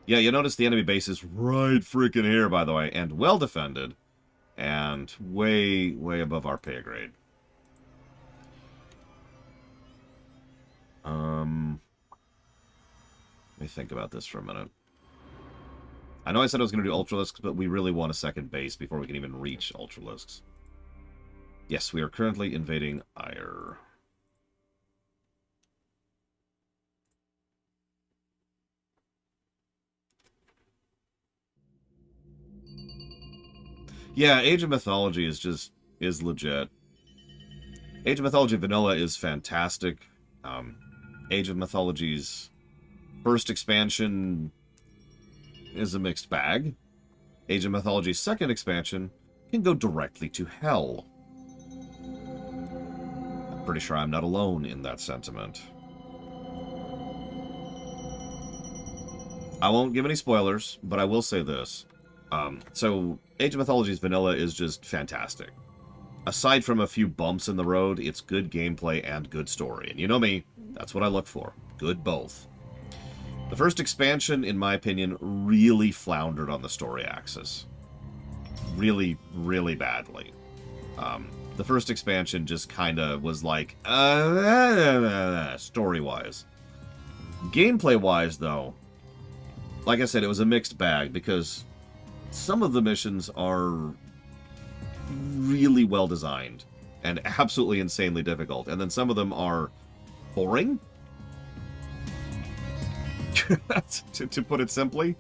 Yeah, you notice the enemy base is right freaking here, by the way. And well defended. And way, way above our pay grade. Let me think about this for a minute. I know I said I was going to do Ultralisks, but we really want a second base before we can even reach Ultralisks. Yes, we are currently invading Ire. Yeah, Age of Mythology is legit. Age of Mythology Vanilla is fantastic. Age of Mythology's first expansion is a mixed bag. Age of Mythology's second expansion can go directly to hell. I'm pretty sure I'm not alone in that sentiment. I won't give any spoilers, but I will say this. So, Age of Mythology's Vanilla is just fantastic. Aside from a few bumps in the road, it's good gameplay and good story. And you know me, that's what I look for. Good both. The first expansion, in my opinion, really floundered on the story axis. Really, really badly. The first expansion just kind of was like, story-wise. Gameplay-wise, though, like I said, it was a mixed bag, because some of the missions are really well designed and absolutely insanely difficult, and then some of them are boring, to put it simply.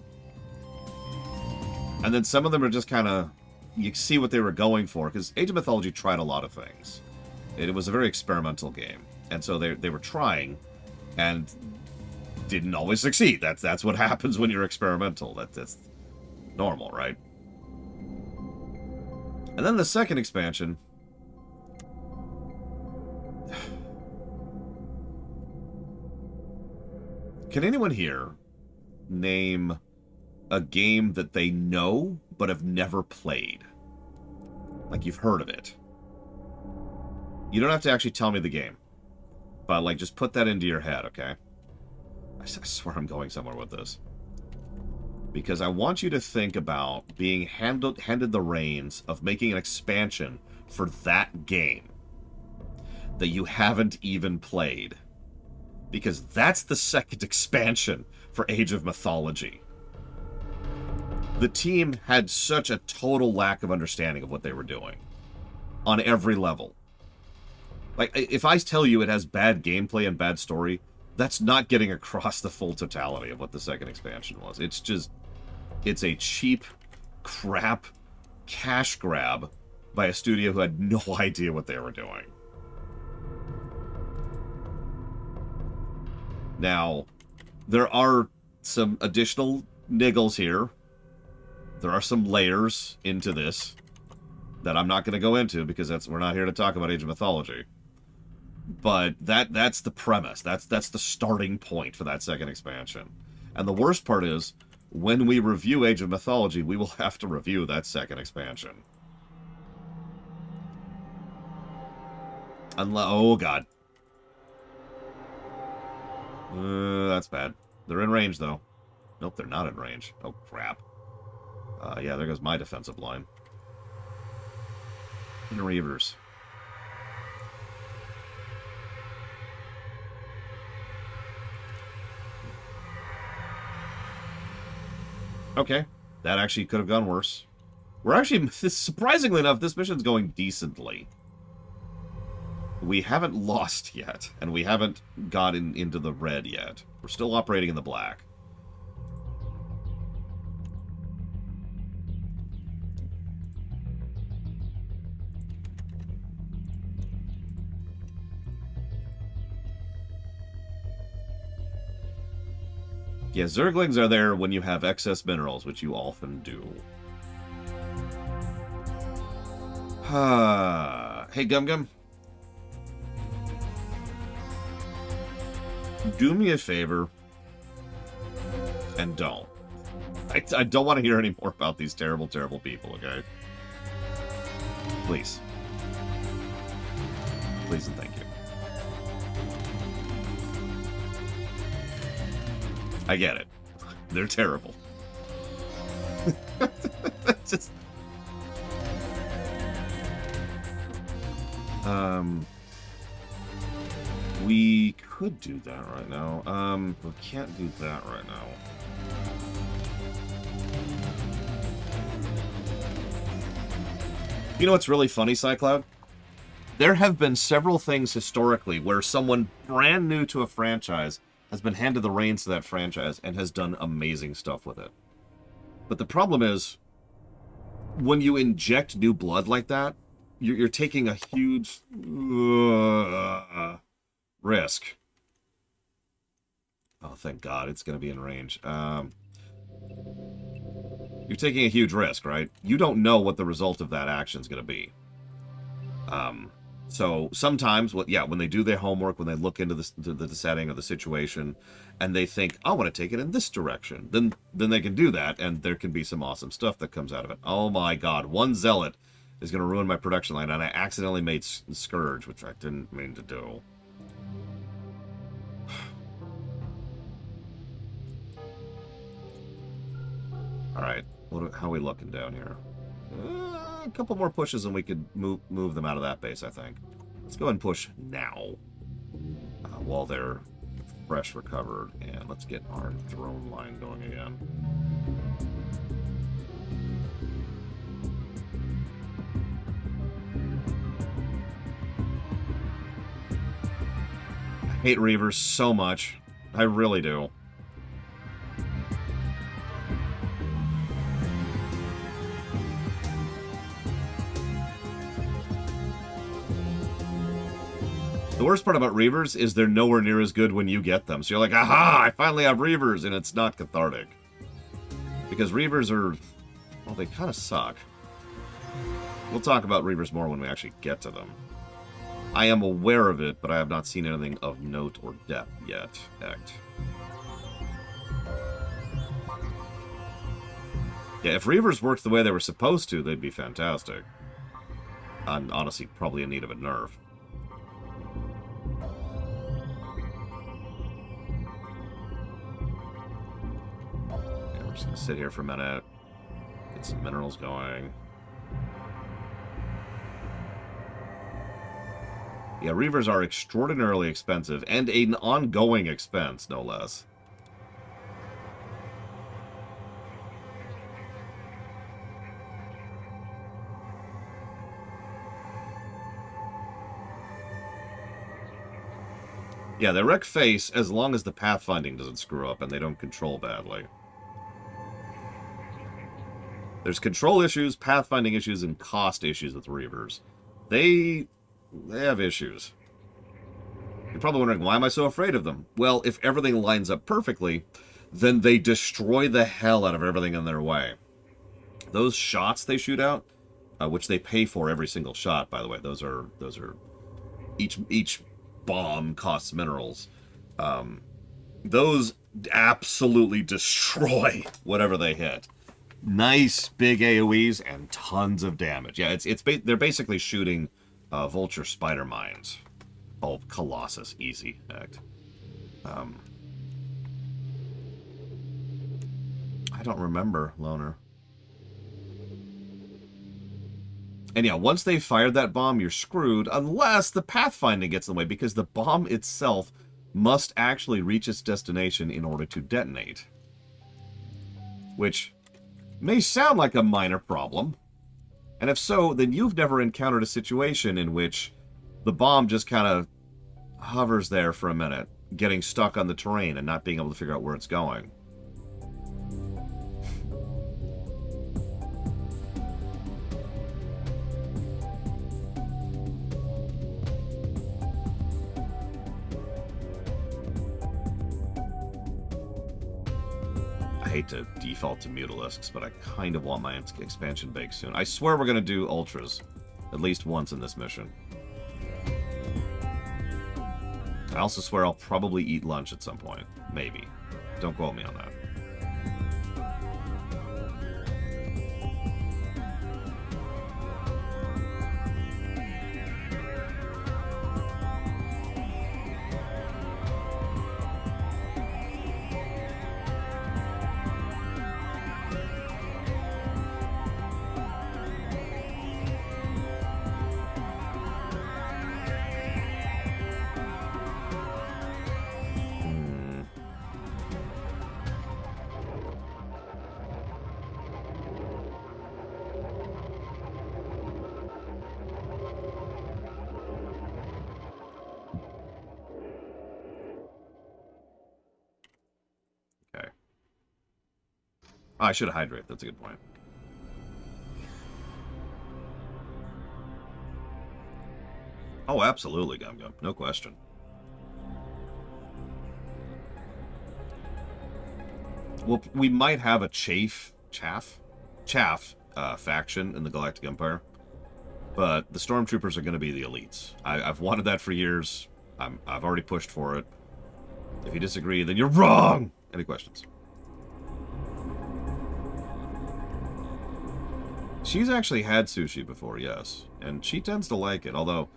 And then some of them are just kind of, you see what they were going for, because Age of Mythology tried a lot of things. It was a very experimental game, and so they were trying, and didn't always succeed. That's what happens when you're experimental. That's normal, right? And then the second expansion, can anyone here name a game that they know but have never played? Like, you've heard of it. You don't have to actually tell me the game, but like, just put that into your head, okay? I swear I'm going somewhere with this. Because I want you to think about being handed the reins of making an expansion for that game that you haven't even played. Because that's the second expansion for Age of Mythology. The team had such a total lack of understanding of what they were doing. On every level. Like, if I tell you it has bad gameplay and bad story, that's not getting across the full totality of what the second expansion was. It's just... it's a cheap, crap, cash grab by a studio who had no idea what they were doing. Now, there are some additional niggles here. There are some layers into this that I'm not going to go into because we're not here to talk about Age of Mythology. But that's the premise. That's the starting point for that second expansion. And the worst part is, when we review Age of Mythology, we will have to review that second expansion. Oh, God. That's bad. They're in range, though. Nope, they're not in range. Oh, crap. Yeah, there goes my defensive line. And Reavers. Okay, that actually could have gone worse. We're actually, surprisingly enough, this mission's going decently. We haven't lost yet, and we haven't gotten into the red yet. We're still operating in the black. Yeah, Zerglings are there when you have excess minerals, which you often do. Hey, Gum Gum. Do me a favor and don't. I don't want to hear any more about these terrible, terrible people, okay? Please. Please and thank you. I get it. They're terrible. Just... We could do that right now. We can't do that right now. You know what's really funny, Cycloud? There have been several things historically where someone brand new to a franchise has been handed the reins to that franchise and has done amazing stuff with it. But the problem is, when you inject new blood like that, you're taking a huge risk. Oh, thank God, it's going to be in range. You're taking a huge risk, right? You don't know what the result of that action is going to be. So sometimes, when they do their homework, when they look into the setting or the situation, and they think, I want to take it in this direction, then they can do that, and there can be some awesome stuff that comes out of it. Oh my God, one zealot is going to ruin my production line, and I accidentally made Scourge, which I didn't mean to do. All right, how are we looking down here? A couple more pushes and we could move them out of that base, I think. Let's go and push now while they're fresh recovered, and let's get our drone line going again. I hate Reavers so much. I really do. The worst part about Reavers is they're nowhere near as good when you get them. So you're like, aha, I finally have Reavers, and it's not cathartic. Because Reavers are, well, they kind of suck. We'll talk about Reavers more when we actually get to them. I am aware of it, but I have not seen anything of note or depth yet. Yeah, if Reavers worked the way they were supposed to, they'd be fantastic. I'm honestly probably in need of a nerf. Just gonna sit here for a minute, get some minerals going. Yeah, Reavers are extraordinarily expensive, and an ongoing expense, no less. Yeah, they wreck face as long as the pathfinding doesn't screw up and they don't control badly. There's control issues, pathfinding issues, and cost issues with Reavers. They have issues. You're probably wondering, why am I so afraid of them? Well, if everything lines up perfectly, then they destroy the hell out of everything in their way. Those shots they shoot out, which they pay for every single shot, by the way. Those are each bomb costs minerals. Those absolutely destroy whatever they hit. Nice big AoEs and tons of damage. Yeah, they're basically shooting vulture spider mines. Oh, Colossus, easy act. I don't remember, Loner. And yeah, once they've fired that bomb, you're screwed, unless the pathfinding gets in the way, because the bomb itself must actually reach its destination in order to detonate. Which may sound like a minor problem. And if so, then you've never encountered a situation in which the bomb just kind of hovers there for a minute, getting stuck on the terrain and not being able to figure out where it's going. hate to default to Mutalisks, but I kind of want my expansion baked soon. I swear we're going to do Ultras at least once in this mission. I also swear I'll probably eat lunch at some point. Maybe. Don't quote me on that. Okay. Oh, I should hydrate. That's a good point. Oh, absolutely, Gum Gum. No question. Well, we might have a chaff faction in the Galactic Empire, but the Stormtroopers are going to be the elites. I've wanted that for years. I've already pushed for it. If you disagree, then you're wrong! Any questions? She's actually had sushi before, yes. And she tends to like it, although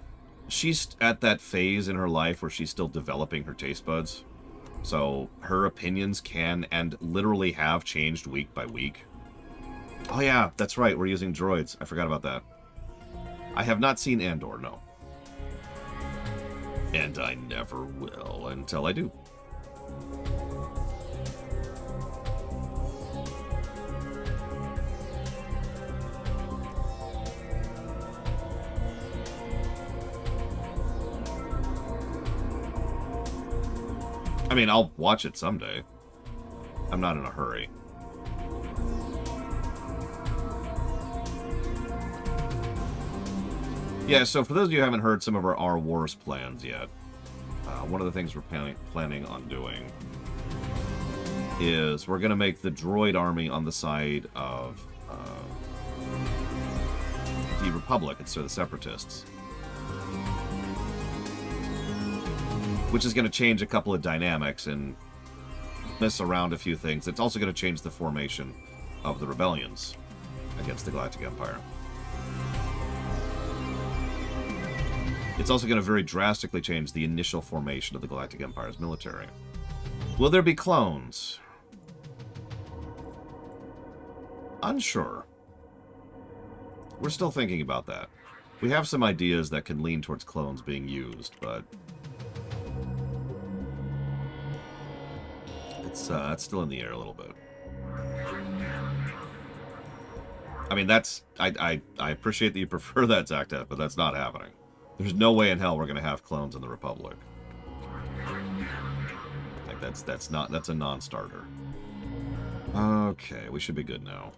she's at that phase in her life where she's still developing her taste buds. So her opinions can and literally have changed week by week. Oh yeah, that's right, we're using droids. I forgot about that. I have not seen Andor, no. And I never will until I do. I mean, I'll watch it someday. I'm not in a hurry. Yeah, so for those of you who haven't heard some of our Wars plans yet, one of the things we're planning on doing is we're going to make the droid army on the side of the Republic instead of the Separatists. Which is going to change a couple of dynamics and mess around a few things. It's also going to change the formation of the rebellions against the Galactic Empire. It's also going to very drastically change the initial formation of the Galactic Empire's military. Will there be clones? Unsure. We're still thinking about that. We have some ideas that can lean towards clones being used, but it's still in the air a little bit. I mean, that's... I appreciate that you prefer that, Zactat, but that's not happening. There's no way in hell we're going to have clones in the Republic. Like, that's a non-starter. Okay, we should be good now.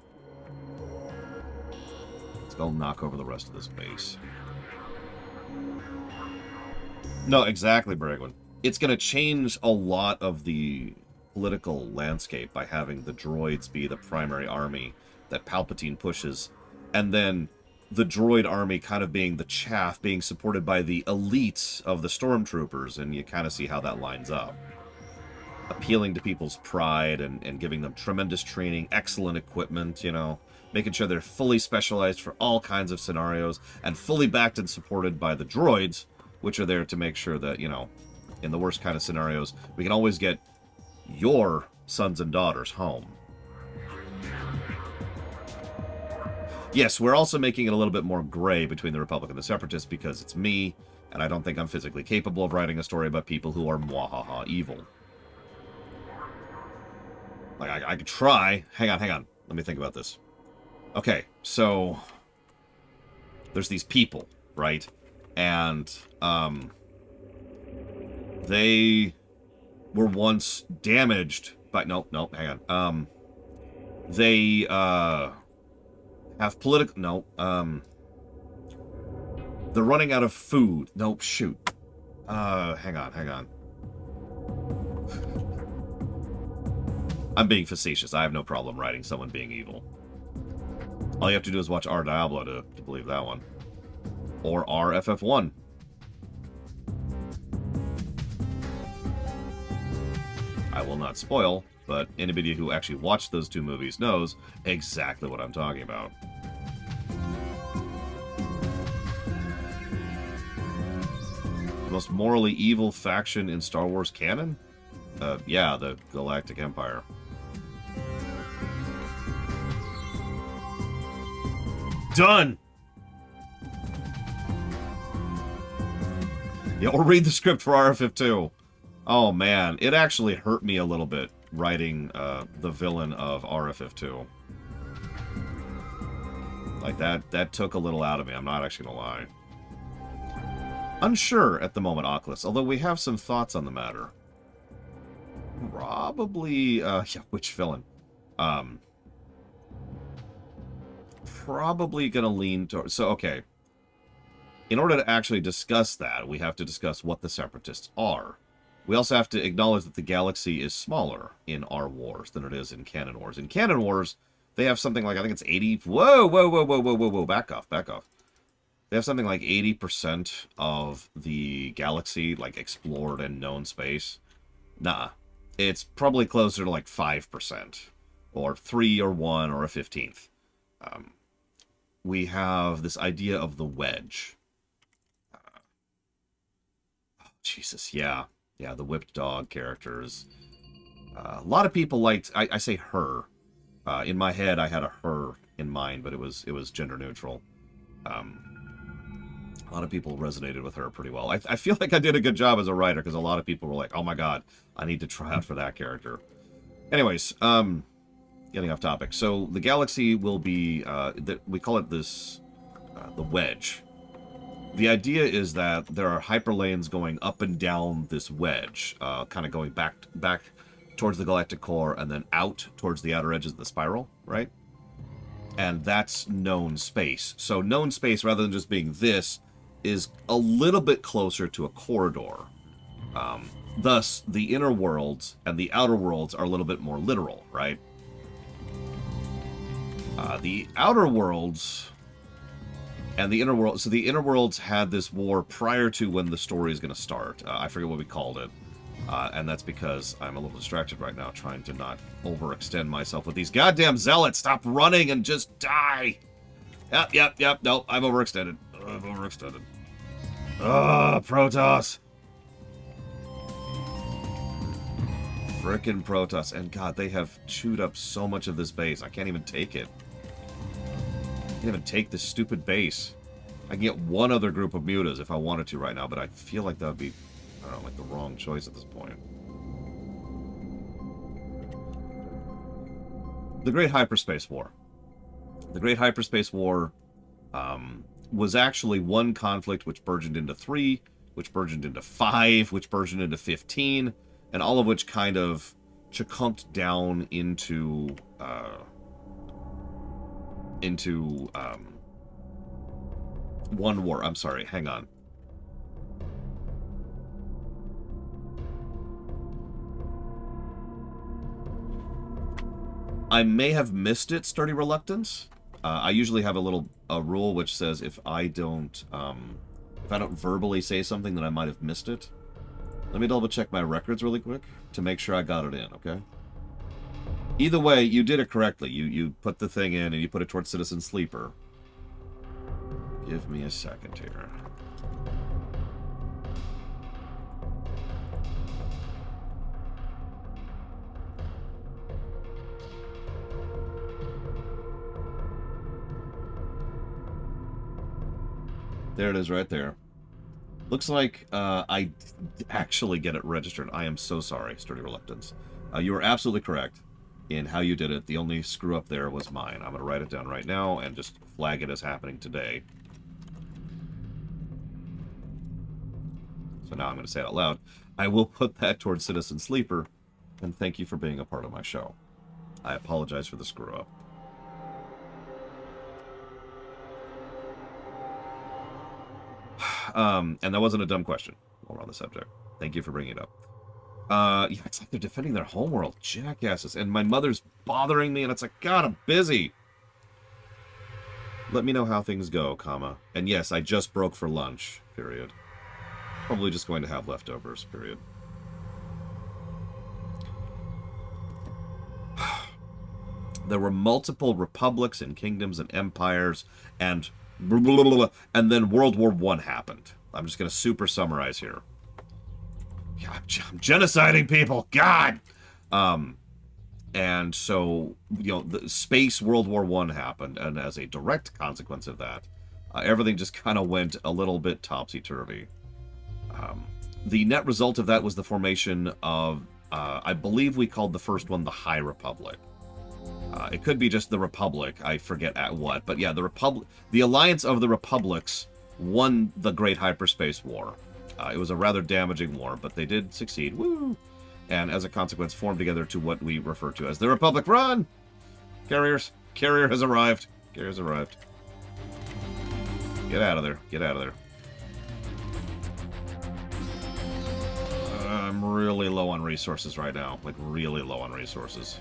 Let's go knock over the rest of this base. No, exactly, Bragwin. It's going to change a lot of the political landscape by having the droids be the primary army that Palpatine pushes, and then the droid army kind of being the chaff, being supported by the elites of the stormtroopers, and you kind of see how that lines up. Appealing to people's pride and giving them tremendous training, excellent equipment, you know, making sure they're fully specialized for all kinds of scenarios, and fully backed and supported by the droids, which are there to make sure that, you know, in the worst kind of scenarios, we can always get your sons and daughters home. Yes, we're also making it a little bit more gray between the Republic and the Separatists because it's me, and I don't think I'm physically capable of writing a story about people who are mwahaha evil. Like, I could try. Hang on. Let me think about this. Okay, so there's these people, right? And they were once damaged by... No, hang on. They have political... No, they're running out of food. No, shoot. Hang on. I'm being facetious. I have no problem writing someone being evil. All you have to do is watch R Diablo to believe that one. Or RFF1. I will not spoil, but anybody who actually watched those two movies knows exactly what I'm talking about. The most morally evil faction in Star Wars canon? Yeah, the Galactic Empire. Done! Yeah, or read the script for RFF2. Oh man, it actually hurt me a little bit writing the villain of RFF2. Like that took a little out of me, I'm not actually gonna lie. Unsure at the moment, Oculus, although we have some thoughts on the matter. Probably, yeah, which villain? Probably gonna lean towards... So, okay. In order to actually discuss that, we have to discuss what the Separatists are. We also have to acknowledge that the galaxy is smaller in our wars than it is in Canon Wars. In Canon Wars, they have something like, I think it's 80... Whoa, whoa, whoa, whoa, whoa, whoa, whoa, back off, back off. They have something like 80% of the galaxy, like, explored and known space. Nah. It's probably closer to, like, 5%. Or 3 or 1 or a 15th. We have this idea of the wedge. Jesus, yeah. Yeah, the whipped dog characters. A lot of people liked... I say her. In my head, I had a her in mind, but it was gender neutral. A lot of people resonated with her pretty well. I feel like I did a good job as a writer, because a lot of people were like, oh my god, I need to try out for that character. Anyways, getting off topic. So, the galaxy will be... we call it this... the wedge. The idea is that there are hyperlanes going up and down this wedge, kind of going back towards the galactic core and then out towards the outer edges of the spiral, right? And that's known space. So known space, rather than just being this, is a little bit closer to a corridor. Thus, the inner worlds and the outer worlds are a little bit more literal, right? The outer worlds... And the inner world, so the inner worlds had this war prior to when the story is going to start. I forget what we called it. And that's because I'm a little distracted right now trying to not overextend myself with these goddamn zealots. Stop running and just die. Yep. Nope, I've overextended. Protoss. Frickin' Protoss. And god, they have chewed up so much of this base. I can't even take it. I can't even take this stupid base. I can get one other group of mutas if I wanted to right now, but I feel like that would be, I don't know, like the wrong choice at this point. The Great Hyperspace War. The Great Hyperspace War was actually one conflict which burgeoned into 3, which burgeoned into 5, which burgeoned into 15, and all of which kind of chunked down into one war. I'm sorry, hang on. I may have missed it, Sturdy Reluctance. I usually have a rule which says if I don't verbally say something, then I might have missed it. Let me double check my records really quick to make sure I got it in, okay? Either way, you did it correctly. You put the thing in and you put it towards Citizen Sleeper. Give me a second here. There it is right there. Looks like I actually get it registered. I am so sorry, Sturdy Reluctance. You were absolutely correct in how you did it. The only screw up there was mine. I'm going to write it down right now and just flag it as happening today. So now I'm going to say it out loud. I will put that towards Citizen Sleeper, and thank you for being a part of my show. I apologize for the screw up. And that wasn't a dumb question while we're on the subject. Thank you for bringing it up. Yeah, it's like they're defending their homeworld. Jackasses. And my mother's bothering me, and it's like, God, I'm busy. Let me know how things go, comma. And yes, I just broke for lunch, period. Probably just going to have leftovers, period. There were multiple republics and kingdoms and empires, and blah, blah, blah, blah, and then World War I happened. I'm just going to super summarize here. Yeah, I'm genociding people. God! And so, you know, the space World War I happened, and as a direct consequence of that, everything just kind of went a little bit topsy-turvy. The net result of that was the formation of, I believe we called the first one the High Republic. It could be just the Republic, I forget at what, but yeah, the Alliance of the Republics won the Great Hyperspace War. It was a rather damaging war, but they did succeed. Woo! And as a consequence, formed together to what we refer to as the Republic. Run! Carriers! Carrier has arrived. Carrier's arrived. Get out of there. Get out of there. I'm really low on resources right now. Like, really low on resources.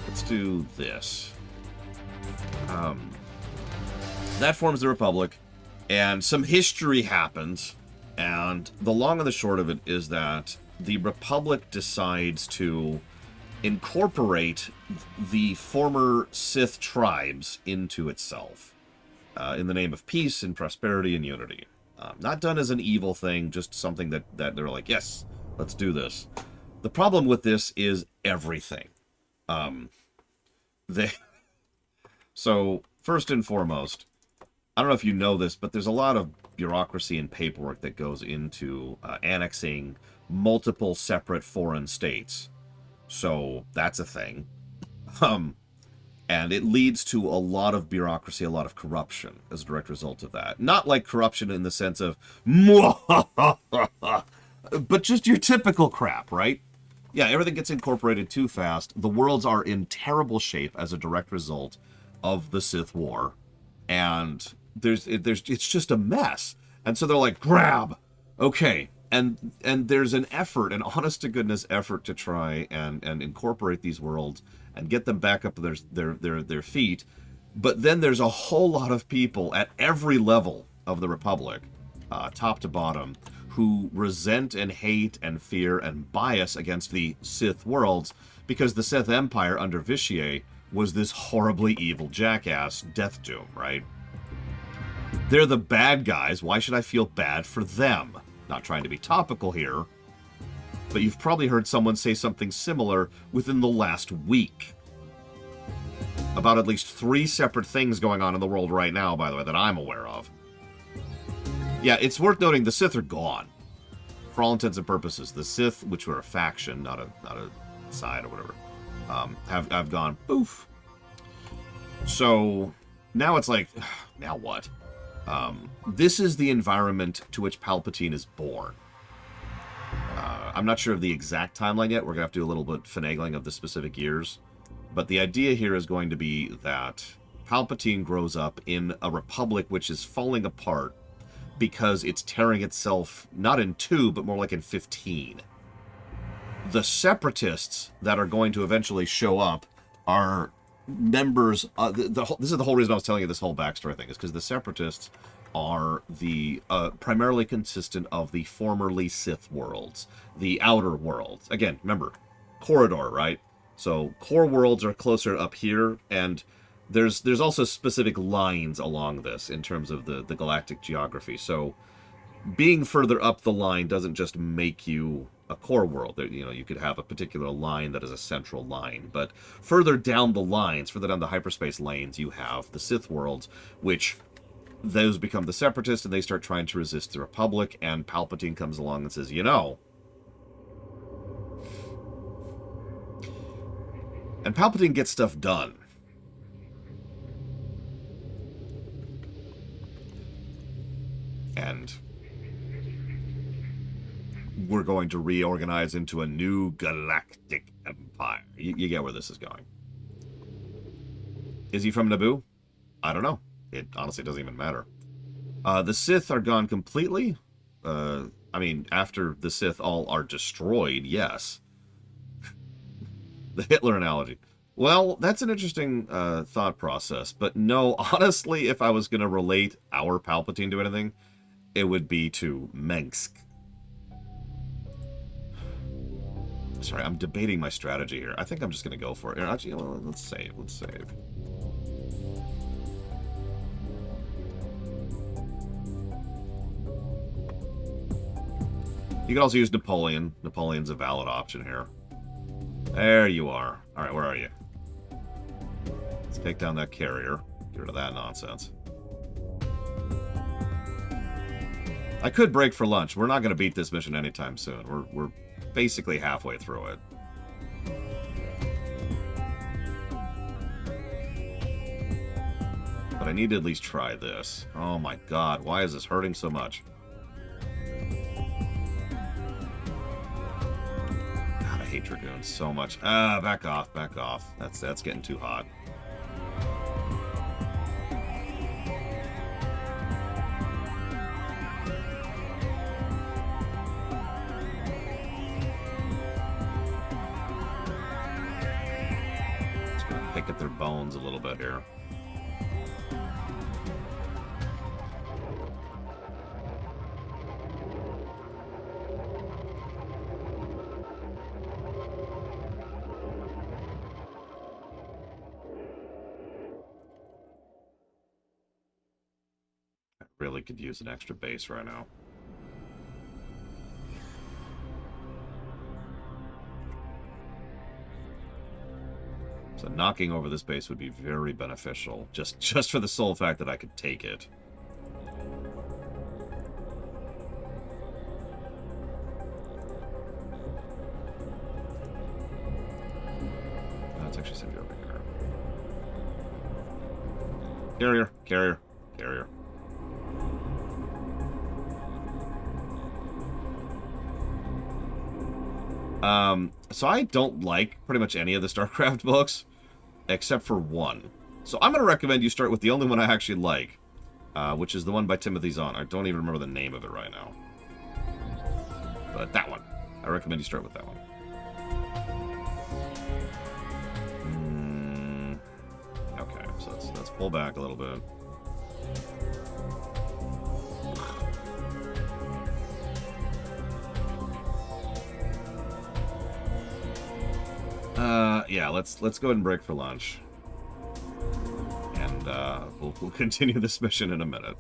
Let's do this. That forms the Republic, and some history happens, and the long and the short of it is that the Republic decides to incorporate the former Sith tribes into itself, in the name of peace and prosperity and unity. Not done as an evil thing, just something that they're like, yes, let's do this. The problem with this is everything. So, first and foremost, I don't know if you know this, but there's a lot of bureaucracy and paperwork that goes into annexing multiple separate foreign states. So, that's a thing. And it leads to a lot of bureaucracy, a lot of corruption as a direct result of that. Not like corruption in the sense of, but just your typical crap, right? Yeah, everything gets incorporated too fast. The worlds are in terrible shape as a direct result of the Sith War. And it's just a mess. And so they're like, grab! Okay. And there's an effort, an honest-to-goodness effort to try and incorporate these worlds and get them back up to their feet. But then there's a whole lot of people at every level of the Republic, top to bottom, who resent and hate and fear and bias against the Sith worlds because the Sith Empire under Vitier was this horribly evil jackass Death Doom, right? They're the bad guys. Why should I feel bad for them? Not trying to be topical here, but you've probably heard someone say something similar within the last week. About at least 3 separate things going on in the world right now, by the way, that I'm aware of. Yeah, it's worth noting the Sith are gone. For all intents and purposes, the Sith, which were a faction, not a side or whatever, have gone poof. So now it's like, now what? This is the environment to which Palpatine is born. I'm not sure of the exact timeline yet. We're going to have to do a little bit finagling of the specific years. But the idea here is going to be that Palpatine grows up in a republic which is falling apart because it's tearing itself not in 2, but more like in 15. The separatists that are going to eventually show up are members. This is the whole reason I was telling you this whole backstory thing, is because the separatists are the primarily consistent of the formerly Sith worlds, the outer worlds. Again, remember, corridor, right? So core worlds are closer up here, and there's also specific lines along this in terms of the galactic geography. So being further up the line doesn't just make you a core world. You know, you could have a particular line that is a central line, but further down the lines, further down the hyperspace lanes, you have the Sith worlds, which those become the separatists, and they start trying to resist the Republic, and Palpatine comes along and says, you know. And Palpatine gets stuff done. And we're going to reorganize into a new galactic empire. You get where this is going. Is he from Naboo? I don't know. It honestly doesn't even matter. The Sith are gone completely. I mean, after the Sith all are destroyed, yes. The Hitler analogy. Well, that's an interesting thought process. But no, honestly, if I was going to relate our Palpatine to anything, it would be to Mengsk. Sorry, I'm debating my strategy here. I think I'm just going to go for it. Actually, well, let's save. Let's save. You can also use Napoleon. Napoleon's a valid option here. There you are. Alright, where are you? Let's take down that carrier. Get rid of that nonsense. I could break for lunch. We're not going to beat this mission anytime soon. We're basically halfway through it. But I need to at least try this. Oh my god, why is this hurting so much? God, I hate Dragoons so much. Ah, back off, back off. That's getting too hot. Just gonna pick at their bones a little bit here. Really could use an extra base right now. So knocking over this base would be very beneficial, just for the sole fact that I could take it. Let's actually send you over here. Carrier, carrier, carrier. So I don't like pretty much any of the Starcraft books, except for one. So I'm going to recommend you start with the only one I actually like, which is the one by Timothy Zahn. I don't even remember the name of it right now. But that one. I recommend you start with that one. Okay, so let's pull back a little bit. Yeah, let's go ahead and break for lunch. And we'll continue this mission in a minute.